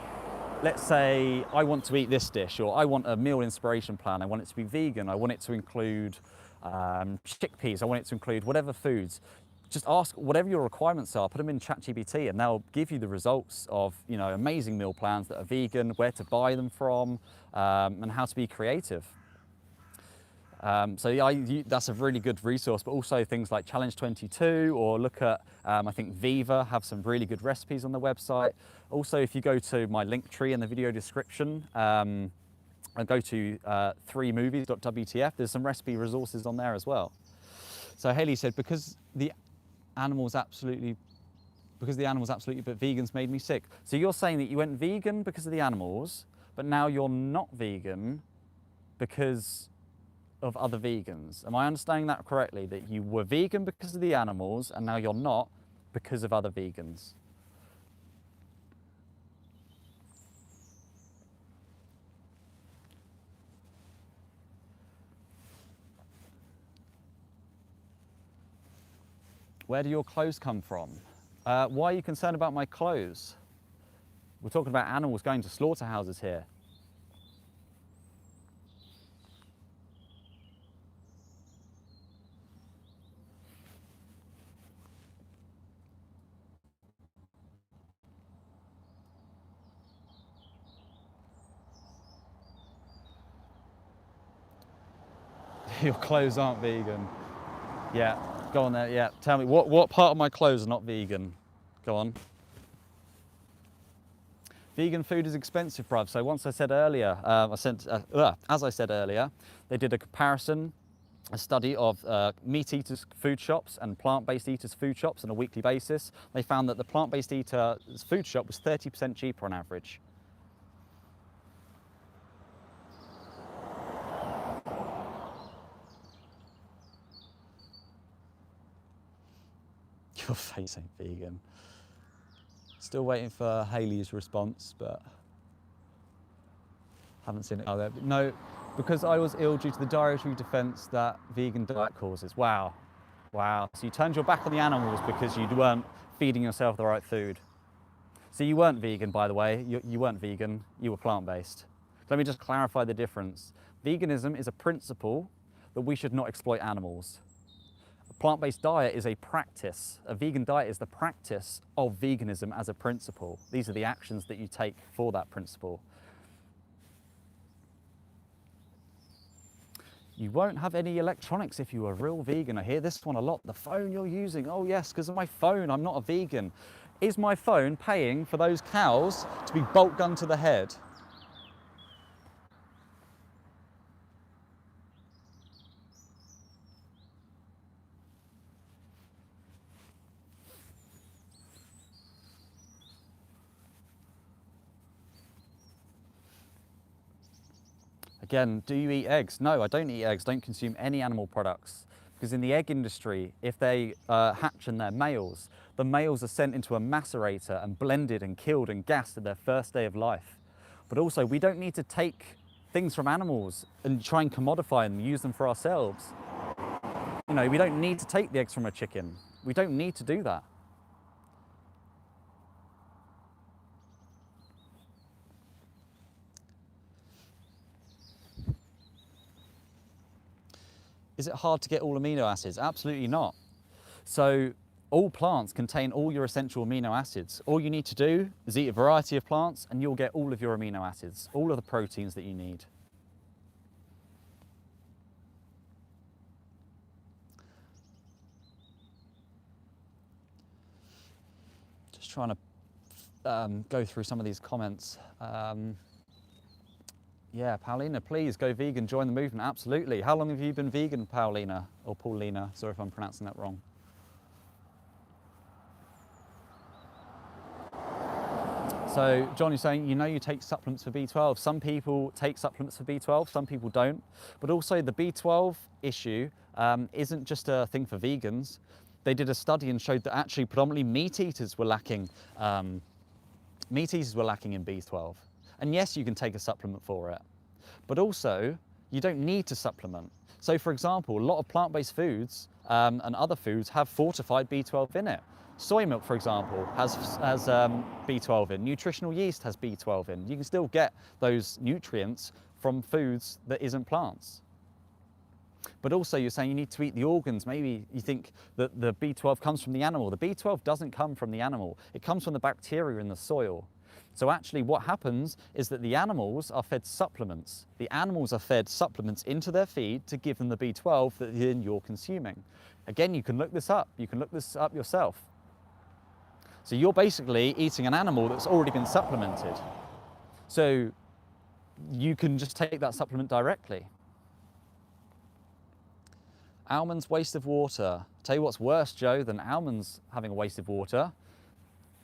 let's say I want to eat this dish, or I want a meal inspiration plan, I want it to be vegan, I want it to include chickpeas, I want it to include whatever foods. Just ask whatever your requirements are, put them in ChatGPT and they'll give you the results of, you know, amazing meal plans that are vegan, where to buy them from, and how to be creative. So yeah, that's a really good resource, but also things like Challenge 22, or look at, I think Viva have some really good recipes on the website. Also, if you go to my link tree in the video description, and go to 3movies.wtf, there's some recipe resources on there as well. So Hayley said, because the animals absolutely, but vegans made me sick. So you're saying that you went vegan because of the animals, but now you're not vegan because of other vegans. Am I understanding that correctly? That you were vegan because of the animals and now you're not because of other vegans? Where do your clothes come from? Why are you concerned about my clothes? We're talking about animals going to slaughterhouses here. Your clothes aren't vegan. Yeah, go on there. Yeah, tell me what part of my clothes are not vegan? Go on. Vegan food is expensive, bruv. So once I said earlier, as I said earlier, they did a comparison, a study of meat eaters food shops and plant-based eaters food shops on a weekly basis. They found that the plant-based eater's food shop was 30% cheaper on average. Your face ain't vegan. Still waiting for Hayley's response, but haven't seen it out there. But no, because I was ill due to the dietary defense that vegan diet causes. Wow, wow. So you turned your back on the animals because you weren't feeding yourself the right food. So you weren't vegan, by the way. You weren't vegan, you were plant-based. Let me just clarify the difference. Veganism is a principle that we should not exploit animals. A plant-based diet is a practice. A vegan diet is the practice of veganism as a principle. These are the actions that you take for that principle. You won't have any electronics if you're a real vegan. I hear this one a lot. The phone you're using. Oh yes, because of my phone, I'm not a vegan. Is my phone paying for those cows to be bolt gunned to the head? Again, do you eat eggs? No, I don't eat eggs, don't consume any animal products. Because in the egg industry, if they hatch and they're males, the males are sent into a macerator and blended and killed and gassed at their first day of life. But also, we don't need to take things from animals and try and commodify them and use them for ourselves. You know, we don't need to take the eggs from a chicken. We don't need to do that. Is it hard to get all amino acids? Absolutely not. So all plants contain all your essential amino acids. All you need to do is eat a variety of plants and you'll get all of your amino acids, all of the proteins that you need. Just trying to go through some of these comments. Yeah, Paulina, please go vegan, join the movement, absolutely. How long have you been vegan, Paulina, or Paulina? Sorry if I'm pronouncing that wrong. So, John, you're saying, you know, you take supplements for B12. Some people take supplements for B12, some people don't. But also the B12 issue isn't just a thing for vegans. They did a study and showed that actually predominantly meat eaters were lacking in B12. And yes, you can take a supplement for it, but also you don't need to supplement. So for example, a lot of plant-based foods and other foods have fortified B12 in it. Soy milk, for example, has B12 in. Nutritional yeast has B12 in. You can still get those nutrients from foods that isn't plants. But also you're saying you need to eat the organs. Maybe you think that the B12 comes from the animal. The B12 doesn't come from the animal. It comes from the bacteria in the soil. So actually what happens is that the animals are fed supplements. The animals are fed supplements into their feed to give them the B12 that then you're consuming. Again, you can look this up. You can look this up yourself. So you're basically eating an animal that's already been supplemented. So you can just take that supplement directly. Almonds, waste of water. Tell you what's worse, Joe, than almonds having a waste of water: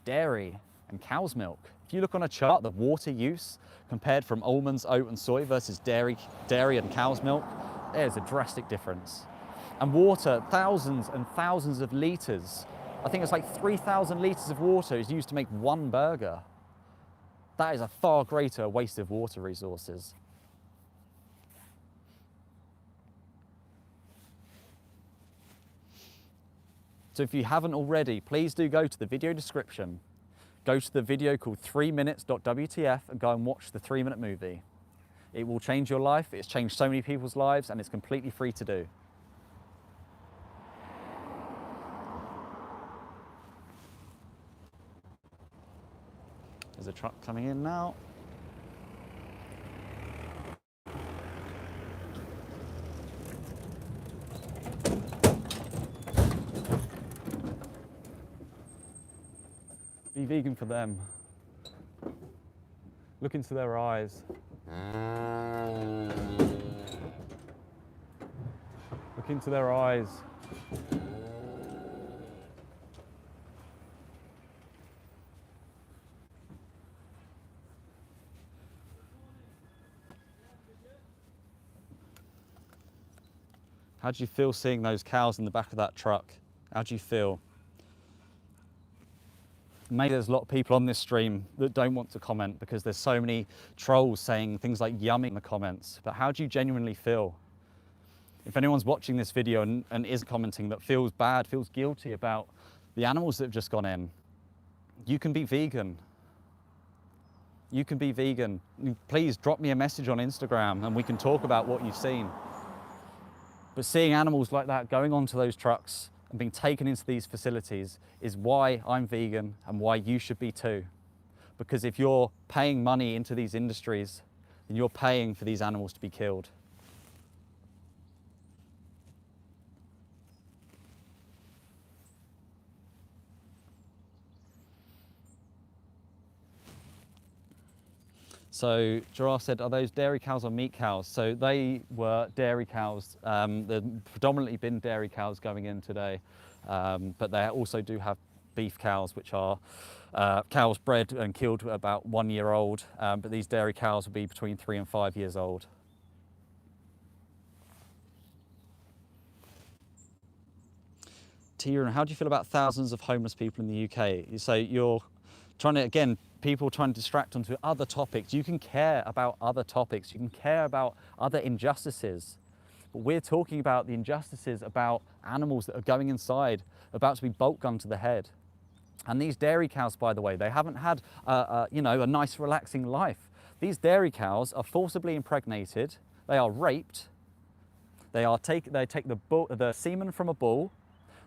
dairy and cow's milk. If you look on a chart, the water use compared from almonds, oat and soy versus dairy and cow's milk, there's a drastic difference. And water, thousands and thousands of litres. I think it's like 3,000 litres of water is used to make one burger. That is a far greater waste of water resources. So if you haven't already, please do go to the video description. Go to the video called 3minutes.wtf and go and watch the 3-minute movie. It will change your life. It's changed so many people's lives and it's completely free to do. There's a truck coming in now. Be vegan for them. Look into their eyes. Look into their eyes. How do you feel seeing those cows in the back of that truck? How do you feel? Maybe there's a lot of people on this stream that don't want to comment because there's so many trolls saying things like yummy in the comments, but how do you genuinely feel? If anyone's watching this video and is commenting that feels bad, feels guilty about the animals that have just gone in, you can be vegan. You can be vegan. Please drop me a message on Instagram and we can talk about what you've seen. But seeing animals like that going onto those trucks and being taken into these facilities is why I'm vegan and why you should be too. Because if you're paying money into these industries, then you're paying for these animals to be killed. So Giraffe said, are those dairy cows or meat cows? So they were dairy cows. There's predominantly been dairy cows going in today, but they also do have beef cows, which are cows bred and killed at about 1 year old. But these dairy cows will be between 3 and 5 years old. Tia, how do you feel about thousands of homeless people in the UK? So you're trying to, again, people trying to distract onto other topics. You can care about other topics. You can care about other injustices. But we're talking about the injustices about animals that are going inside, about to be bolt gunned to the head. And these dairy cows, by the way, they haven't had a nice, relaxing life. These dairy cows are forcibly impregnated. They are raped. They take the semen from a bull,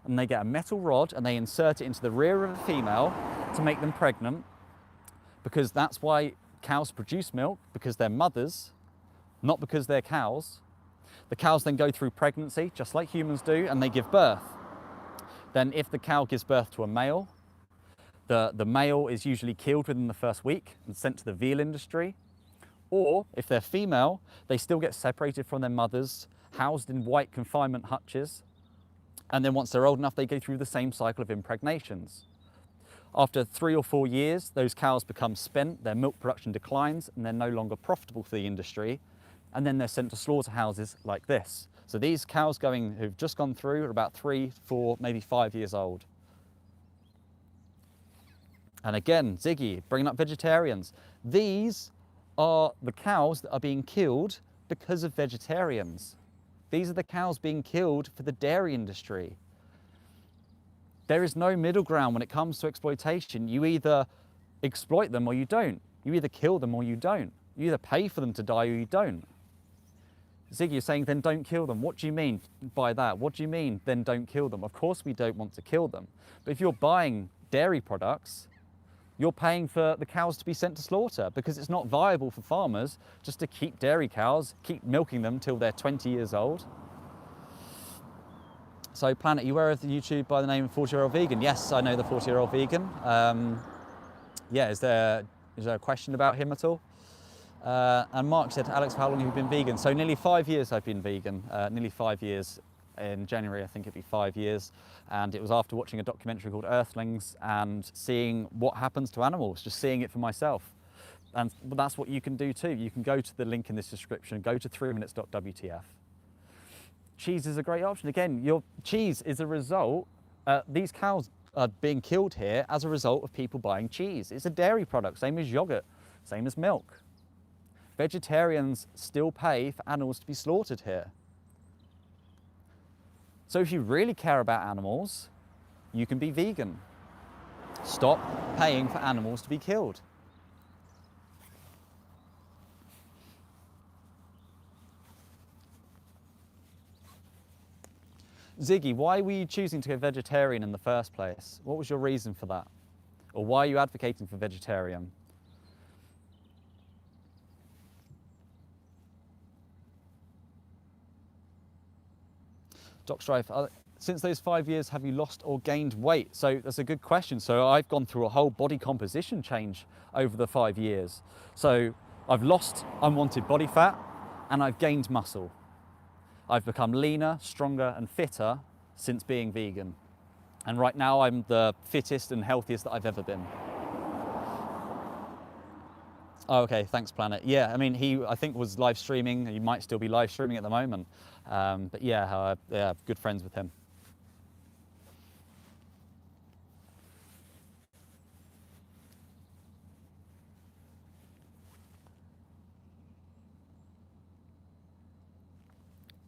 and they get a metal rod and they insert it into the rear of a female to make them pregnant, because that's why cows produce milk, because they're mothers, not because they're cows. The cows then go through pregnancy, just like humans do, and they give birth. Then if the cow gives birth to a male, the male is usually killed within the first week and sent to the veal industry. Or if they're female, they still get separated from their mothers, housed in white confinement hutches. And then once they're old enough, they go through the same cycle of impregnations. After 3 or 4 years, those cows become spent, their milk production declines, and they're no longer profitable for the industry. And then they're sent to slaughterhouses like this. So these cows who've just gone through are about 3, 4, maybe 5 years old. And again, Ziggy, bringing up vegetarians. These are the cows that are being killed because of vegetarians. These are the cows being killed for the dairy industry. There is no middle ground when it comes to exploitation. You either exploit them or you don't. You either kill them or you don't. You either pay for them to die or you don't. Ziggy, you're saying then don't kill them. What do you mean by that? What do you mean then don't kill them? Of course we don't want to kill them. But if you're buying dairy products, you're paying for the cows to be sent to slaughter, because it's not viable for farmers just to keep dairy cows, keep milking them till they're 20 years old. So Planet, you aware of the YouTube by the name of 40-Year-Old Vegan? Yes, I know the 40-Year-Old Vegan. Yeah, is there a question about him at all? And Mark said, Alex, how long have you been vegan? So nearly 5 years I've been vegan, nearly 5 years. In January, I think it'd be 5 years. And it was after watching a documentary called Earthlings and seeing what happens to animals, just seeing it for myself. And that's what you can do too. You can go to the link in this description, go to 3minutes.wtf. Cheese is a great option. Again, your cheese is a result, these cows are being killed here as a result of people buying cheese. It's a dairy product, same as yogurt, same as milk. Vegetarians still pay for animals to be slaughtered here. So if you really care about animals, you can be vegan. Stop paying for animals to be killed. Ziggy, why were you choosing to go vegetarian in the first place? What was your reason for that? Or why are you advocating for vegetarian? Doc Strife, since those 5 years, have you lost or gained weight? So that's a good question. So I've gone through a whole body composition change over the 5 years. So I've lost unwanted body fat and I've gained muscle. I've become leaner, stronger and fitter since being vegan. And right now I'm the fittest and healthiest that I've ever been. Oh, okay, thanks Planet. Yeah, I mean, I think was live streaming. He might still be live streaming at the moment. But yeah, good friends with him.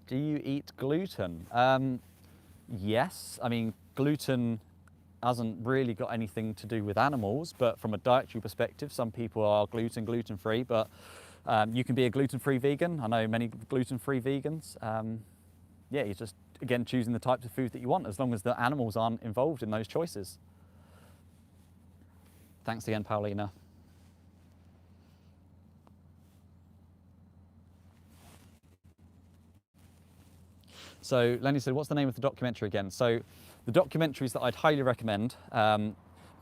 Do you eat gluten? Yes, I mean, gluten hasn't really got anything to do with animals, but from a dietary perspective, some people are gluten-free, but you can be a gluten-free vegan. I know many gluten-free vegans. Yeah, you're just, again, choosing the types of food that you want, as long as the animals aren't involved in those choices. Thanks again, Paulina. So Lenny said, what's the name of the documentary again? So the documentaries that I'd highly recommend,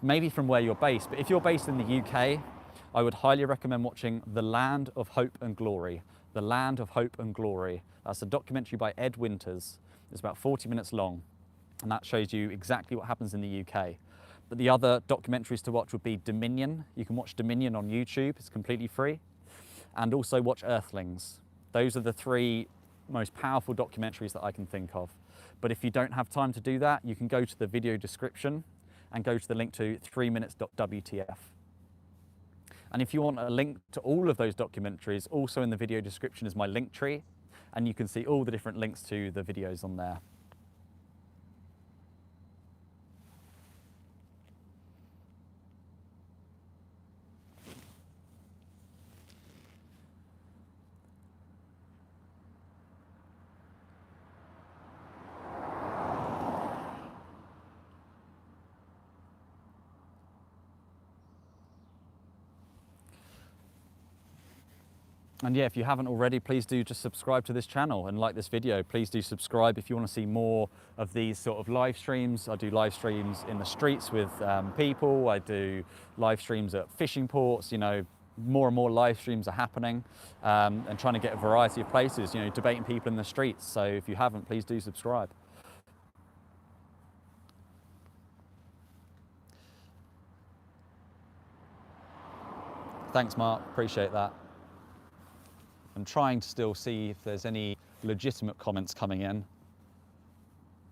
maybe from where you're based, but if you're based in the UK, I would highly recommend watching The Land of Hope and Glory. The Land of Hope and Glory. That's a documentary by Ed Winters. It's about 40 minutes long, and that shows you exactly what happens in the UK. But the other documentaries to watch would be Dominion. You can watch Dominion on YouTube, it's completely free. And also watch Earthlings. Those are the 3 most powerful documentaries that I can think of. But if you don't have time to do that, you can go to the video description and go to the link to 3minutes.wtf. And if you want a link to all of those documentaries, also in the video description is my link tree, and you can see all the different links to the videos on there. And yeah, if you haven't already, please do just subscribe to this channel and like this video. Please do subscribe if you want to see more of these sort of live streams. I do live streams in the streets with people. I do live streams at fishing ports. You know, more and more live streams are happening, and trying to get a variety of places, you know, debating people in the streets. So if you haven't, please do subscribe. Thanks, Mark, appreciate that. I'm trying to still see if there's any legitimate comments coming in.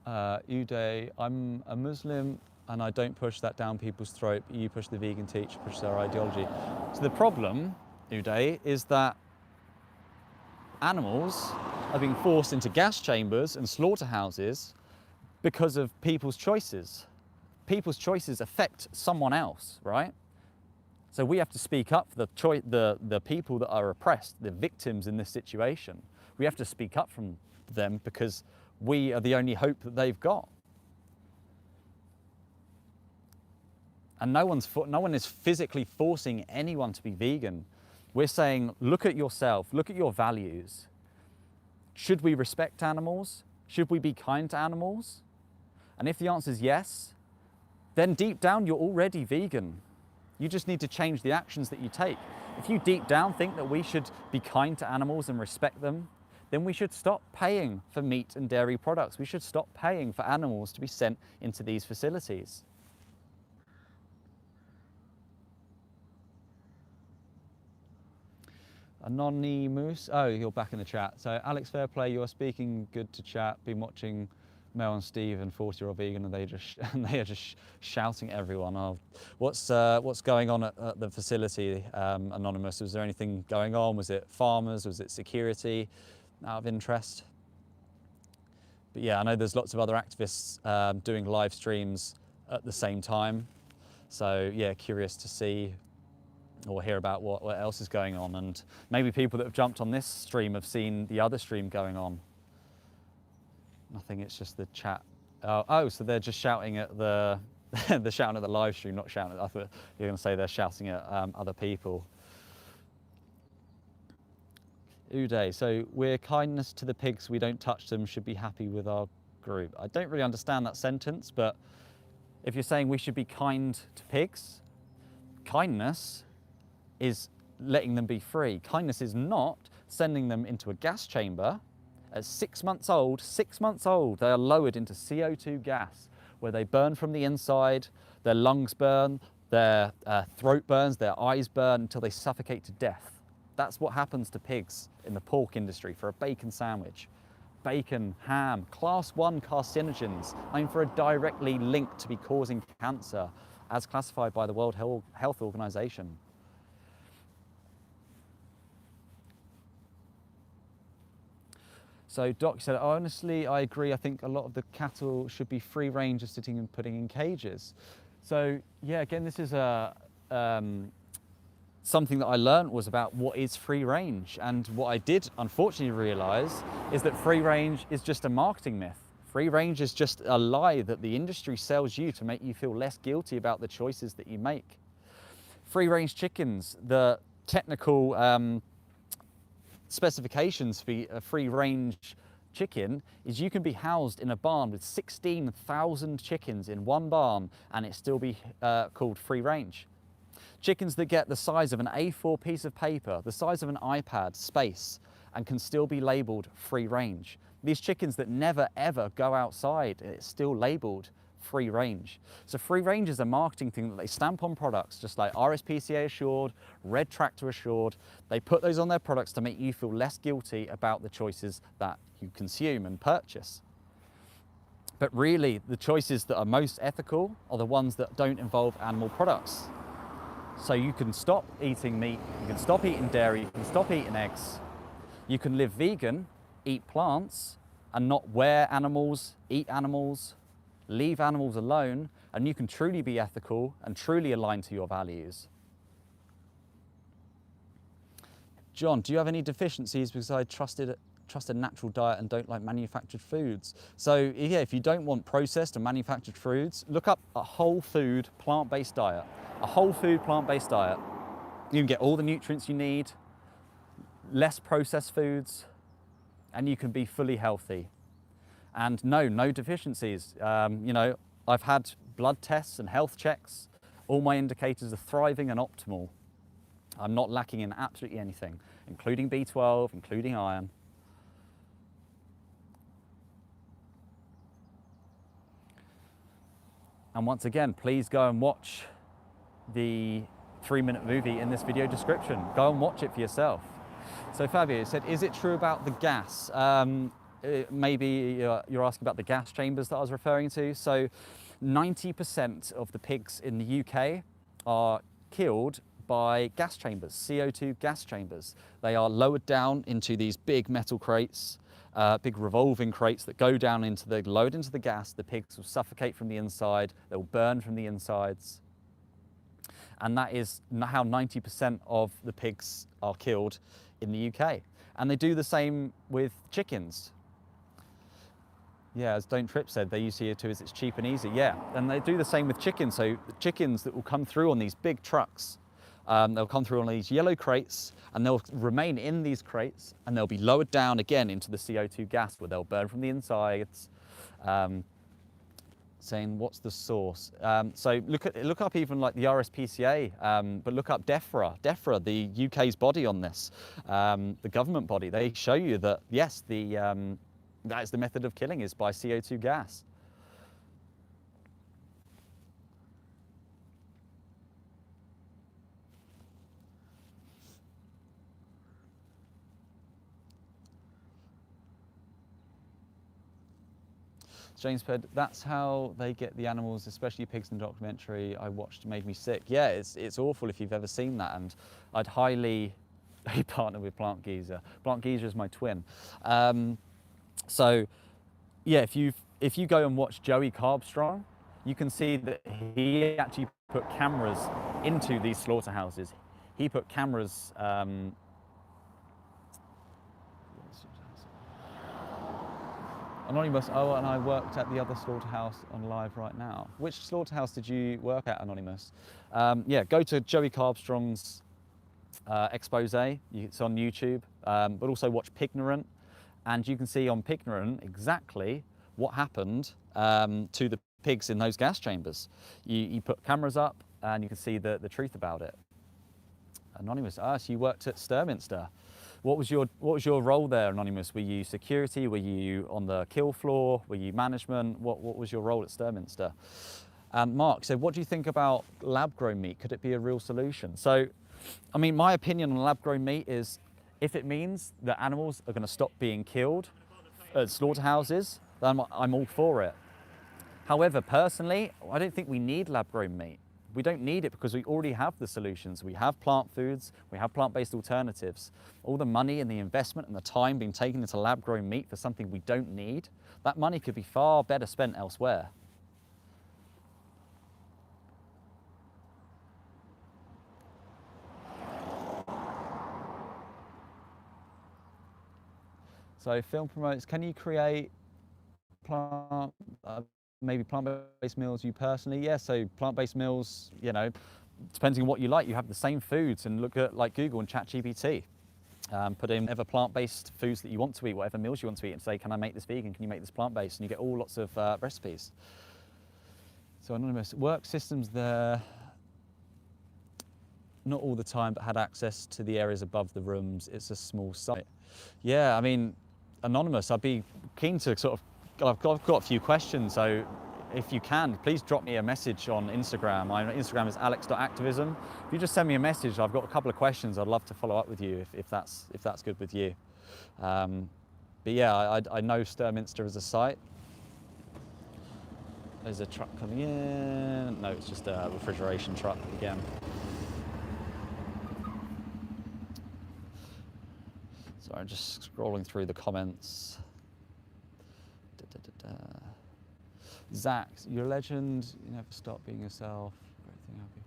Uday, I'm a Muslim and I don't push that down people's throat, but you push the vegan teacher, push their ideology. So the problem, Uday, is that animals are being forced into gas chambers and slaughterhouses because of people's choices. People's choices affect someone else, right? So we have to speak up for the people that are oppressed, the victims in this situation. We have to speak up from them because we are the only hope that they've got. And no one is physically forcing anyone to be vegan. We're saying, look at yourself, look at your values. Should we respect animals? Should we be kind to animals? And if the answer is yes, then deep down you're already vegan. You just need to change the actions that you take. If you deep down think that we should be kind to animals and respect them, then we should stop paying for meat and dairy products. We should stop paying for animals to be sent into these facilities. Anonymous, oh, you're back in the chat. So Alex Fairplay, you're speaking good to chat. Been watching Mel and Steve and 40-year-old vegan, and they are just shouting at everyone. Oh, what's going on at the facility, Anonymous? Was there anything going on? Was it farmers? Was it security? Out of interest. But yeah, I know there's lots of other activists doing live streams at the same time. So yeah, curious to see or hear about what else is going on, and maybe people that have jumped on this stream have seen the other stream going on. Nothing, it's just the chat. Oh, so they're just shouting at the they're shouting at the live stream, not shouting at, I thought you were going to say they're shouting at other people. Uday, so we're kindness to the pigs, we don't touch them, should be happy with our group. I don't really understand that sentence, but if you're saying we should be kind to pigs, kindness is letting them be free. Kindness is not sending them into a gas chamber. At 6 months old, they are lowered into CO2 gas, where they burn from the inside, their lungs burn, their throat burns, their eyes burn until they suffocate to death. That's what happens to pigs in the pork industry for a bacon sandwich. Bacon, ham, class 1 carcinogens, for a directly linked to be causing cancer, as classified by the World Health Organization. So Doc said, honestly, I agree. I think a lot of the cattle should be free range of sitting and putting in cages. So yeah, again, this is something that I learned was about what is free range. And what I did unfortunately realize is that free range is just a marketing myth. Free range is just a lie that the industry sells you to make you feel less guilty about the choices that you make. Free range chickens, the technical specifications for a free range chicken is you can be housed in a barn with 16,000 chickens in one barn and it still be called free range. Chickens that get the size of an A4 piece of paper, the size of an iPad space, and can still be labelled free range. These chickens that never ever go outside, it's still labelled free range. So free range is a marketing thing that they stamp on products, just like RSPCA assured, Red Tractor assured. They put those on their products to make you feel less guilty about the choices that you consume and purchase. But really, the choices that are most ethical are the ones that don't involve animal products. So you can stop eating meat, you can stop eating dairy, you can stop eating eggs. You can live vegan, eat plants, and not wear animals, eat animals, leave animals alone, and you can truly be ethical and truly align to your values. John, do you have any deficiencies because I trust a natural diet and don't like manufactured foods? So yeah, if you don't want processed or manufactured foods, look up a whole food plant-based diet. A whole food plant-based diet. You can get all the nutrients you need, less processed foods, and you can be fully healthy. And no deficiencies. You know, I've had blood tests and health checks. All my indicators are thriving and optimal. I'm not lacking in absolutely anything, including B12, including iron. And once again, please go and watch the 3-minute movie in this video description. Go and watch it for yourself. So Fabio said, is it true about the gas? Maybe you're asking about the gas chambers that I was referring to. So 90% of the pigs in the UK are killed by gas chambers, CO2 gas chambers. They are lowered down into these big metal crates, big revolving crates that go down into lowered into the gas. The pigs will suffocate from the inside, they'll burn from the insides. And that is how 90% of the pigs are killed in the UK. And they do the same with chickens. Yeah, as Don't Trip said, they use CO2 as it's cheap and easy. Yeah, and they do the same with chickens. So the chickens that will come through on these big trucks, they'll come through on these yellow crates and they'll remain in these crates and they'll be lowered down again into the CO2 gas where they'll burn from the insides. Saying what's the source? So look up even like the RSPCA, but look up DEFRA, the UK's body on this, the government body. They show you that yes, that is the method of killing is by CO2 gas. James said, that's how they get the animals, especially pigs in the documentary I watched, made me sick. Yeah, it's awful if you've ever seen that, and I'd highly partner with Plant Geezer. Plant Geezer is my twin. So yeah, if you go and watch Joey Carbstrong, you can see that he actually put cameras into these slaughterhouses. He put cameras, Anonymous, oh, and I worked at the other slaughterhouse on live right now. Which slaughterhouse did you work at, Anonymous? Yeah, go to Joey Carbstrong's expose, it's on YouTube, but also watch Pignorant, and you can see on Pignorant exactly what happened to the pigs in those gas chambers. You put cameras up and you can see the truth about it. Anonymous, so you worked at Sturminster. What was your role there, Anonymous? Were you security? Were you on the kill floor? Were you management? What was your role at Sturminster? Mark said, what do you think about lab-grown meat? Could it be a real solution? So, I mean, my opinion on lab-grown meat is if it means that animals are going to stop being killed at slaughterhouses, then I'm all for it. However, personally, I don't think we need lab-grown meat. We don't need it because we already have the solutions. We have plant foods, we have plant-based alternatives. All the money and the investment and the time being taken into lab-grown meat for something we don't need, that money could be far better spent elsewhere. So film promotes, can you create maybe plant-based meals you personally? Yeah, so plant-based meals, you know, depending on what you like, you have the same foods, and look at like Google and ChatGPT. Put in whatever plant-based foods that you want to eat, whatever meals you want to eat, and say, can I make this vegan? Can you make this plant-based? And you get all lots of recipes. So Anonymous, work systems there. not all the time, but had access to the areas above the rooms. It's a small site. Yeah, I mean, anonymous, I'd be keen to sort of, I've got a few questions, so if you can, please drop me a message on Instagram. My Instagram is alex.activism. If you just send me a message, I've got a couple of questions I'd love to follow up with you if that's good with you. But yeah, I know Sturminster as a site. There's a truck coming in. No, it's just a refrigeration truck again. Sorry, I'm just scrolling through the comments. Zach, you're a legend. You never stop being yourself. Everything happy.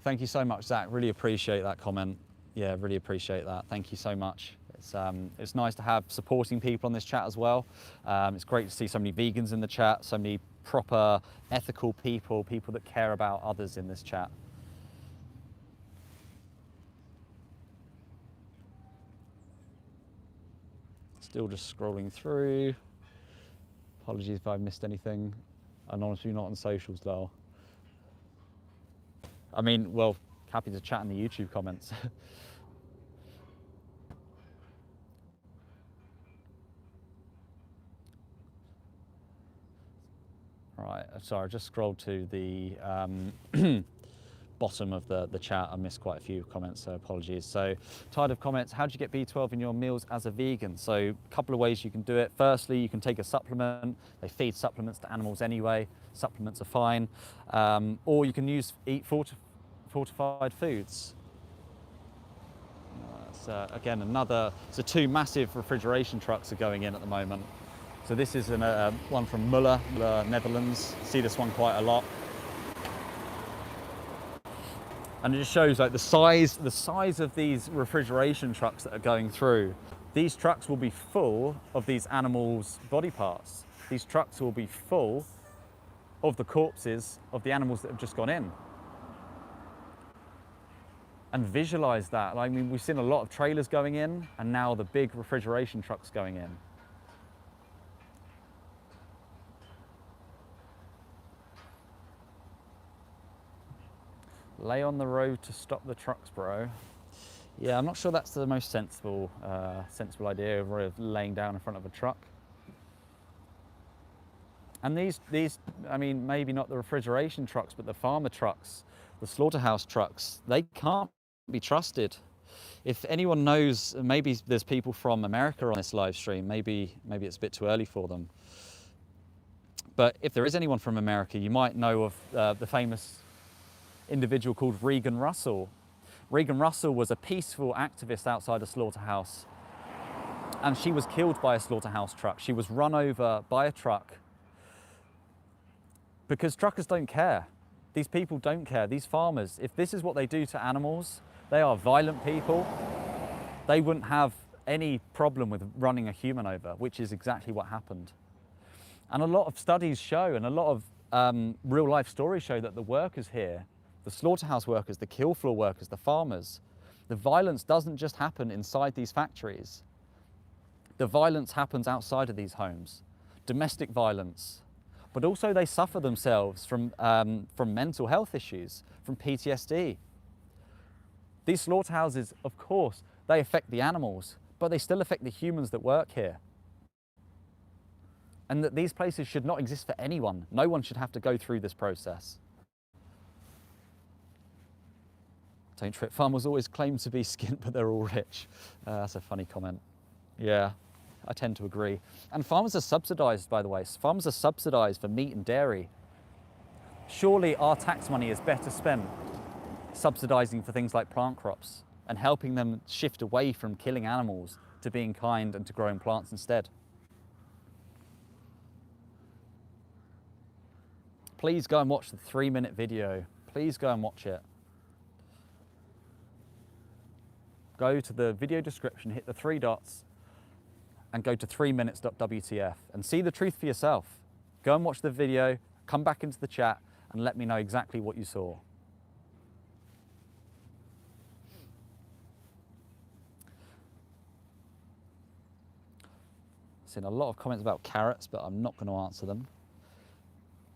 Thank you so much, Zach. Really appreciate that comment. Yeah, really appreciate that. Thank you so much. It's nice to have supporting people on this chat as well. It's great to see so many vegans in the chat, so many proper, ethical people, people that care about others in this chat. Still just scrolling through. Apologies if I missed anything. I'm honestly not on socials, though. I mean, well, happy to chat in the YouTube comments. Right, sorry, I just scrolled to the bottom of the chat. I missed quite a few comments, so apologies. So, tired of comments, how do you get B12 in your meals as a vegan? So, a couple of ways you can do it. Firstly, you can take a supplement. They feed supplements to animals anyway. Supplements are fine. Or you can eat fortified foods. Again, so two massive refrigeration trucks are going in at the moment. So this is one from Muller, Netherlands. See this one quite a lot. And it just shows like the size of these refrigeration trucks that are going through. These trucks will be full of these animals' body parts. These trucks will be full of the corpses of the animals that have just gone in. And visualize that. I mean, we've seen a lot of trailers going in, and now the big refrigeration trucks going in. Lay on the road to stop the trucks, bro. Yeah, I'm not sure that's the most sensible idea of laying down in front of a truck. And these, I mean, maybe not the refrigeration trucks, but the farmer trucks, the slaughterhouse trucks, they can't be trusted. If anyone knows, maybe there's people from America on this live stream, maybe it's a bit too early for them. But if there is anyone from America, you might know of the famous individual called Regan Russell. Regan Russell was a peaceful activist outside a slaughterhouse, and she was killed by a slaughterhouse truck. She was run over by a truck because truckers don't care. These people don't care. These farmers, if this is what they do to animals, they are violent people. They wouldn't have any problem with running a human over, which is exactly what happened. And a lot of studies show, and a lot of real life stories show that the workers here, the slaughterhouse workers, the kill floor workers, the farmers, the violence doesn't just happen inside these factories. The violence happens outside of these homes, domestic violence, but also they suffer themselves from mental health issues, from PTSD. These slaughterhouses, of course, they affect the animals, but they still affect the humans that work here. And that these places should not exist for anyone. No one should have to go through this process. Don't trip. Farmers always claim to be skint, but they're all rich. That's a funny comment. Yeah, I tend to agree. And farmers are subsidised, by the way. Farmers are subsidised for meat and dairy. Surely our tax money is better spent subsidising for things like plant crops and helping them shift away from killing animals to being kind and to growing plants instead. Please go and watch the 3-minute video. Please go and watch it. Go to the video description, hit the 3 dots, and go to 3minutes.wtf and see the truth for yourself. Go and watch the video, come back into the chat, and let me know exactly what you saw. I've seen a lot of comments about carrots, but I'm not going to answer them.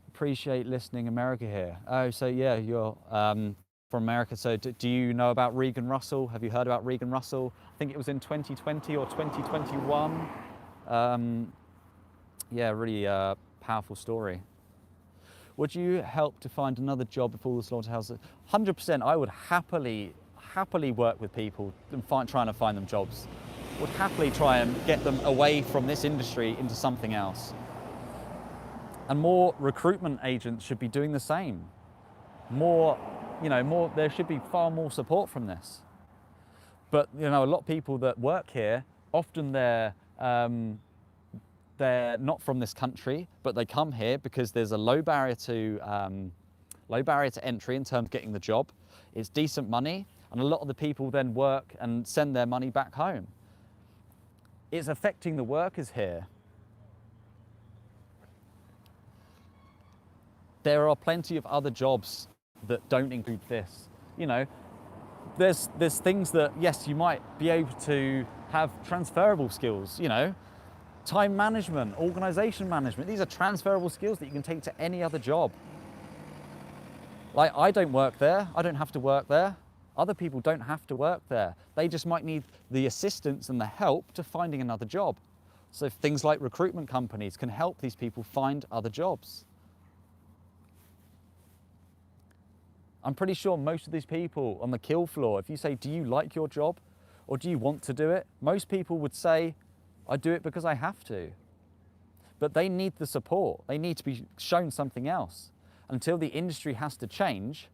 Appreciate listening, America here. Oh, so yeah, you're from America. So do you know about Regan Russell? Have you heard about Regan Russell? I think it was in 2020 or 2021. Yeah, really powerful story. Would you help to find another job if all the slaughterhouses? 100%. I would happily work with people and trying to find them jobs. Would happily try and get them away from this industry into something else. And more recruitment agents should be doing the same. There should be far more support from this. But a lot of people that work here, often they're not from this country, but they come here because there's a low barrier to entry in terms of getting the job. It's decent money, and a lot of the people then work and send their money back home. It's affecting the workers here. There are plenty of other jobs that don't include this. There's things that, yes, you might be able to have transferable skills, time management, organization management. These are transferable skills that you can take to any other job. Like, I don't work there. I don't have to work there. Other people don't have to work there. They just might need the assistance and the help to finding another job. So things like recruitment companies can help these people find other jobs. I'm pretty sure most of these people on the kill floor, if you say, do you like your job or do you want to do it? Most people would say, I do it because I have to. But they need the support. They need to be shown something else. Until the industry has to change,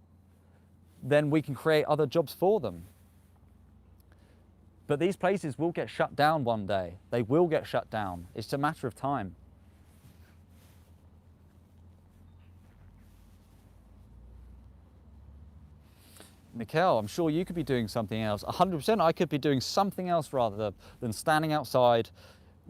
then we can create other jobs for them. But these places will get shut down one day. They will get shut down. It's a matter of time. Mikkel, I'm sure you could be doing something else. 100% I could be doing something else rather than standing outside.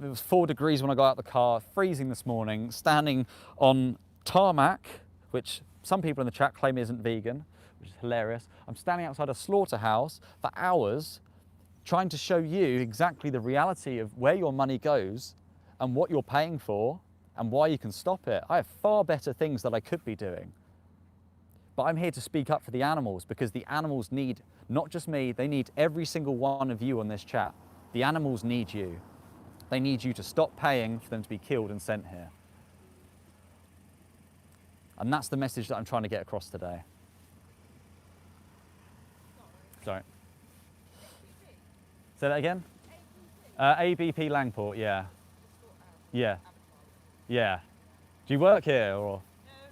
It was 4 degrees when I got out of the car, freezing this morning, standing on tarmac, which some people in the chat claim isn't vegan, which is hilarious. I'm standing outside a slaughterhouse for hours, trying to show you exactly the reality of where your money goes and what you're paying for and why you can stop it. I have far better things that I could be doing. But I'm here to speak up for the animals, because the animals need, not just me, they need every single one of you on this chat. The animals need you. They need you to stop paying for them to be killed and sent here. And that's the message that I'm trying to get across today. Sorry. Say that again? ABP Langport, yeah. Yeah. Yeah. Do you work here or?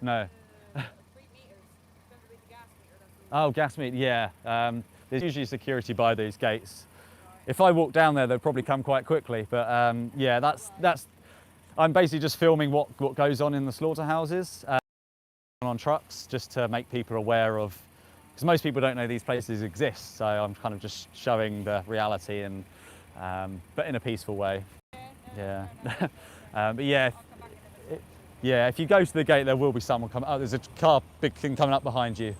No. Oh, gas meter, yeah. There's usually security by these gates. If I walk down there, they'll probably come quite quickly. But yeah, that's. I'm basically just filming what goes on in the slaughterhouses on trucks, just to make people aware of, because most people don't know these places exist. So I'm kind of just showing the reality, and but in a peaceful way. Yeah. But yeah. Yeah, if you go to the gate, there will be someone coming. Oh, there's a car, big thing coming up behind you.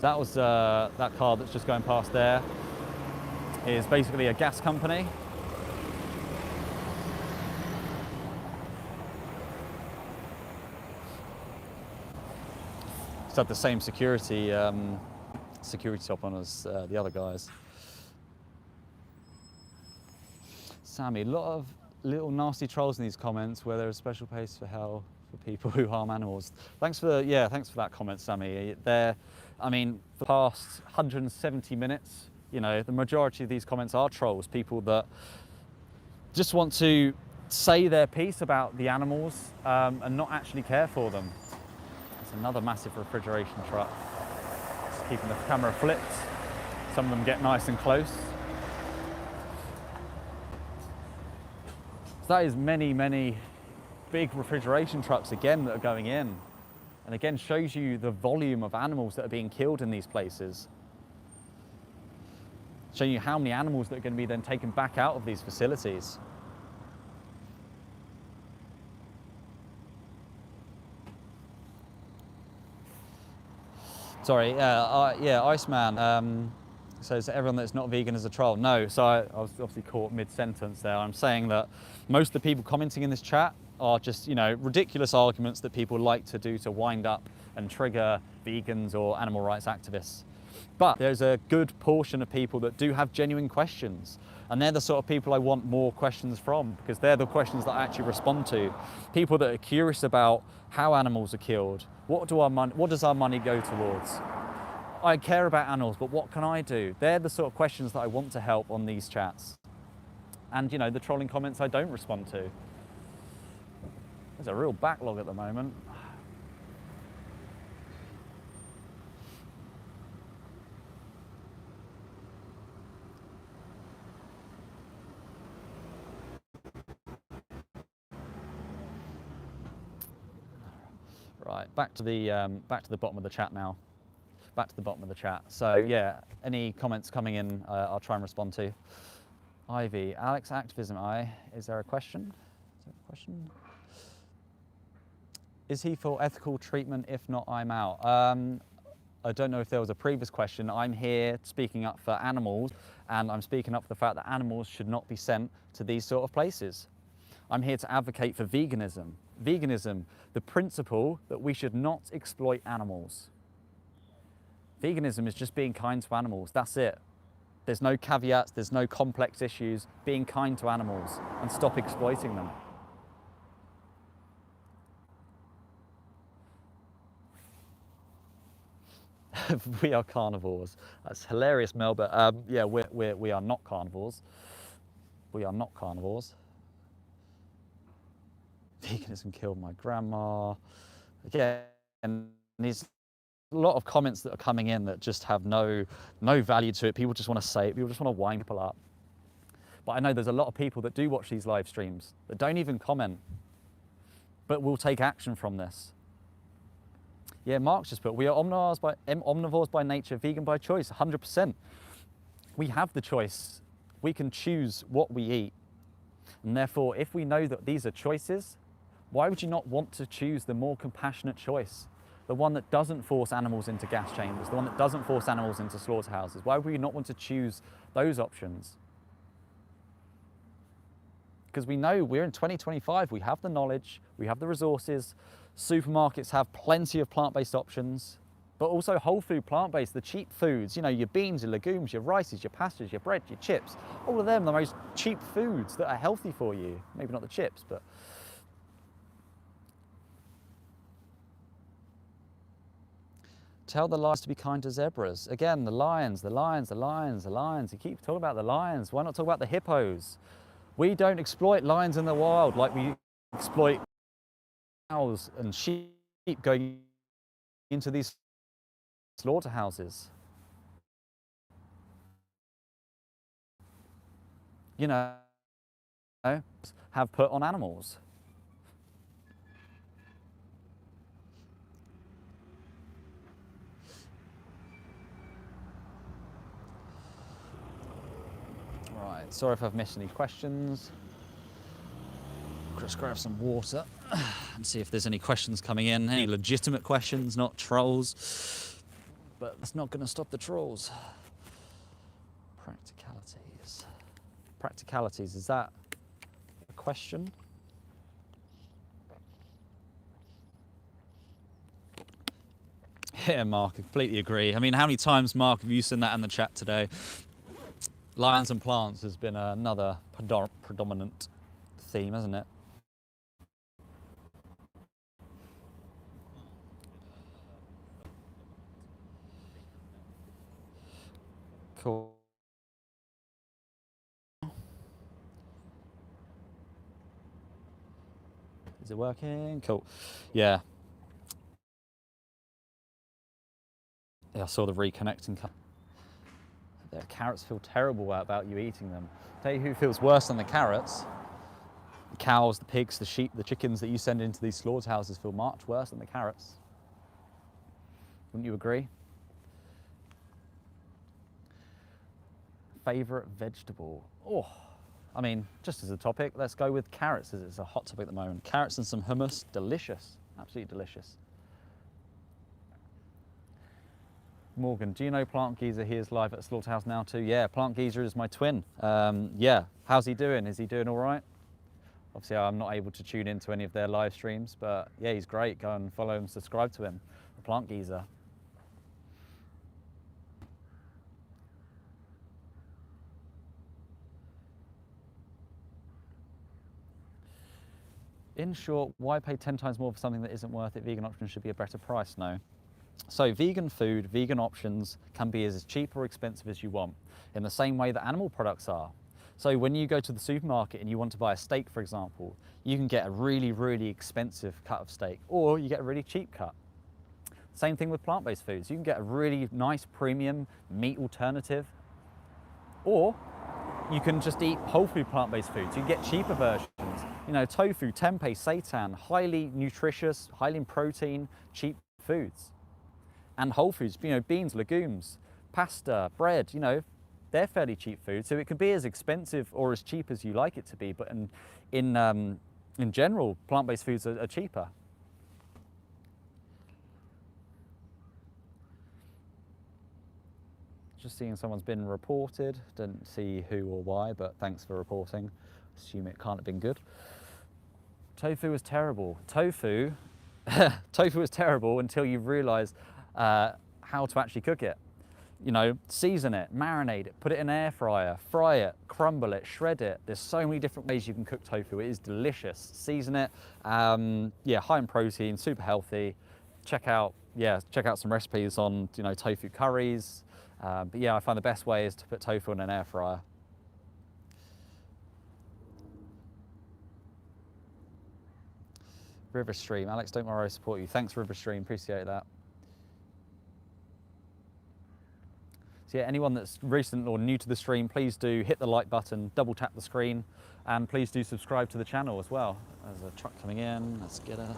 That was that car that's just going past there is basically a gas company. It's had the same security top on as the other guys. Sammy, a lot of little nasty trolls in these comments where there is special place for hell for people who harm animals. Thanks for that comment, Sammy. I mean, for the past 170 minutes, the majority of these comments are trolls, people that just want to say their piece about the animals and not actually care for them. It's another massive refrigeration truck. Just keeping the camera flipped. Some of them get nice and close. So that is many, many big refrigeration trucks again that are going in. And again, shows you the volume of animals that are being killed in these places. Showing you how many animals that are going to be then taken back out of these facilities. Sorry, yeah, Iceman says everyone that's not vegan is a troll. No, so I was obviously caught mid-sentence there. I'm saying that most of the people commenting in this chat are just, you know, ridiculous arguments that people like to do to wind up and trigger vegans or animal rights activists. But there's a good portion of people that do have genuine questions. And they're the sort of people I want more questions from, because they're the questions that I actually respond to. People that are curious about how animals are killed. What does our money go towards? I care about animals, but what can I do? They're the sort of questions that I want to help on these chats. And, you know, the trolling comments I don't respond to. There's a real backlog at the moment. Right, back to the bottom of the chat now. Back to the bottom of the chat. So yeah, any comments coming in, I'll try and respond to. Ivy, Alex, activism. Is there a question? Is there a question? Is he for ethical treatment? If not, I'm out. I don't know if there was a previous question. I'm here speaking up for animals, and I'm speaking up for the fact that animals should not be sent to these sort of places. I'm here to advocate for veganism. Veganism, the principle that we should not exploit animals. Veganism is just being kind to animals, that's it. There's no caveats, there's no complex issues, being kind to animals and stop exploiting them. We are carnivores. That's hilarious, Mel, but yeah, we are not carnivores. We are not carnivores. Veganism killed my grandma. Again, there's a lot of comments that are coming in that just have no value to it. People just want to say it. People just want to wind people up. But I know there's a lot of people that do watch these live streams that don't even comment, but will take action from this. Yeah, Mark's just put, we are omnivores by nature, vegan by choice, 100%. We have the choice. We can choose what we eat. And therefore, if we know that these are choices, why would you not want to choose the more compassionate choice? The one that doesn't force animals into gas chambers, the one that doesn't force animals into slaughterhouses. Why would you not want to choose those options? Because we know we're in 2025, we have the knowledge, we have the resources, supermarkets have plenty of plant-based options, but also whole food plant-based, the cheap foods, you know, your beans, your legumes, your rices, your pastas, your bread, your chips, all of them, the most cheap foods that are healthy for you. Maybe not the chips, but. Tell the lions to be kind to zebras. Again, the lions, the lions, the lions, the lions. You keep talking about the lions. Why not talk about the hippos? We don't exploit lions in the wild like we exploit cows and sheep going into these slaughterhouses. You know, have put on animals. Right, sorry if I've missed any questions. Just grab some water and see if there's any questions coming in, any legitimate questions, not trolls. But that's not going to stop the trolls. Practicalities. Practicalities, is that a question? Yeah, Mark, I completely agree. I mean, how many times, Mark, have you seen that in the chat today? Lions and plants has been another predominant theme, hasn't it? Cool. Is it working? Cool. Yeah. Yeah, I saw the reconnecting. The carrots feel terrible about you eating them. Tell you who feels worse than the carrots. The cows, the pigs, the sheep, the chickens that you send into these slaughterhouses feel much worse than the carrots. Wouldn't you agree? Favorite vegetable? Oh, I mean, just as a topic, let's go with carrots, as it's a hot topic at the moment. Carrots and some hummus, delicious, absolutely delicious. Morgan, do you know Plant Geezer? He is live at Slaughterhouse now too. Yeah, Plant Geezer is my twin. Yeah, how's he doing? Is he doing all right? Obviously, I'm not able to tune into any of their live streams, but yeah, he's great. Go and follow and subscribe to him, the Plant Geezer. In short, why pay 10 times more for something that isn't worth it? Vegan options should be a better price. No. So vegan food, vegan options can be as cheap or expensive as you want, in the same way that animal products are. So when you go to the supermarket and you want to buy a steak, for example, you can get a really, really expensive cut of steak, or you get a really cheap cut. Same thing with plant-based foods. You can get a really nice premium meat alternative, or you can just eat whole food plant-based foods. You can get cheaper versions. You know, tofu, tempeh, seitan, highly nutritious, highly in protein, cheap foods. And whole foods, you know, beans, legumes, pasta, bread, you know, they're fairly cheap food. So it could be as expensive or as cheap as you like it to be, but in general, plant-based foods are cheaper. Just seeing someone's been reported. Didn't see who or why, but thanks for reporting. Assume it can't have been good. Tofu was terrible. Tofu was terrible until you realise how to actually cook it. You know, season it, marinate it, put it in an air fryer, fry it, crumble it, shred it. There's so many different ways you can cook tofu. It is delicious. Season it. Yeah, high in protein, super healthy. Check out some recipes on, you know, tofu curries. But yeah, I find the best way is to put tofu in an air fryer. Riverstream, Alex, don't worry, I support you. Thanks, Riverstream, appreciate that. So yeah, anyone that's recent or new to the stream, please do hit the like button, double tap the screen, and please do subscribe to the channel as well. There's a truck coming in, let's get a...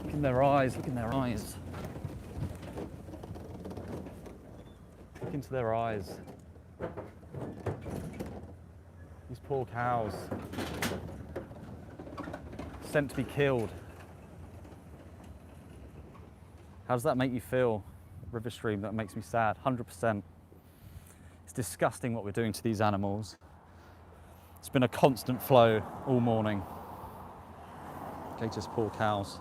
Look in their eyes, look in their eyes. Look into their eyes. These poor cows, sent to be killed. How does that make you feel? Riverstream, that makes me sad, 100%. It's disgusting what we're doing to these animals. It's been a constant flow all morning. Okay, just poor cows.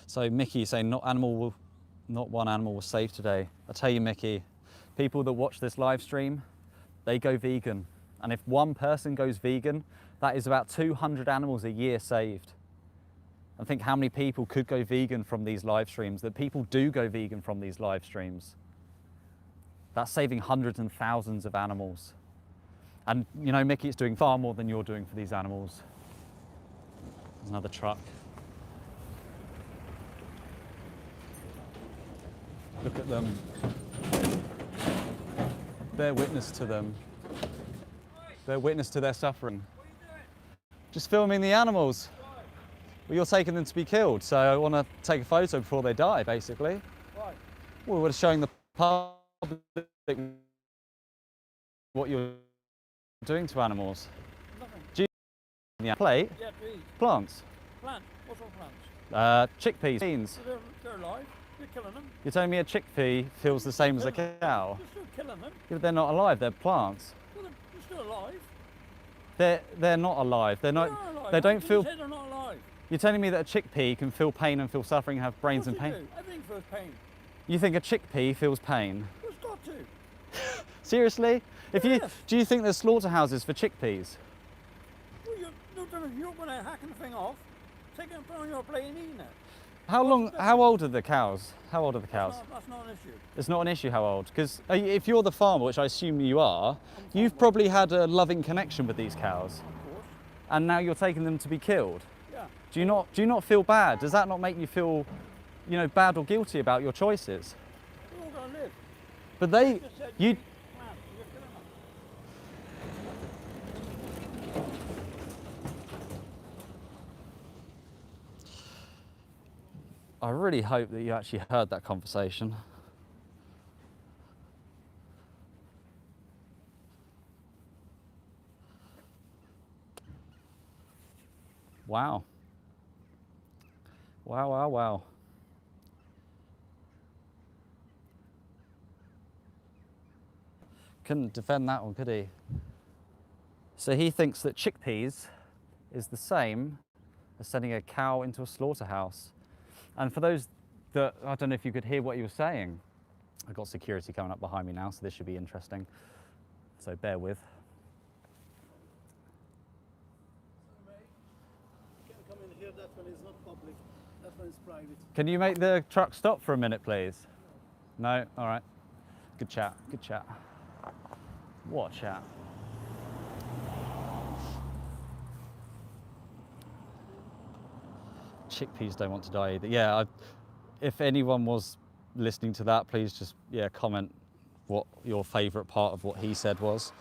So Mickey saying not one animal was saved today. I tell you, Mickey, people that watch this live stream, they go vegan. And if one person goes vegan, that is about 200 animals a year saved. And think how many people could go vegan from these live streams, that people do go vegan from these live streams. That's saving hundreds and thousands of animals. And you know, Mickey, it's doing far more than you're doing for these animals. There's another truck. Look at them. Bear witness to them. Bear witness to their suffering. Just filming the animals. Well, you're taking them to be killed, so I want to take a photo before they die, basically. Why? Well, we're showing the public what you're doing to animals. Nothing. Do you yeah. Plate? Yeah, please. Plants? Plant. What sort of plants? Chickpeas, beans. So they're alive. You're killing them. You're telling me a chickpea feels the same as a cow? You're still killing them. Yeah, but they're not alive, they're plants. Well, they're still alive. They're not alive. They're not. They're alive. They don't feel. You said they're not alive. You're telling me that a chickpea can feel pain and feel suffering and have brains and pain? Do. Everything feels pain. You think a chickpea feels pain? Well, it's got to. Seriously? Yes. Do you think there's slaughterhouses for chickpeas? Well, you're going to hack the thing off, take it and put it on your plate and eat it. How old are the cows? How old are the cows? That's not an issue. It's not an issue how old, because if you're the farmer, which I assume you are, you've probably had a loving connection with these cows, Of course. and now you're taking them to be killed. Yeah. Do you not feel bad? Does that not make you feel, you know, bad or guilty about your choices? We're all going to live. But they, Just said you, eat plants. You're killing them. I really hope that you actually heard that conversation. Wow. Wow, wow, wow. Couldn't defend that one, could he? So he thinks that chickpeas is the same as sending a cow into a slaughterhouse. And for those that, I don't know if you could hear what he was saying. I've got security coming up behind me now, so this should be interesting. So bear with. You can come in here, that one is not public, that one is private. Can you make the truck stop for a minute, please? No? All right. Good chat, good chat. What a chat. Chickpeas don't want to die either. Yeah, if anyone was listening to that, please just, yeah, comment what your favourite part of what he said was.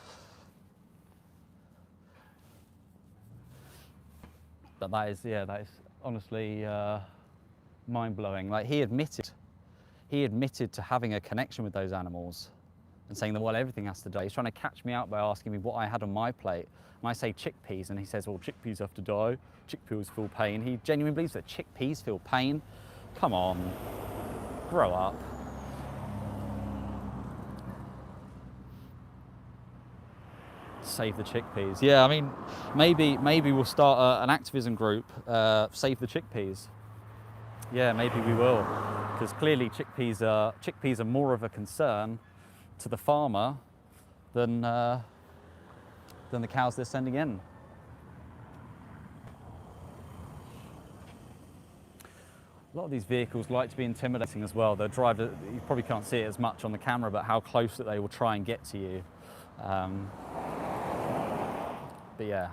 But that is honestly mind-blowing. Like, he admitted to having a connection with those animals and saying that, well, everything has to die. He's trying to catch me out by asking me what I had on my plate. And I say chickpeas, and he says, well, chickpeas have to die. Chickpeas feel pain. He genuinely believes that chickpeas feel pain. Come on, grow up. Save the chickpeas. Yeah, I mean, maybe we'll start an activism group, Save the Chickpeas. Yeah, maybe we will, because clearly chickpeas are more of a concern to the farmer than the cows they're sending in. A lot of these vehicles like to be intimidating as well. The driver, you probably can't see it as much on the camera, but how close that they will try and get to you. But yeah,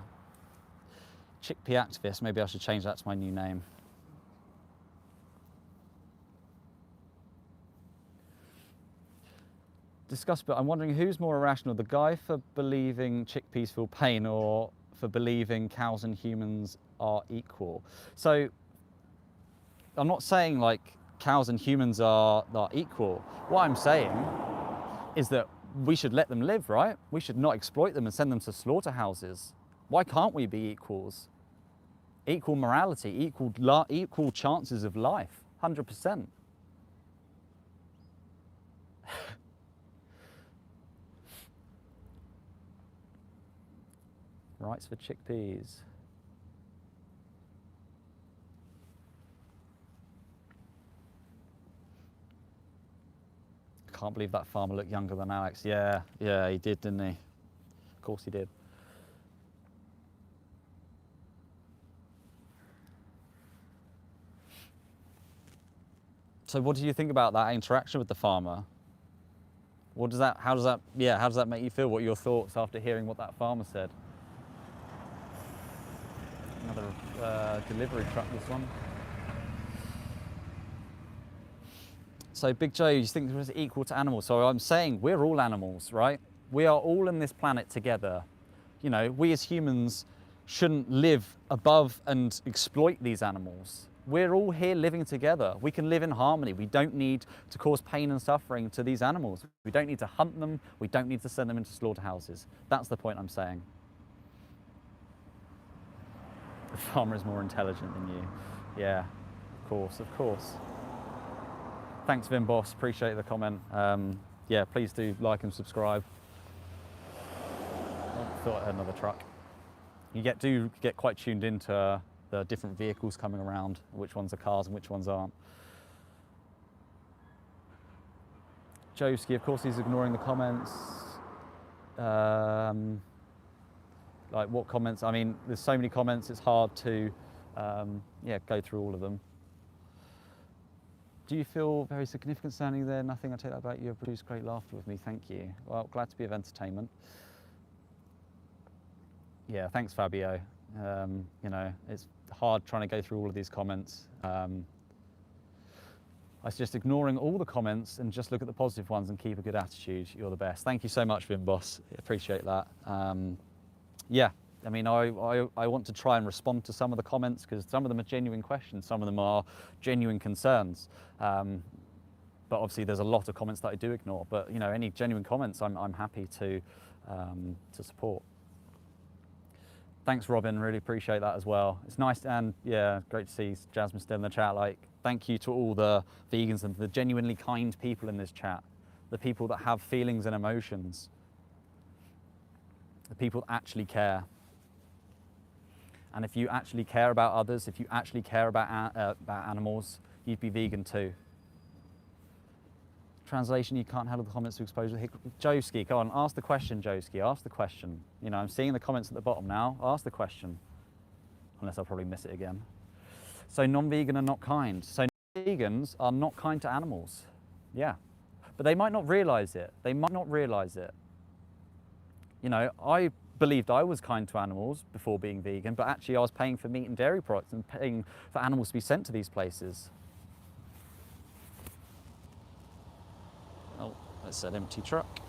chickpea activist, maybe I should change that to my new name. But I'm wondering who's more irrational, the guy for believing chickpeas feel pain or for believing cows and humans are equal. So I'm not saying like cows and humans are equal. What I'm saying is that we should let them live, right? We should not exploit them and send them to slaughterhouses. Why can't we be equals? Equal morality, equal chances of life, 100%. Rights for chickpeas. I can't believe that farmer looked younger than Alex. Yeah, he did, didn't he? Of course he did. So what do you think about that interaction with the farmer? How does that make you feel? What are your thoughts after hearing what that farmer said? Another delivery truck, this one. So Big Joe, you think it was equal to animals. So I'm saying we're all animals, right? We are all on this planet together. You know, we as humans shouldn't live above and exploit these animals. We're all here living together. We can live in harmony. We don't need to cause pain and suffering to these animals. We don't need to hunt them. We don't need to send them into slaughterhouses. That's the point I'm saying. The farmer is more intelligent than you. Yeah, of course, of course. Thanks, Vim Boss. Appreciate the comment. Yeah, please do like and subscribe. I thought I had another truck. You do get quite tuned into the different vehicles coming around, which ones are cars and which ones aren't. Joski, of course, he's ignoring the comments. Like what comments? I mean, there's so many comments, it's hard to go through all of them. Do you feel very significant standing there? Nothing, I take that back. You have produced great laughter with me, thank you. Well, glad to be of entertainment. Yeah, thanks, Fabio. You know, it's hard trying to go through all of these comments. I was just ignoring all the comments and just look at the positive ones and keep a good attitude. You're the best. Thank you so much, Vim Boss. Appreciate that. Yeah, I mean, I want to try and respond to some of the comments because some of them are genuine questions, some of them are genuine concerns. But obviously there's a lot of comments that I do ignore, but you know, any genuine comments I'm happy to support. Thanks, Robin. Really appreciate that as well. It's nice, and yeah, great to see Jasmine still in the chat. Like, thank you to all the vegans and the genuinely kind people in this chat, the people that have feelings and emotions, the people that actually care. And if you actually care about others, if you actually care about animals, you'd be vegan too. Translation, you can't handle the comments to exposure. Joski, go on, ask the question, Joski, ask the question. You know, I'm seeing the comments at the bottom now, ask the question. Unless I'll probably miss it again. So non-vegan are not kind. So vegans are not kind to animals. Yeah, but they might not realize it. They might not realize it. You know, I believed I was kind to animals before being vegan, but actually I was paying for meat and dairy products and paying for animals to be sent to these places. Oh, that's an empty truck.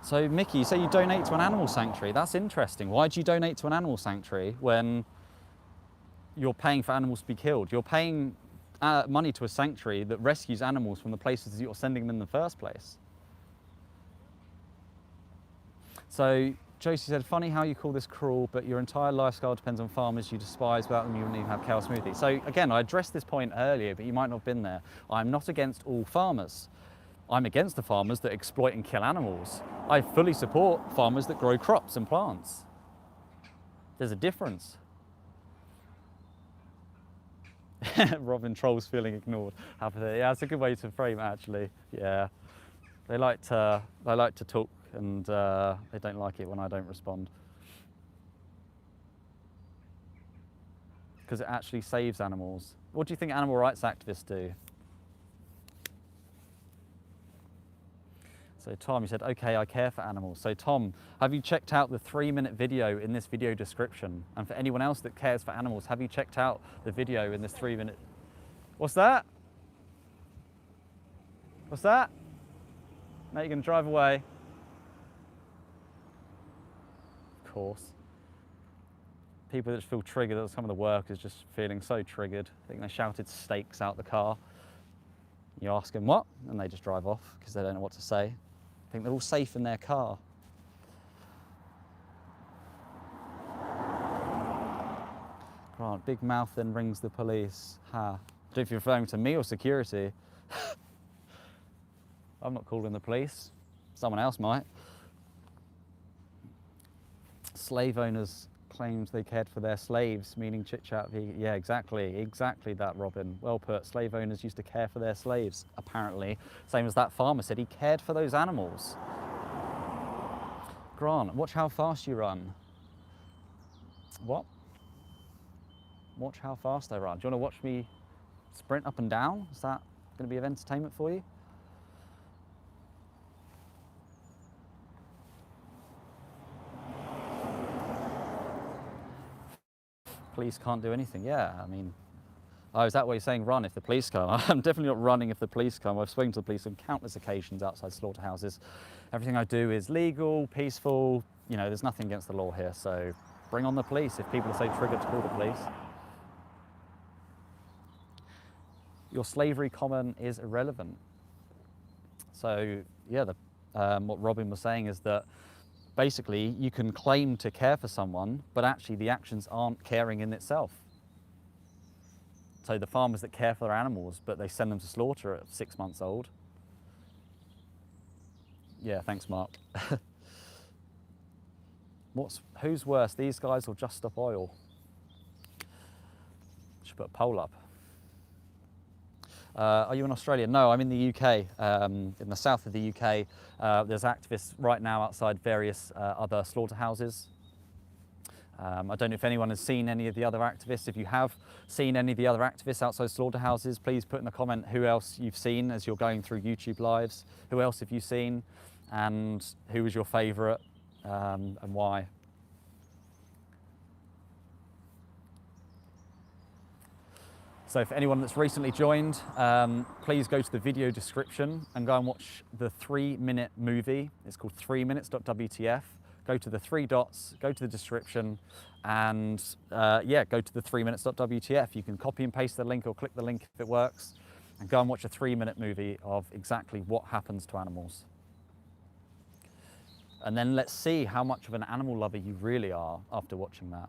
So Mickey, you say you donate to an animal sanctuary. That's interesting. Why do you donate to an animal sanctuary when you're paying for animals to be killed? You're paying money to a sanctuary that rescues animals from the places that you're sending them in the first place. So Josie said, funny how you call this cruel, but your entire lifestyle depends on farmers you despise. Without them, you wouldn't even have cow smoothies. So again, I addressed this point earlier, but you might not have been there. I'm not against all farmers. I'm against the farmers that exploit and kill animals. I fully support farmers that grow crops and plants. There's a difference. Robin trolls feeling ignored. Yeah, it's a good way to frame it, actually. Yeah, they like to talk, and they don't like it when I don't respond, because it actually saves animals. What do you think animal rights activists do? So Tom, you said, okay, I care for animals. So Tom, have you checked out the 3-minute video in this video description? And for anyone else that cares for animals, have you checked out the video in this 3-minute? What's that? What's that? Mate, you're gonna drive away. Of course. People that just feel triggered, that some of the workers just feeling so triggered. I think they shouted steaks out the car. You ask them what, and they just drive off because they don't know what to say. I think they're all safe in their car. Grant, big mouth then rings the police. Ha. I don't know if you're referring to me or security. I'm not calling the police. Someone else might. Slave owners claimed they cared for their slaves, meaning chit-chat vegan. Yeah, exactly that, Robin. Well put. Slave owners used to care for their slaves, apparently. Same as that farmer said, he cared for those animals. Grant, watch how fast you run. What? Watch how fast I run. Do you want to watch me sprint up and down? Is that going to be of entertainment for you? Police can't do anything. Yeah, I mean, oh, is that what you're saying, run if the police come? I'm definitely not running if the police come. I've spoken to the police on countless occasions outside slaughterhouses. Everything I do is legal, peaceful, you know, there's nothing against the law here, so bring on the police if people are so triggered to call the police. Your slavery comment is irrelevant. So, yeah, what Robin was saying is that basically, you can claim to care for someone, but actually the actions aren't caring in itself. So the farmers that care for their animals, but they send them to slaughter at 6 months old. Yeah, thanks, Mark. Who's worse, these guys or Just Stop Oil? Should put a poll up. Are you in Australia? No, I'm in the UK, in the south of the UK. There's activists right now outside various other slaughterhouses. I don't know if anyone has seen any of the other activists. If you have seen any of the other activists outside slaughterhouses, please put in the comment who else you've seen as you're going through YouTube lives. Who else have you seen, and who was your favourite, and why? So for anyone that's recently joined, please go to the video description and go and watch the 3-minute movie. It's called 3minutes.wtf. go to the 3 dots, go to the description, and yeah, go to the 3minutes.wtf. You can copy and paste the link or click the link if it works, and go and watch a 3-minute movie of exactly what happens to animals. And then let's see how much of an animal lover you really are after watching that.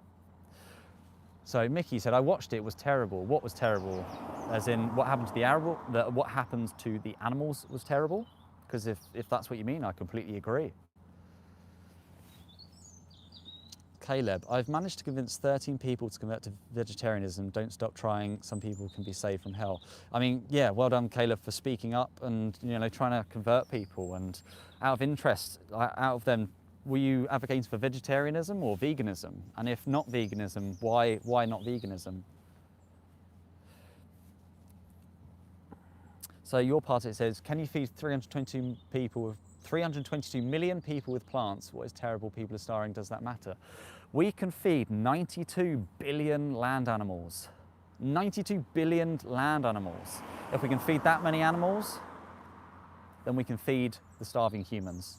So Mickey said, I watched it, it was terrible. What was terrible? As in, what happened to the animal? What happened to the animals was terrible? Because if that's what you mean, I completely agree. Caleb, I've managed to convince 13 people to convert to vegetarianism. Don't stop trying. Some people can be saved from hell. I mean, yeah, well done, Caleb, for speaking up and, you know, trying to convert people. And out of interest, out of them, were you advocating for vegetarianism or veganism? And if not veganism, why not veganism? So your part, it says, can you feed 322 million people with plants? What is terrible? People are starving. Does that matter? We can feed 92 billion land animals. 92 billion land animals. If we can feed that many animals, then we can feed the starving humans.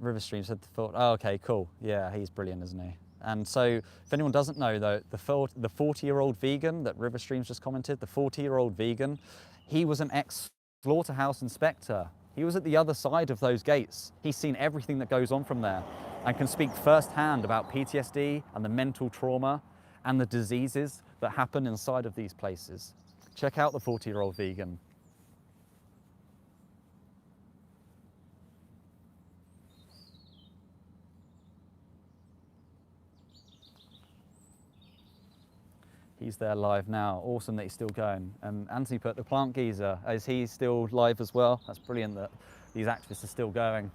Riverstream said the thought, oh, okay, cool. Yeah, he's brilliant, isn't he? And so, if anyone doesn't know though, the 40-year-old vegan that Riverstream's just commented, the 40-year-old vegan, he was an ex-slaughterhouse inspector. He was at the other side of those gates. He's seen everything that goes on from there and can speak firsthand about PTSD and the mental trauma and the diseases that happen inside of these places. Check out the 40-year-old vegan. He's there live now. Awesome that he's still going. And Anthony put the plant geezer. Is he still live as well? That's brilliant that these activists are still going.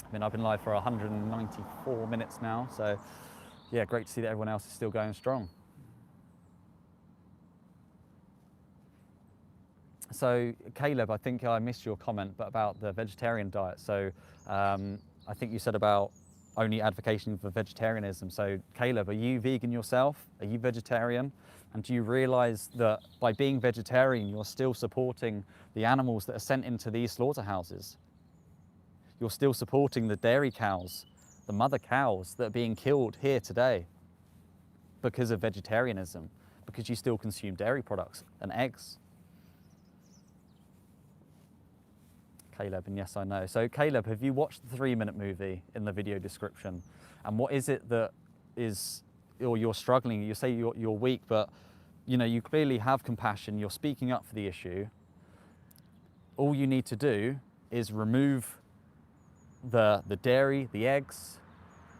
I mean, I've been live for 194 minutes now. So yeah, great to see that everyone else is still going strong. So Caleb, I think I missed your comment, but about the vegetarian diet. So I think you said about only advocating for vegetarianism. So Caleb, are you vegan yourself? Are you vegetarian? And do you realize that by being vegetarian, you're still supporting the animals that are sent into these slaughterhouses? You're still supporting the dairy cows, the mother cows that are being killed here today because of vegetarianism, because you still consume dairy products and eggs. Caleb, and yes, I know. So Caleb, have you watched the 3-minute movie in the video description? And what is it that is, or you're struggling? You say you're weak, but you know, you clearly have compassion. You're speaking up for the issue. All you need to do is remove the dairy, the eggs,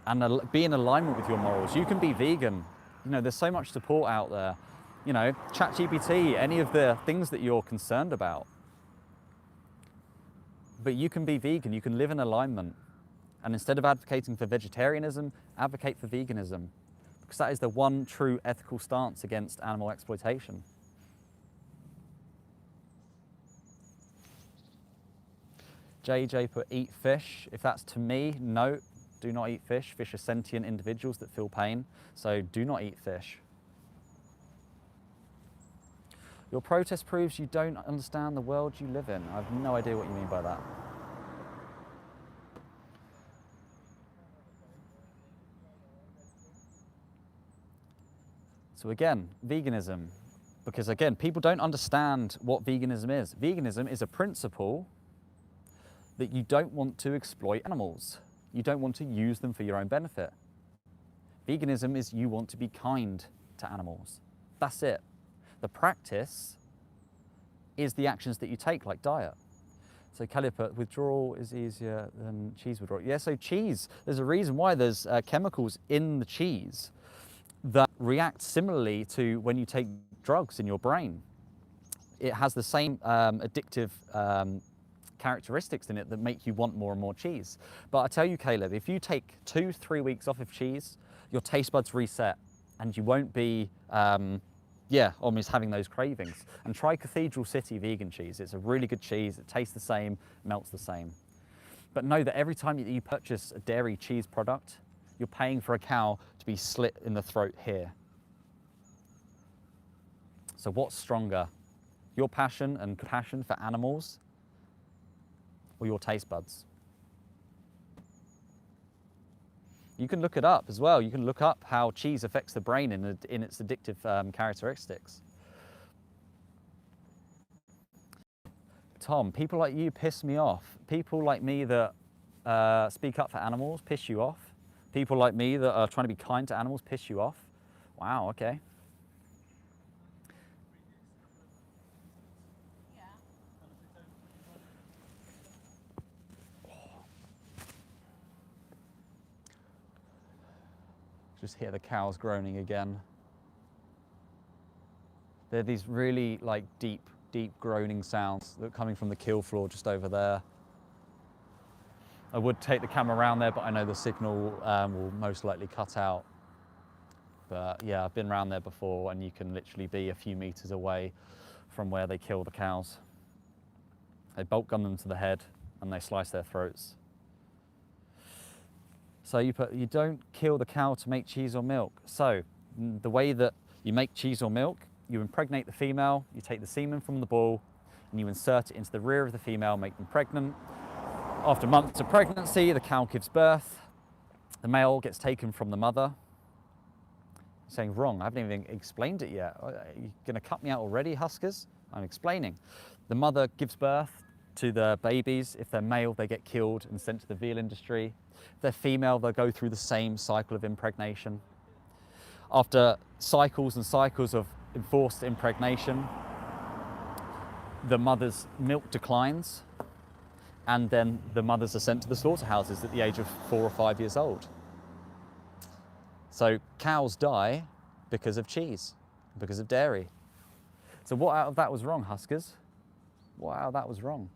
and be in alignment with your morals. You can be vegan. You know, there's so much support out there. You know, ChatGPT, any of the things that you're concerned about. But you can be vegan, you can live in alignment. And instead of advocating for vegetarianism, advocate for veganism. Because that is the one true ethical stance against animal exploitation. JJ put eat fish. If that's to me, no, do not eat fish. Fish are sentient individuals that feel pain, so do not eat fish. Your protest proves you don't understand the world you live in. I have no idea what you mean by that. So again, veganism, because again, people don't understand what veganism is. Veganism is a principle that you don't want to exploit animals. You don't want to use them for your own benefit. Veganism is you want to be kind to animals. That's it. The practice is the actions that you take, like diet. So Calipper, withdrawal is easier than cheese withdrawal. Yeah, so cheese, there's a reason why there's chemicals in the cheese that react similarly to when you take drugs in your brain. It has the same addictive characteristics in it that make you want more and more cheese. But I tell you, Caleb, if you take 2-3 weeks off of cheese, your taste buds reset and you won't be almost having those cravings. And try Cathedral City vegan cheese. It's a really good cheese. It tastes the same, melts the same. But know that every time that you purchase a dairy cheese product, you're paying for a cow to be slit in the throat here. So what's stronger? Your passion and compassion for animals, or your taste buds. You can look it up as well. You can look up how cheese affects the brain in its addictive characteristics. Tom, people like you piss me off. People like me that speak up for animals piss you off. People like me that are trying to be kind to animals piss you off. Wow, okay. Just hear the cows groaning again. They're these really like deep groaning sounds that are coming from the kill floor just over there. I would take the camera around there, but I know the signal will most likely cut out. But yeah, I've been around there before, and you can literally be a few meters away from where they kill the cows. They bolt gun them to the head and they slice their throats. So you don't kill the cow to make cheese or milk. So the way that you make cheese or milk, you impregnate the female, you take the semen from the bull, and you insert it into the rear of the female, make them pregnant. After months of pregnancy, the cow gives birth. The male gets taken from the mother. I'm saying wrong, I haven't even explained it yet. Are you gonna cut me out already, Huskers? I'm explaining. The mother gives birth to the babies. If they're male, they get killed and sent to the veal industry. If they're female, they'll go through the same cycle of impregnation. After cycles and cycles of enforced impregnation, the mother's milk declines, and then the mothers are sent to the slaughterhouses at the age of 4 or 5 years old. So cows die because of cheese, because of dairy. So what out of that was wrong, Huskers? What out of that was wrong?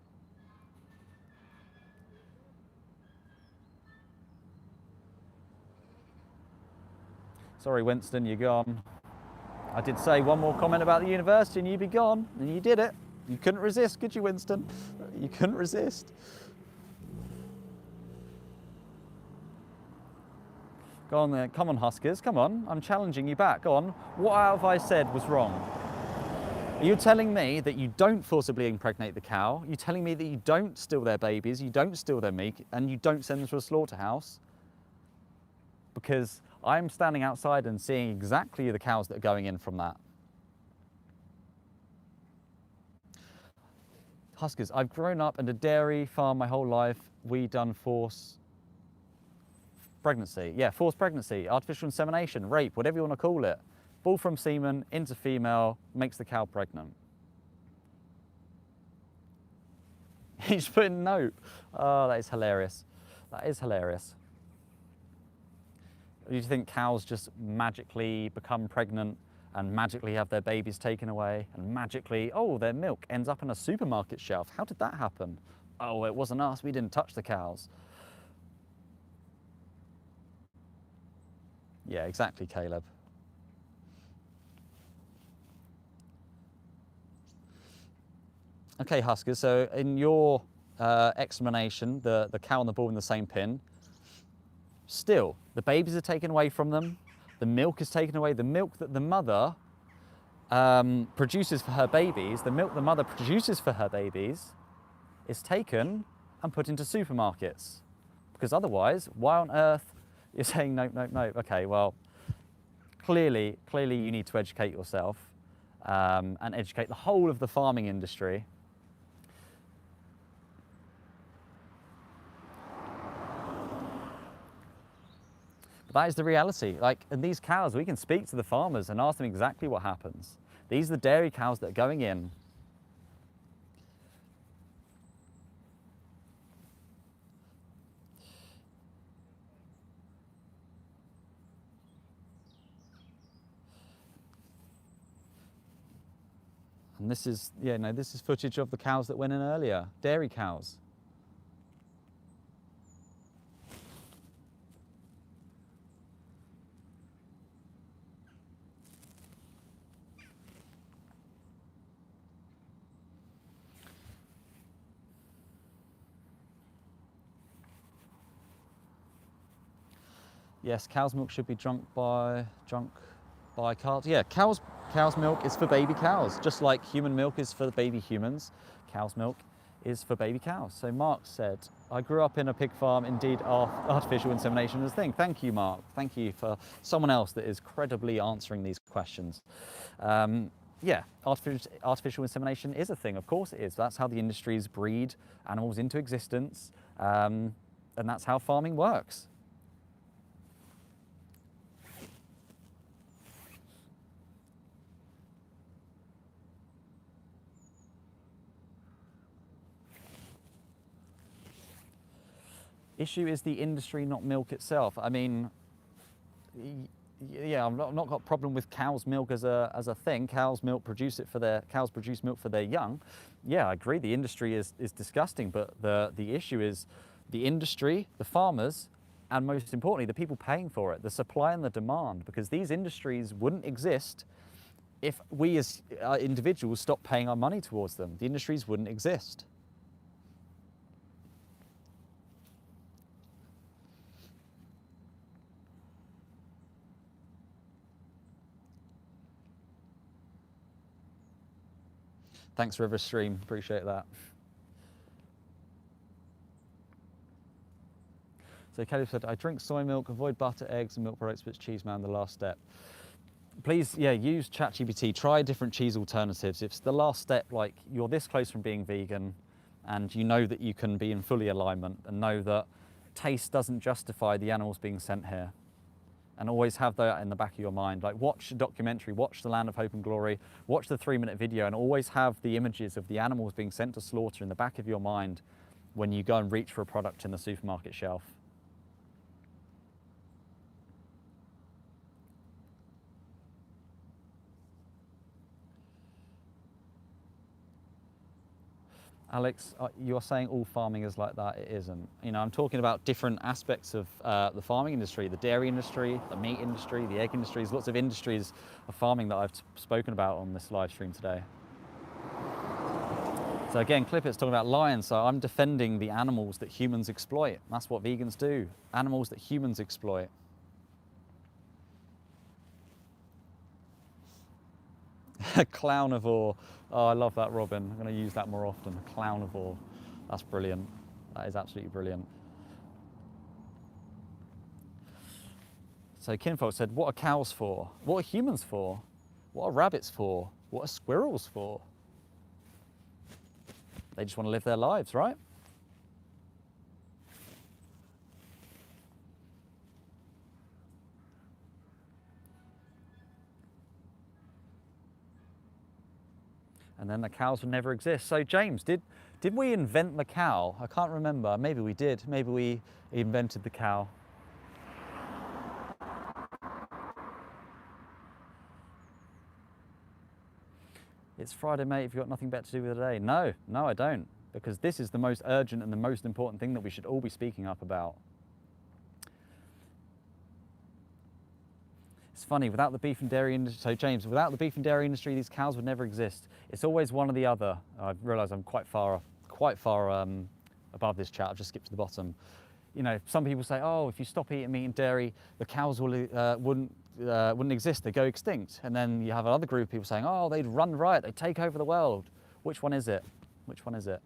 Sorry, Winston, you're gone. I did say one more comment about the university and you'd be gone, and you did it. You couldn't resist, could you, Winston? You couldn't resist. Go on there, come on, Huskers, come on. I'm challenging you back, go on. What have I said was wrong? Are you telling me that you don't forcibly impregnate the cow? You're telling me that you don't steal their babies, you don't steal their meat, and you don't send them to a slaughterhouse? Because I'm standing outside and seeing exactly the cows that are going in from that. Huskers, I've grown up in a dairy farm my whole life. We done forced pregnancy. Yeah, forced pregnancy, artificial insemination, rape, whatever you want to call it. Bull from semen into female makes the cow pregnant. He's putting nope. Oh, that is hilarious. That is hilarious. Do you think cows just magically become pregnant and magically have their babies taken away and magically, oh, their milk ends up on a supermarket shelf? How did that happen? Oh, it wasn't us, we didn't touch the cows. Yeah, exactly, Caleb. Okay, Huskers, so in your explanation, the cow and the bull in the same pen, still, the babies are taken away from them, the milk is taken away, the milk that the mother produces for her babies, the milk the mother produces for her babies is taken and put into supermarkets. Because otherwise, why on earth you're saying nope, nope, nope? Okay, well, clearly you need to educate yourself and educate the whole of the farming industry. But that is the reality. Like, in these cows, we can speak to the farmers and ask them exactly what happens. These are the dairy cows that are going in. And this is, yeah, no, this is footage of the cows that went in earlier, dairy cows. Yes, cow's milk should be drunk by cows. Yeah, cow's milk is for baby cows, just like human milk is for the baby humans. Cow's milk is for baby cows. So Mark said, I grew up in a pig farm, indeed artificial insemination is a thing. Thank you, Mark. Thank you for someone else that is credibly answering these questions. Yeah, artificial insemination is a thing, of course it is. That's how the industries breed animals into existence, and that's how farming works. Issue is the industry, not milk itself. I mean, yeah, I've not got a problem with cow's milk as a thing. Cows produce milk for their young. Yeah, I agree. The industry is disgusting, but the issue is the industry, the farmers, and most importantly, the people paying for it, the supply and the demand. Because these industries wouldn't exist if we as individuals stopped paying our money towards them. The industries wouldn't exist. Thanks, Riverstream. Appreciate that. So Kelly said, I drink soy milk, avoid butter, eggs, and milk products, but it's cheese, man, the last step. Please, yeah, use ChatGPT. Try different cheese alternatives. If it's the last step, like you're this close from being vegan, and you know that you can be in fully alignment and know that taste doesn't justify the animals being sent here. And always have that in the back of your mind. Like watch a documentary, watch The Land of Hope and Glory, watch the 3-minute video, and always have the images of the animals being sent to slaughter in the back of your mind when you go and reach for a product in the supermarket shelf. Alex, you're saying all farming is like that. It isn't. You know, I'm talking about different aspects of the farming industry, the dairy industry, the meat industry, the egg industry. There's lots of industries of farming that I've spoken about on this live stream today. So again, Clippett's talking about lions, so I'm defending the animals that humans exploit. That's what vegans do. Animals that humans exploit. Clownivore. Oh, I love that, Robin. I'm going to use that more often. Clownivore. That's brilliant. That is absolutely brilliant. So Kinfolk said, what are cows for? What are humans for? What are rabbits for? What are squirrels for? They just want to live their lives, right? And then the cows would never exist. So James, did we invent the cow? I can't remember. Maybe we did. Maybe we invented the cow. It's Friday, mate. If you've got nothing better to do with the day. No, I don't. Because this is the most urgent and the most important thing that we should all be speaking up about. It's funny, without the beef and dairy industry, so James, without the beef and dairy industry, these cows would never exist. It's always one or the other. I realise I'm quite far above this chat. I've just skipped to the bottom. You know, some people say, oh, if you stop eating meat and dairy, the cows wouldn't exist, they go extinct. And then you have another group of people saying, oh, they'd run riot, they'd take over the world. Which one is it? Which one is it?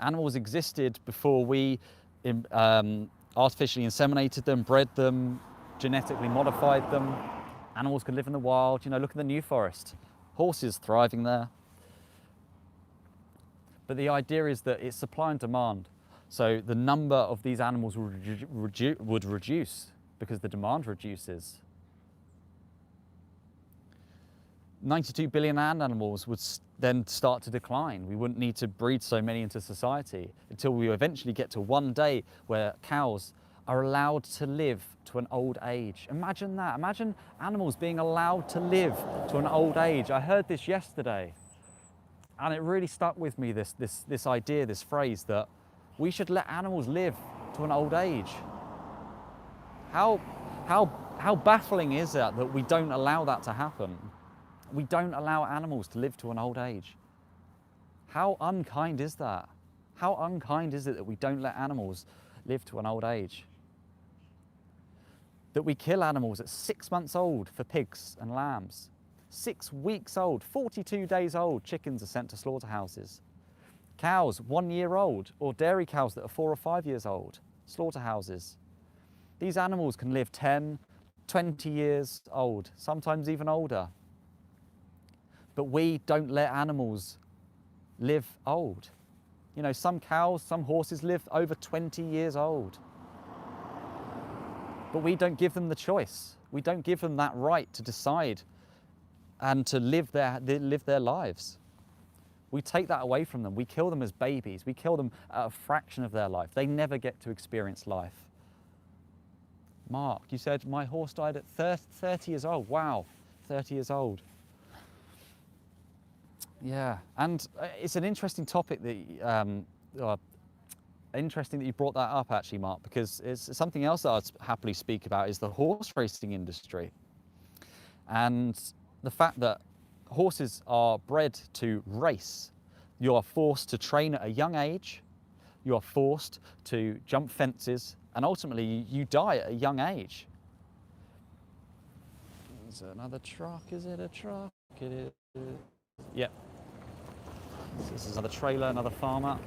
Animals existed before we artificially inseminated them, bred them, genetically modified them. Animals could live in the wild. You know, look at the New Forest. Horses thriving there. But the idea is that it's supply and demand. So the number of these animals would reduce because the demand reduces. 92 billion land animals would then start to decline. We wouldn't need to breed so many into society until we eventually get to one day where cows are allowed to live to an old age. Imagine that. Imagine animals being allowed to live to an old age. I heard this yesterday, and it really stuck with me, this idea, this phrase that we should let animals live to an old age. How baffling is that we don't allow that to happen? We don't allow animals to live to an old age. How unkind is that? How unkind is it that we don't let animals live to an old age? That we kill animals at 6 months old for pigs and lambs. 6 weeks old, 42 days old chickens are sent to slaughterhouses. Cows 1 year old, or dairy cows that are 4 or 5 years old, slaughterhouses. These animals can live 10, 20 years old, sometimes even older. But we don't let animals live old. You know, some cows, some horses live over 20 years old. But we don't give them the choice. We don't give them that right to decide and to live their lives. We take that away from them. We kill them as babies. We kill them at a fraction of their life. They never get to experience life. Mark, you said my horse died at 30 years old. Wow, 30 years old. Yeah, and it's an interesting topic that, interesting that you brought that up actually, Mark, because it's something else that I'd happily speak about is the horse racing industry. And the fact that horses are bred to race. You are forced to train at a young age. You are forced to jump fences, and ultimately you die at a young age. Is it another truck? Is it a truck? It is. Yep. So this is another trailer, another farmer.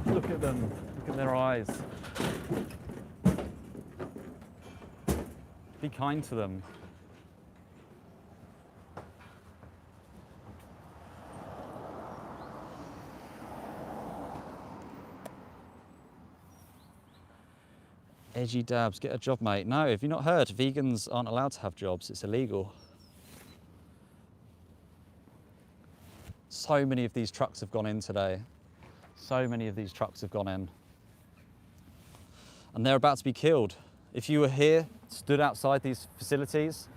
Look at them. Look at their eyes. Be kind to them. Edgy dabs, get a job, mate. No, have you not heard? Vegans aren't allowed to have jobs. It's illegal. So many of these trucks have gone in today. So many of these trucks have gone in. And they're about to be killed. If you were here, stood outside these facilities,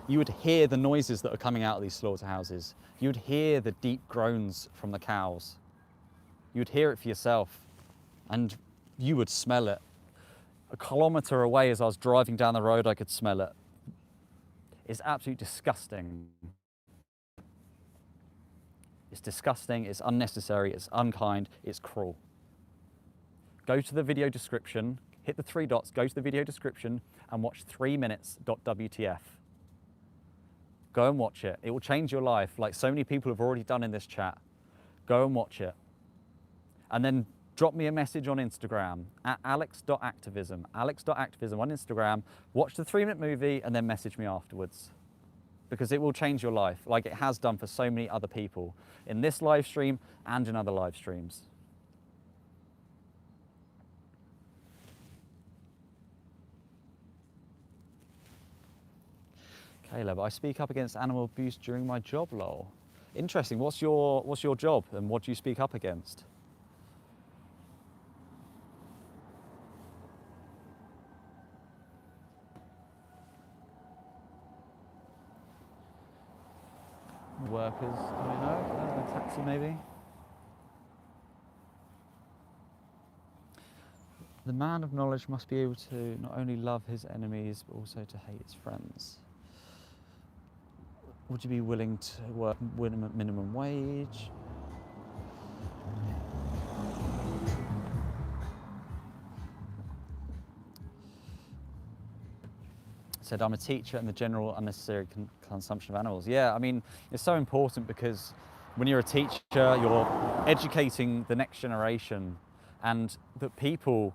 you would hear the noises that are coming out of these slaughterhouses. You would hear the deep groans from the cows. You would hear it for yourself, and you would smell it. A kilometre away as I was driving down the road, I could smell it. It's absolutely disgusting. It's disgusting, it's unnecessary, it's unkind, it's cruel. Go to the video description, hit the 3 dots, go to the video description and watch 3minutes.wtf. Go and watch it. It will change your life, like so many people have already done in this chat. Go and watch it. And then drop me a message on Instagram at alex.activism. Alex.activism on Instagram. Watch the 3-minute movie and then message me afterwards. Because it will change your life, like it has done for so many other people in this live stream and in other live streams. Caleb, I speak up against animal abuse during my job, lol. Interesting. What's your job and what do you speak up against? Workers, do we know? Taxi maybe? The man of knowledge must be able to not only love his enemies, but also to hate his friends. Would you be willing to work minimum wage? Said, I'm a teacher and the general unnecessary consumption of animals. Yeah, I mean, it's so important because when you're a teacher, you're educating the next generation, and the people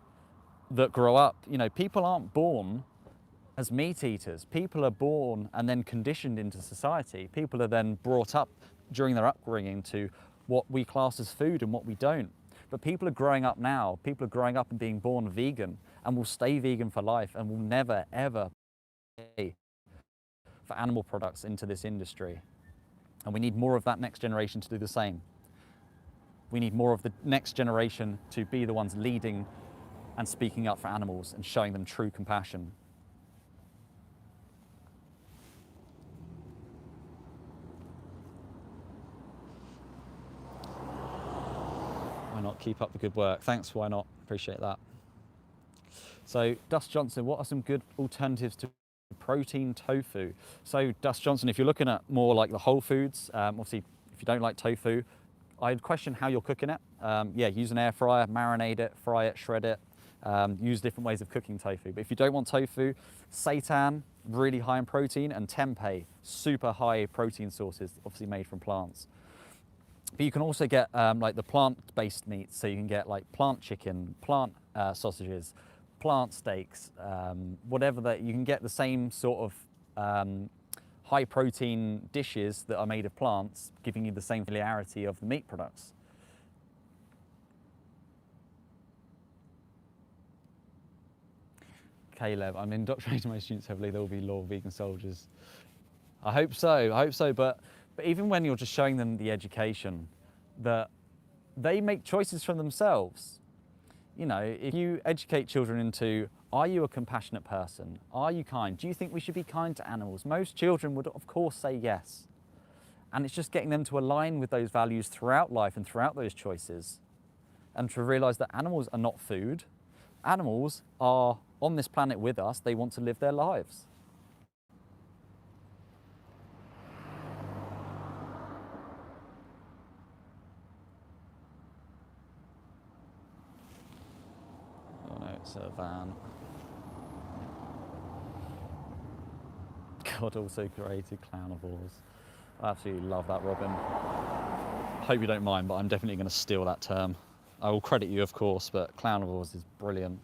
that grow up, you know, people aren't born as meat eaters. People are born and then conditioned into society. People are then brought up during their upbringing to what we class as food and what we don't. But people are growing up now. People are growing up and being born vegan and will stay vegan for life and will never, ever pay for animal products into this industry. And we need more of that next generation to do the same. We need more of the next generation to be the ones leading and speaking up for animals and showing them true compassion. Why not? Keep up the good work. Thanks, why not? Appreciate that. So, Dust Johnson, what are some good alternatives to protein tofu. So Dust Johnson, if you're looking at more like the whole foods, obviously if you don't like tofu, I'd question how you're cooking it. Yeah, use an air fryer, marinate it, fry it, shred it, use different ways of cooking tofu. But if you don't want tofu, seitan, really high in protein, and tempeh, super high protein sources, obviously made from plants. But you can also get like the plant-based meats, so you can get like plant chicken, plant sausages, plant steaks, whatever that, you can get the same sort of high protein dishes that are made of plants, giving you the same familiarity of the meat products. Caleb, I'm indoctrinating my students heavily, there will be loyal vegan soldiers. I hope so, but even when you're just showing them the education, that they make choices for themselves. You know, if you educate children into, are you a compassionate person? Are you kind? Do you think we should be kind to animals? Most children would of course say yes. And it's just getting them to align with those values throughout life and throughout those choices. And to realize that animals are not food. Animals are on this planet with us. They want to live their lives. Oh no, it's a van. God also created clownivores. I absolutely love that, Robin. Hope you don't mind, but I'm definitely going to steal that term. I will credit you, of course, but clownivores is brilliant.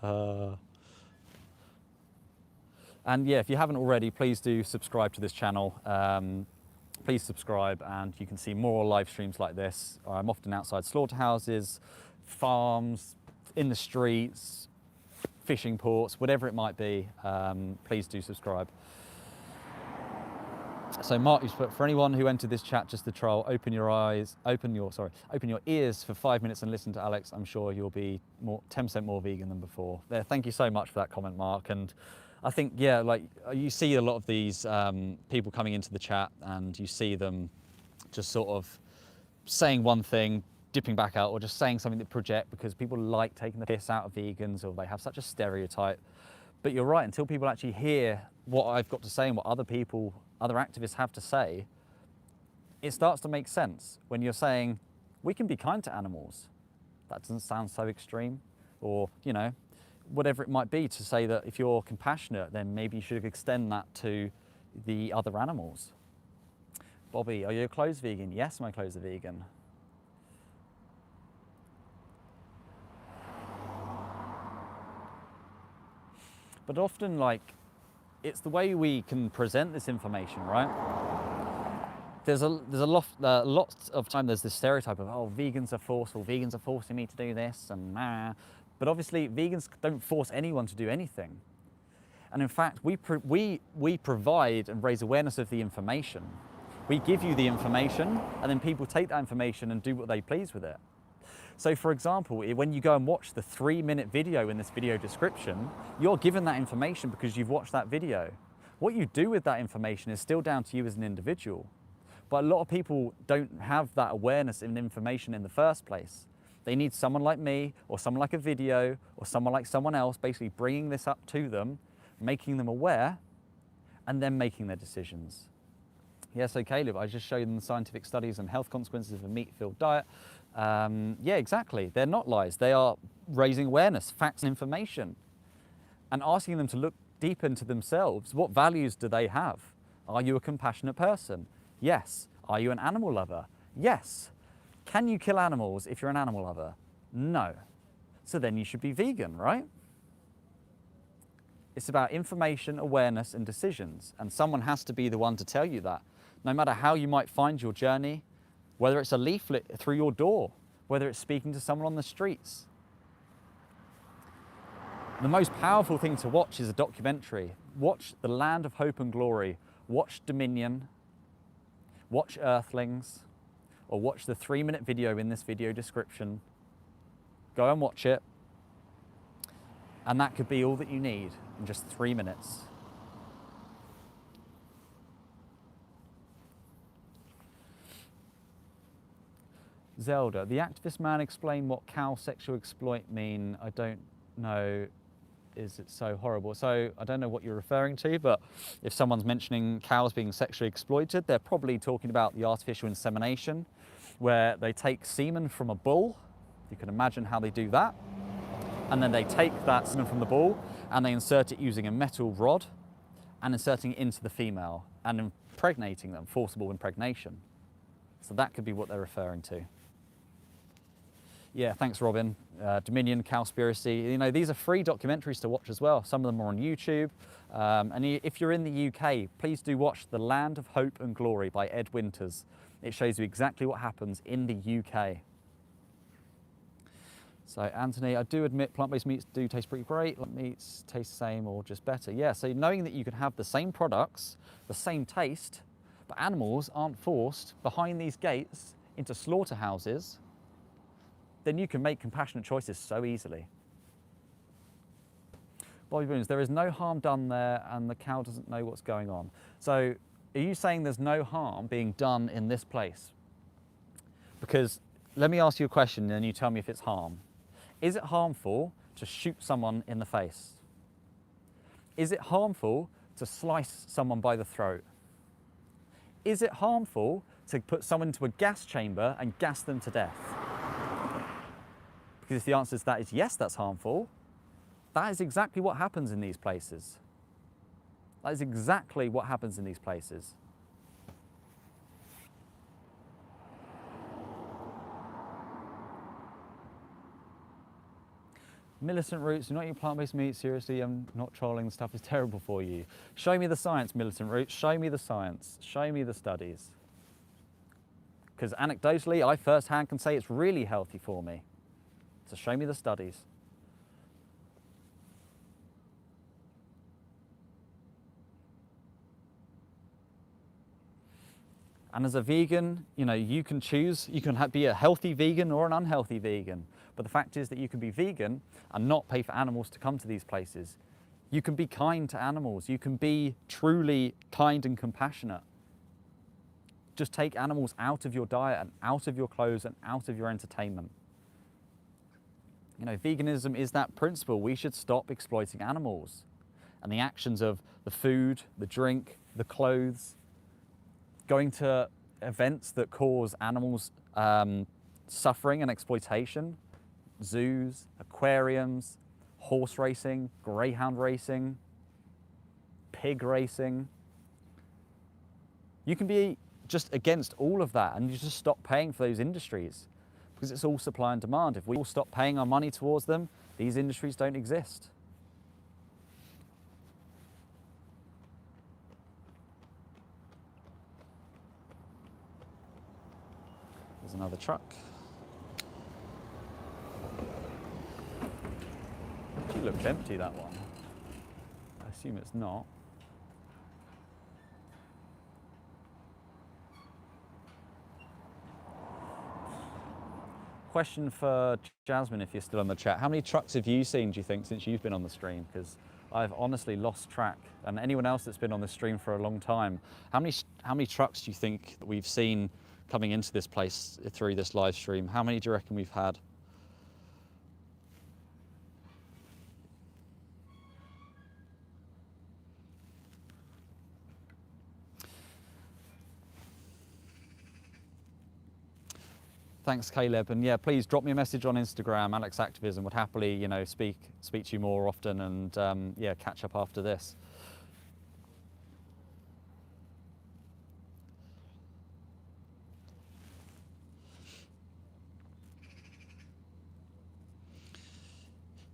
And yeah, if you haven't already, please do subscribe to this channel. Please subscribe, and you can see more live streams like this. I'm often outside slaughterhouses, farms, in the streets, fishing ports, whatever it might be. Please do subscribe. So Mark, you've put, for anyone who entered this chat just to troll, open your ears for 5 minutes and listen to Alex. I'm sure you'll be 10% more vegan than before. There, thank you so much for that comment, Mark. And I think, yeah, like you see a lot of these people coming into the chat, and you see them just sort of saying one thing, dipping back out, or just saying something that project, because people like taking the piss out of vegans, or they have such a stereotype. But you're right, until people actually hear what I've got to say and what other activists have to say, it starts to make sense when you're saying, we can be kind to animals. That doesn't sound so extreme. Or, you know, whatever it might be, to say that if you're compassionate, then maybe you should extend that to the other animals. Bobby, are your clothes vegan? Yes, my clothes are vegan. But often, like, it's the way we can present this information, right? There's a lot of time there's this stereotype of, oh, vegans are forceful, vegans are forcing me to do this, and but obviously vegans don't force anyone to do anything. And in fact, we provide and raise awareness of the information. We give you the information, and then people take that information and do what they please with it. So for example, when you go and watch the 3-minute video in this video description, you're given that information because you've watched that video. What you do with that information is still down to you as an individual. But a lot of people don't have that awareness and information in the first place. They need someone like me, or someone like a video, or someone like someone else basically bringing this up to them, making them aware, and then making their decisions. Yeah, so Caleb, I just showed them the scientific studies and health consequences of a meat-filled diet. Yeah, exactly. They're not lies. They are raising awareness, facts and information, and asking them to look deep into themselves. What values do they have? Are you a compassionate person? Yes. Are you an animal lover? Yes. Can you kill animals if you're an animal lover? No. So then you should be vegan, right? It's about information, awareness, and decisions, and someone has to be the one to tell you that. No matter how you might find your journey, whether it's a leaflet through your door, whether it's speaking to someone on the streets. The most powerful thing to watch is a documentary. Watch The Land of Hope and Glory, watch Dominion, watch Earthlings, or watch the 3-minute video in this video description. Go and watch it, and that could be all that you need in just 3 minutes. Zelda, the activist man explained what cow sexual exploit mean. I don't know is it so horrible? So I don't know what you're referring to, but if someone's mentioning cows being sexually exploited, they're probably talking about the artificial insemination, where they take semen from a bull. You can imagine how they do that. And then they take that semen from the bull and they insert it using a metal rod and inserting it into the female and impregnating them, forcible impregnation. So that could be what they're referring to. Yeah, thanks, Robin. Dominion, Cowspiracy. You know, these are free documentaries to watch as well. Some of them are on YouTube. And if you're in the UK, please do watch The Land of Hope and Glory by Ed Winters. It shows you exactly what happens in the UK. So Anthony, I do admit plant-based meats do taste pretty great. Plant meats taste the same or just better. Yeah, so knowing that you can have the same products, the same taste, but animals aren't forced behind these gates into slaughterhouses, then you can make compassionate choices so easily. Bobby Boons, there is no harm done there and the cow doesn't know what's going on. So are you saying there's no harm being done in this place? Because let me ask you a question and then you tell me if it's harm. Is it harmful to shoot someone in the face? Is it harmful to slice someone by the throat? Is it harmful to put someone into a gas chamber and gas them to death? Because if the answer to that is yes, that's harmful, that is exactly what happens in these places. That is exactly what happens in these places. Militant Roots, you're not eating plant-based meat, seriously, I'm not trolling, the stuff is terrible for you. Show me the science, Militant Roots, show me the science, show me the studies. Because anecdotally, I firsthand can say it's really healthy for me. So show me the studies. And as a vegan, you know, you can choose, you can be a healthy vegan or an unhealthy vegan. But the fact is that you can be vegan and not pay for animals to come to these places. You can be kind to animals. You can be truly kind and compassionate. Just take animals out of your diet and out of your clothes and out of your entertainment. You know, veganism is that principle. We should stop exploiting animals. And the actions of the food, the drink, the clothes, going to events that cause animals suffering and exploitation, zoos, aquariums, horse racing, greyhound racing, pig racing. You can be just against all of that and you just stop paying for those industries because it's all supply and demand. If we all stop paying our money towards them, these industries don't exist. There's another truck. It looks empty, that one. I assume it's not. Question for Jasmine, if you're still on the chat. How many trucks have you seen, do you think, since you've been on the stream? Because I've honestly lost track. And anyone else that's been on the stream for a long time, how many trucks do you think that we've seen coming into this place through this live stream? How many do you reckon we've had? Thanks, Caleb. And yeah, please drop me a message on Instagram. Alex Activism would happily, you know, speak to you more often and yeah, catch up after this.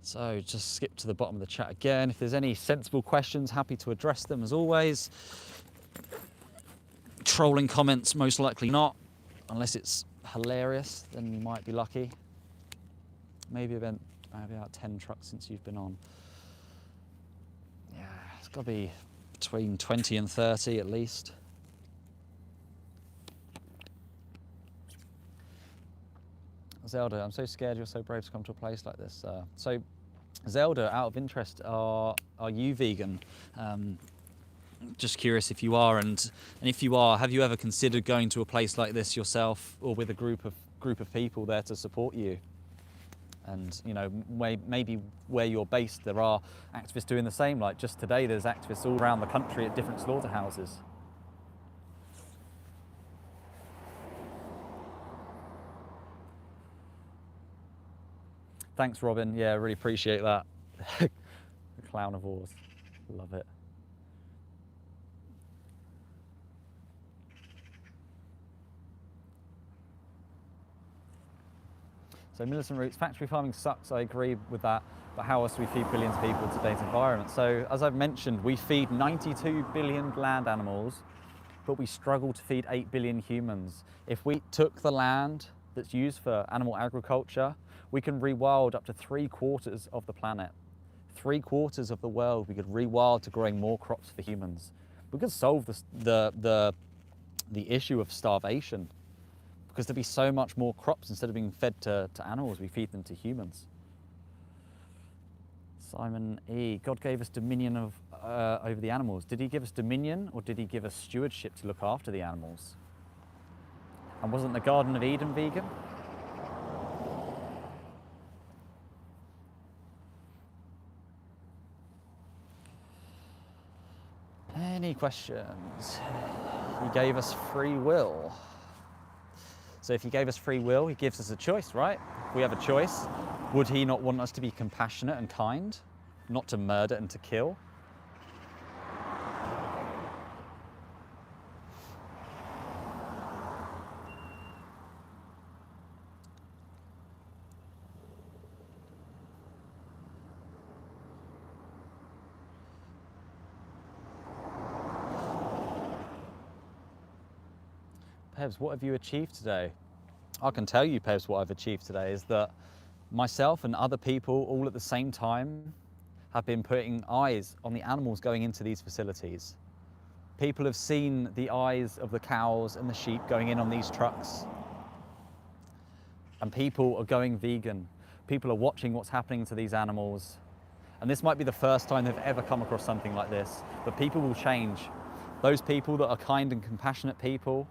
So just skip to the bottom of the chat again. If there's any sensible questions, happy to address them as always. Trolling comments, most likely not, unless it's hilarious, then you might be lucky. Maybe about 10 trucks since you've been on. Yeah, it's got to be between 20 and 30 at least. Zelda, I'm so scared you're so brave to come to a place like this. So Zelda, out of interest, are you vegan? Just curious if you are, and if you are, have you ever considered going to a place like this yourself or with a group of people there to support you? And you know, maybe where you're based, there are activists doing the same. Like just today, there's activists all around the country at different slaughterhouses. Thanks, Robin. Yeah, really appreciate that. The clown of Oz. Love it. So militant roots, factory farming sucks, I agree with that, but how else do we feed billions of people in today's environment? So as I've mentioned, we feed 92 billion land animals, but we struggle to feed 8 billion humans. If we took the land that's used for animal agriculture, we can rewild up to 3/4 of the planet. 3/4 of the world we could rewild to growing more crops for humans. We could solve the issue of starvation, because there'd be so much more crops. Instead of being fed to animals, we feed them to humans. Simon E. God gave us dominion over the animals. Did he give us dominion, or did he give us stewardship to look after the animals? And wasn't the Garden of Eden vegan? Any questions? He gave us free will. So if he gave us free will, he gives us a choice, right? If we have a choice, would he not want us to be compassionate and kind, not to murder and to kill? Pebs, what have you achieved today? I can tell you, Pebs, what I've achieved today is that myself and other people all at the same time have been putting eyes on the animals going into these facilities. People have seen the eyes of the cows and the sheep going in on these trucks. And people are going vegan. People are watching what's happening to these animals. And this might be the first time they've ever come across something like this, but people will change. Those people that are kind and compassionate people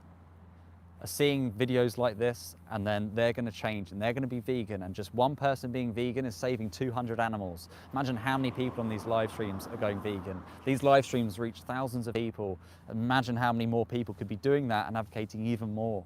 are seeing videos like this, and then they're going to change and they're going to be vegan, and just one person being vegan is saving 200 animals. Imagine how many people on these live streams are going vegan. These live streams reach thousands of people. Imagine how many more people could be doing that and advocating even more.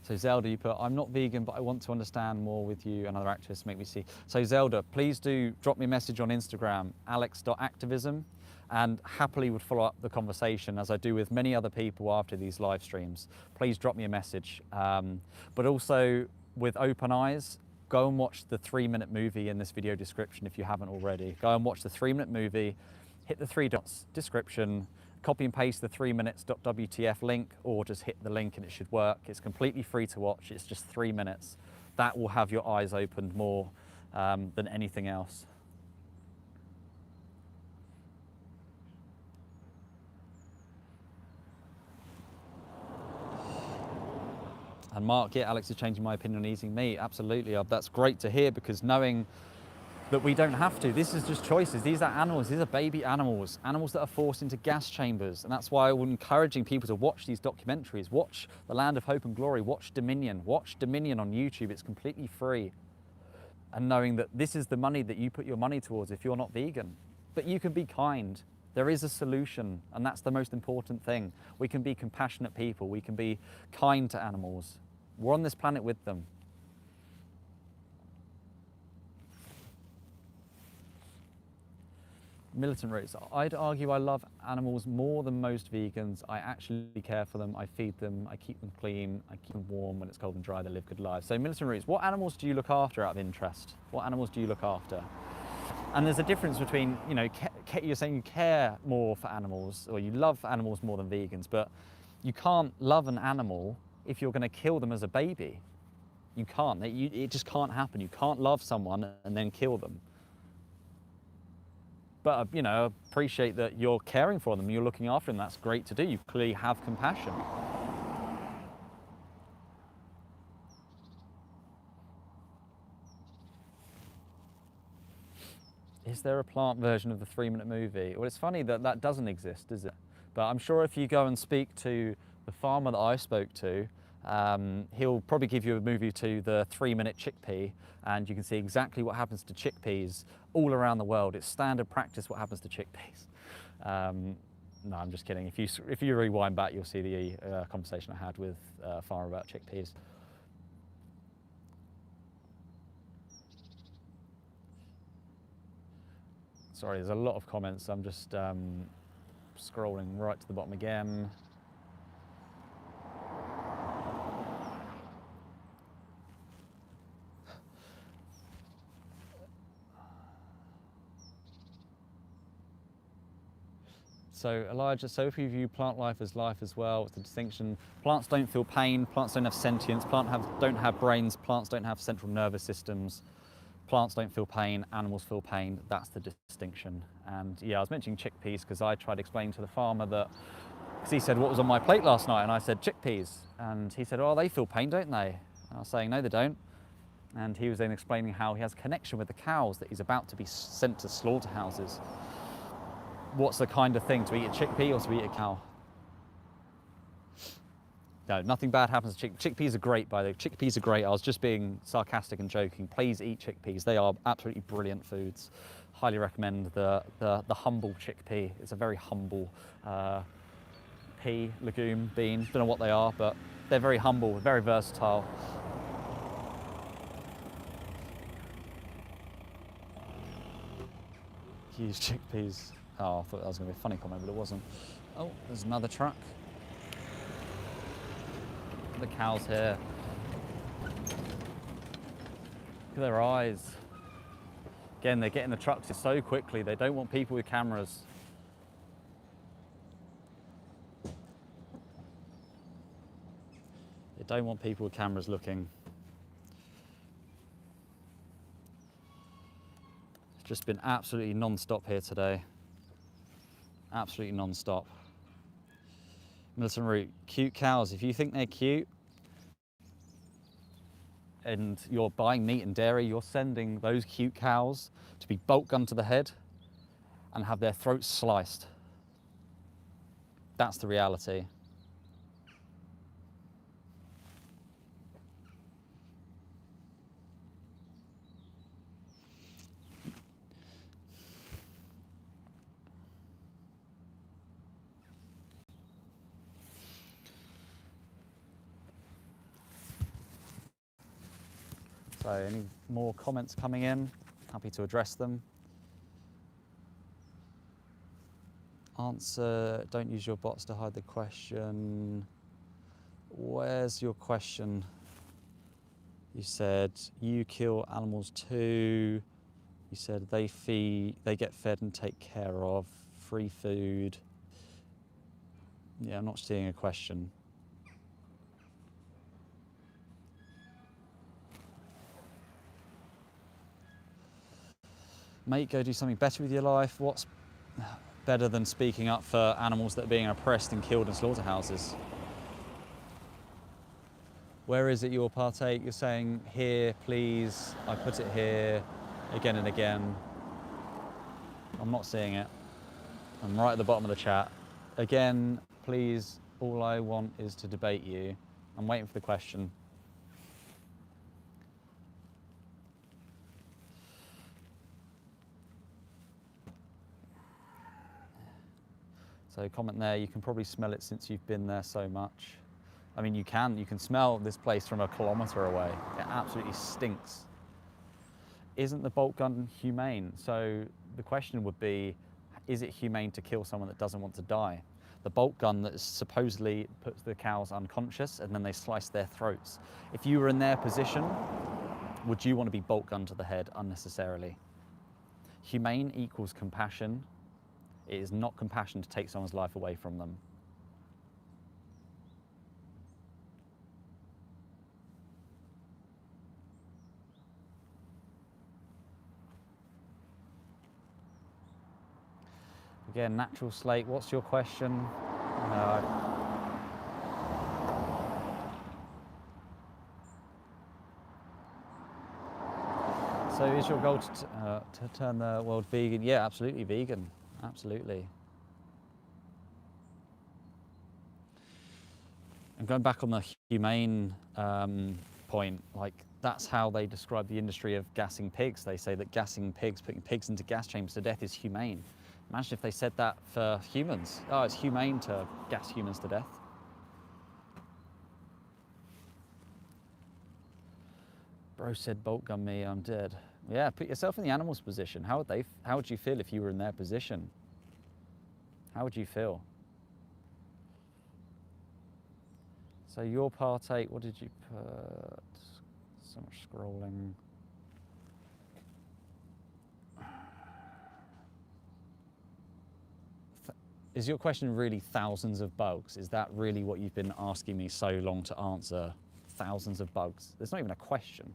So Zelda, you put, I'm not vegan, but I want to understand more with you and other activists, make me see. So Zelda, please do drop me a message on Instagram, alex.activism, and happily would follow up the conversation, as I do with many other people after these live streams. Please drop me a message. But also, with open eyes, go and watch the 3-minute movie in this video description if you haven't already. Go and watch the 3-minute movie, hit the 3 dots, description, copy and paste the 3minutes.wtf link, or just hit the link and it should work. It's completely free to watch, it's just 3 minutes. That will have your eyes opened more than anything else. And Mark, yeah, Alex is changing my opinion on eating meat. Absolutely, that's great to hear, because knowing that we don't have to, this is just choices. These are animals, these are baby animals, animals that are forced into gas chambers. And that's why I'm encouraging people to watch these documentaries, watch The Land of Hope and Glory, watch Dominion on YouTube, it's completely free. And knowing that this is the money that you put your money towards if you're not vegan. But you can be kind. There is a solution, and that's the most important thing. We can be compassionate people, we can be kind to animals. We're on this planet with them. Militant roots. I'd argue I love animals more than most vegans. I actually care for them, I feed them, I keep them clean, I keep them warm when it's cold and dry, they live good lives. So militant roots, what animals do you look after out of interest? What animals do you look after? And there's a difference between, you know, you're saying you care more for animals, or you love animals more than vegans, but you can't love an animal if you're going to kill them as a baby. You can't, it just can't happen. You can't love someone and then kill them. But, you know, appreciate that you're caring for them, you're looking after them, that's great to do. You clearly have compassion. Is there a plant version of the 3-minute movie? Well, it's funny that that doesn't exist, is it? But I'm sure if you go and speak to the farmer that I spoke to, He'll probably give you a movie to the 3-minute chickpea, and you can see exactly what happens to chickpeas all around the world. It's standard practice what happens to chickpeas. No, I'm just kidding. If you rewind back, you'll see the conversation I had with a farmer about chickpeas. Sorry, there's a lot of comments. I'm just scrolling right to the bottom again. So Elijah, so if you view plant life as well, it's the distinction. Plants don't feel pain, plants don't have sentience, plants don't have brains, plants don't have central nervous systems. Plants don't feel pain, animals feel pain. That's the distinction. And yeah, I was mentioning chickpeas because I tried to explain to the farmer that, because he said, what was on my plate last night? And I said, chickpeas. And he said, oh, they feel pain, don't they? And I was saying, no, they don't. And he was then explaining how he has a connection with the cows, that he's about to be sent to slaughterhouses. What's the kind of thing, to eat a chickpea or to eat a cow? No, nothing bad happens to chickpeas are great, by the way. Chickpeas are great. I was just being sarcastic and joking. Please eat chickpeas. They are absolutely brilliant foods. Highly recommend the humble chickpea. It's a very humble pea, legume, bean. Don't know what they are, but they're very humble, very versatile. Use chickpeas. Oh, I thought that was going to be a funny comment, but it wasn't. Oh, there's another truck. The cows here. Look at their eyes. Again, they're getting the trucks so quickly. They don't want people with cameras. They don't want people with cameras looking. It's just been absolutely non-stop here today. Absolutely non-stop. Militant Root, cute cows. If you think they're cute and you're buying meat and dairy, you're sending those cute cows to be bolt gunned to the head and have their throats sliced. That's the reality. So any more comments coming in? Happy to address them. Answer, don't use your bots to hide the question. Where's your question? You said you kill animals too. You said they get fed and take care of, free food. Yeah, I'm not seeing a question. Mate, go do something better with your life. What's better than speaking up for animals that are being oppressed and killed in slaughterhouses? Where is it you'll partake? You're saying, here, please, I put it here, again and again. I'm not seeing it. I'm right at the bottom of the chat. Again, please, all I want is to debate you. I'm waiting for the question. So comment there, you can probably smell it since you've been there so much. I mean, you can smell this place from a kilometre away. It absolutely stinks. Isn't the bolt gun humane? So the question would be, is it humane to kill someone that doesn't want to die? The bolt gun that supposedly puts the cows unconscious and then they slice their throats. If you were in their position, would you want to be bolt gunned to the head unnecessarily? Humane equals compassion. It is not compassion to take someone's life away from them. Again, Natural Slate, what's your question? So is your goal to turn the world vegan? Yeah, absolutely vegan. Absolutely. And going back on the humane point, like that's how they describe the industry of gassing pigs. They say that gassing pigs, putting pigs into gas chambers to death is humane. Imagine if they said that for humans. Oh, it's humane to gas humans to death. Bro said, bolt gun me, I'm dead. Yeah, put yourself in the animal's position. How would you feel if you were in their position? How would you feel? So your partake, what did you put? So much scrolling. Is your question really thousands of bugs? Is that really what you've been asking me so long to answer? Thousands of bugs? There's not even a question.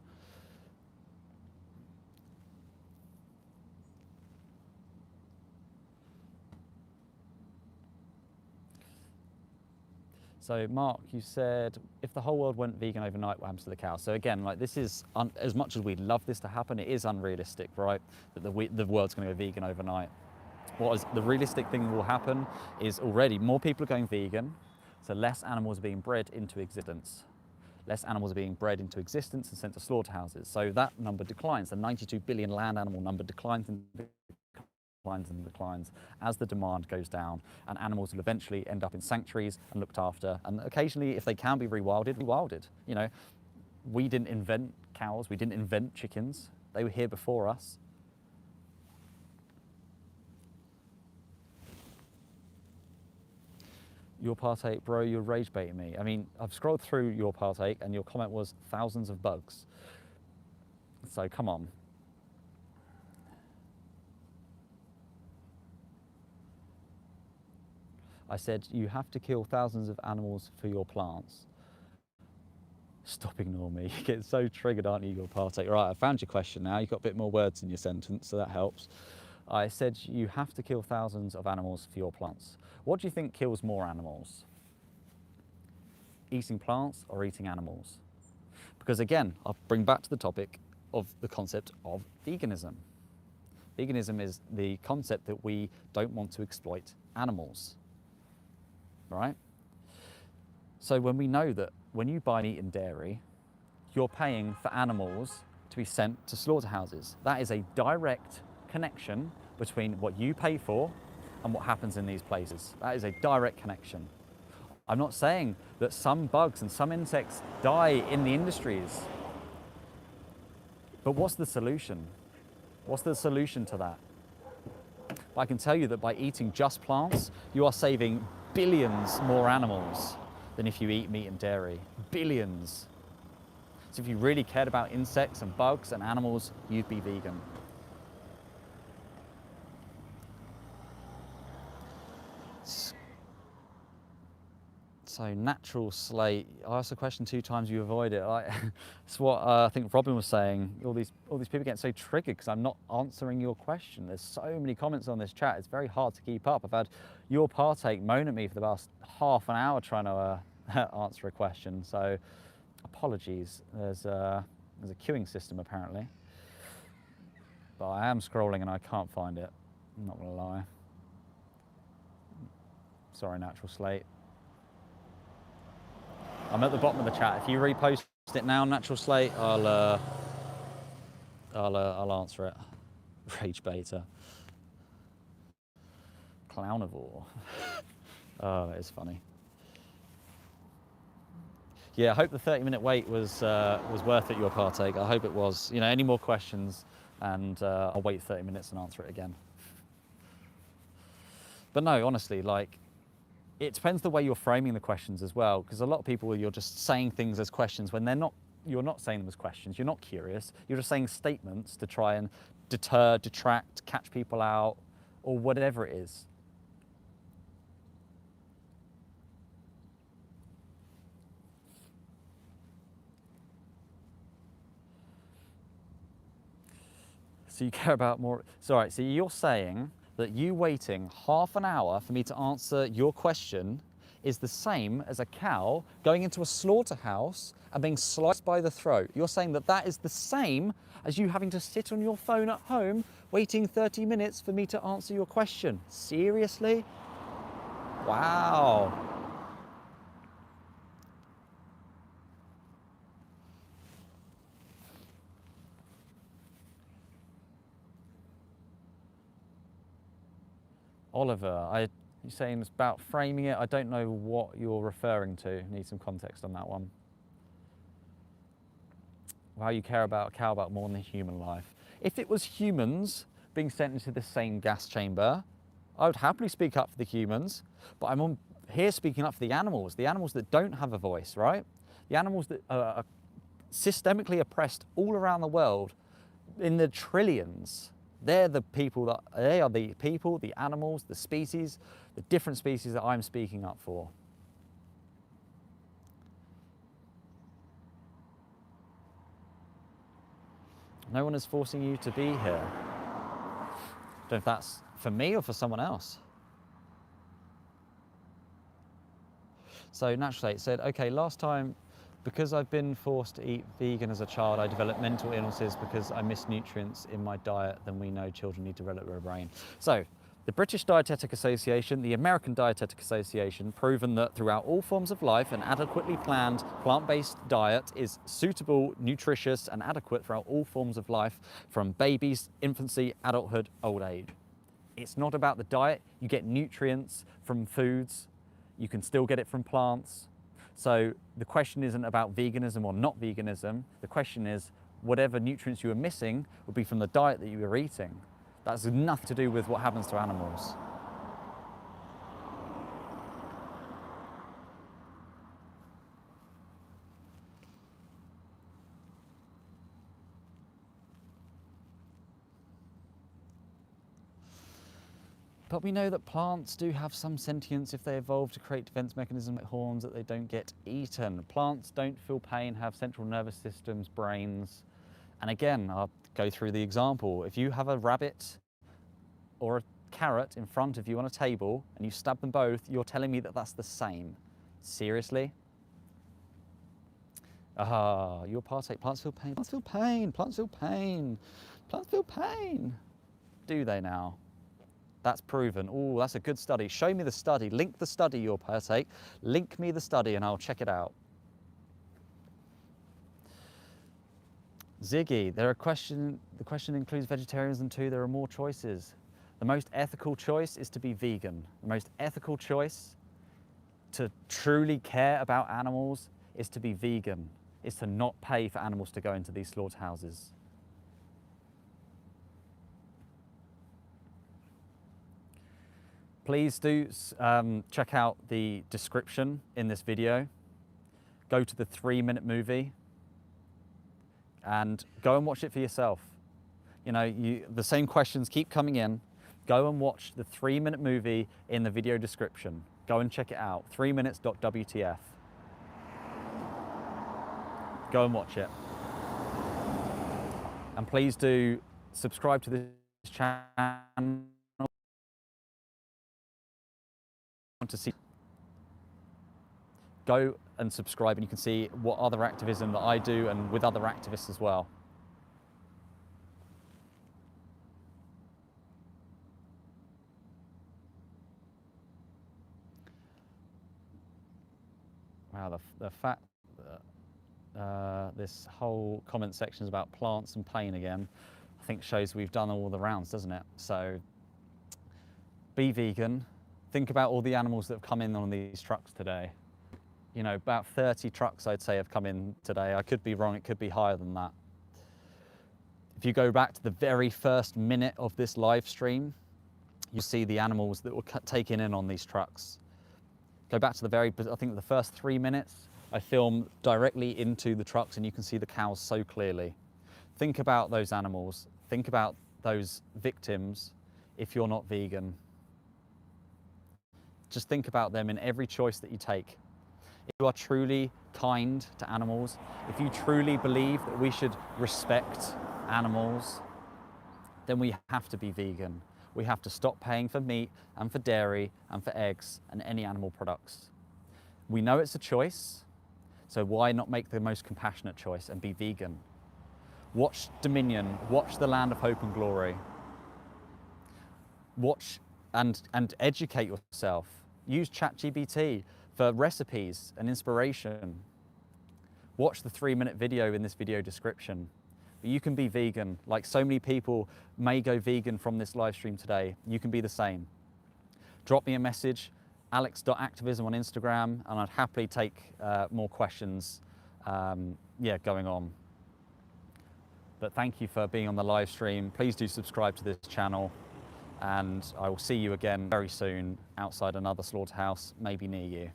So Mark, you said, if the whole world went vegan overnight, what happens to the cows? So again, like this is, as much as we'd love this to happen, it is unrealistic, right? That the world's gonna go vegan overnight. What is the realistic thing that will happen is already more people are going vegan, so less animals are being bred into existence. Less animals are being bred into existence and sent to slaughterhouses. So that number declines. The 92 billion land animal number declines and declines as the demand goes down, and animals will eventually end up in sanctuaries and looked after, and occasionally, if they can be rewilded. You know, we didn't invent cows, we didn't invent chickens, they were here before us. Your partake, bro, you're rage baiting me. I mean, I've scrolled through your partake and your comment was thousands of bugs. So come on. I said, you have to kill thousands of animals for your plants. Stop ignoring me. You get so triggered, aren't you, your partake? Right, I found your question now. You've got a bit more words in your sentence, so that helps. I said, you have to kill thousands of animals for your plants. What do you think kills more animals? Eating plants or eating animals? Because again, I'll bring back to the topic of the concept of veganism. Veganism is the concept that we don't want to exploit animals. Right? So when we know that when you buy meat and dairy, you're paying for animals to be sent to slaughterhouses. That is a direct connection between what you pay for and what happens in these places. That is a direct connection. I'm not saying that some bugs and some insects die in the industries, but what's the solution? What's the solution to that? I can tell you that by eating just plants, you are saving billions more animals than if you eat meat and dairy. Billions. So if you really cared about insects and bugs and animals, you'd be vegan. So natural slate. I asked the question 2 times, you avoid it. It's what I think Robin was saying. All these people get so triggered because I'm not answering your question. There's so many comments on this chat. It's very hard to keep up. I've had your partake moan at me for the past half an hour trying to answer a question. So apologies. There's a queuing system apparently, but I am scrolling and I can't find it. I'm not gonna lie. Sorry, natural slate. I'm at the bottom of the chat. If you repost it now, natural slate, I'll answer it. Rage beta. Clownivore. Oh, it is funny. Yeah, I hope the 30-minute wait was worth it, your partake. I hope it was. You know, any more questions, and I'll wait 30 minutes and answer it again. But no, honestly, like, it depends the way you're framing the questions as well, because a lot of people, you're just saying things as questions when they're not. You're not saying them as questions. You're not curious. You're just saying statements to try and deter, detract, catch people out, or whatever it is. So you care about more. So you're saying that you waiting half an hour for me to answer your question is the same as a cow going into a slaughterhouse and being sliced by the throat. You're saying that that is the same as you having to sit on your phone at home waiting 30 minutes for me to answer your question. Seriously? Wow. Oliver, you're saying it's about framing it. I don't know what you're referring to. Need some context on that one. How you care about a cow about more than human life. If it was humans being sent into the same gas chamber, I would happily speak up for the humans, but I'm on here speaking up for the animals that don't have a voice, right? The animals that are systemically oppressed all around the world in the trillions. They are the people, the animals, the species, the different species that I'm speaking up for. No one is forcing you to be here. I don't know if that's for me or for someone else. So Naturally it said, okay, last time, because I've been forced to eat vegan as a child, I developed mental illnesses because I miss nutrients in my diet than we know children need to develop their brain. So the British Dietetic Association, the American Dietetic Association, proven that throughout all forms of life, an adequately planned plant-based diet is suitable, nutritious, and adequate throughout all forms of life, from babies, infancy, adulthood, old age. It's not about the diet. You get nutrients from foods. You can still get it from plants. So the question isn't about veganism or not veganism. The question is, whatever nutrients you are missing would be from the diet that you are eating. That's nothing to do with what happens to animals. But we know that plants do have some sentience if they evolve to create defense mechanisms like horns that they don't get eaten. Plants don't feel pain, have central nervous systems, brains. And again, I'll go through the example. If you have a rabbit or a carrot in front of you on a table and you stab them both, you're telling me that that's the same. Seriously? You'll partake. Plants feel pain. Plants feel pain. Plants feel pain. Plants feel pain. Do they now? That's proven. Oh, that's a good study. Show me the study. Link the study you'll partake. Link me the study and I'll check it out. Ziggy, the question includes vegetarianism too. There are more choices. The most ethical choice is to be vegan. The most ethical choice to truly care about animals is to be vegan, is to not pay for animals to go into these slaughterhouses. Please do check out the description in this video. Go to the 3-minute movie and go and watch it for yourself. You know, the same questions keep coming in. Go and watch the 3-minute movie in the video description. Go and check it out, 3minutes.wtf. Go and watch it. And please do subscribe to this channel. To see, go and subscribe and you can see what other activism that I do and with other activists as well. Wow, the fact that this whole comment section is about plants and pain again, I think shows we've done all the rounds, doesn't it? So be vegan. Think about all the animals that have come in on these trucks today. You know, about 30 trucks I'd say have come in today. I could be wrong, it could be higher than that. If you go back to the very first minute of this live stream, you see the animals that were taken in on these trucks. Go back to I think the first 3 minutes, I film directly into the trucks and you can see the cows so clearly. Think about those animals. Think about those victims if you're not vegan. Just think about them in every choice that you take. If you are truly kind to animals, if you truly believe that we should respect animals, then we have to be vegan. We have to stop paying for meat and for dairy and for eggs and any animal products. We know it's a choice, so why not make the most compassionate choice and be vegan? Watch Dominion, watch The Land of Hope and Glory. Watch and educate yourself. Use ChatGPT for recipes and inspiration. Watch the 3-minute video in this video description. But you can be vegan, like so many people may go vegan from this live stream today. You can be the same. drop me a message, alex.activism on Instagram, and I'd happily take more questions going on. But thank you for being on the live stream. Please do subscribe to this channel, and I will see you again very soon outside another slaughterhouse, maybe near you.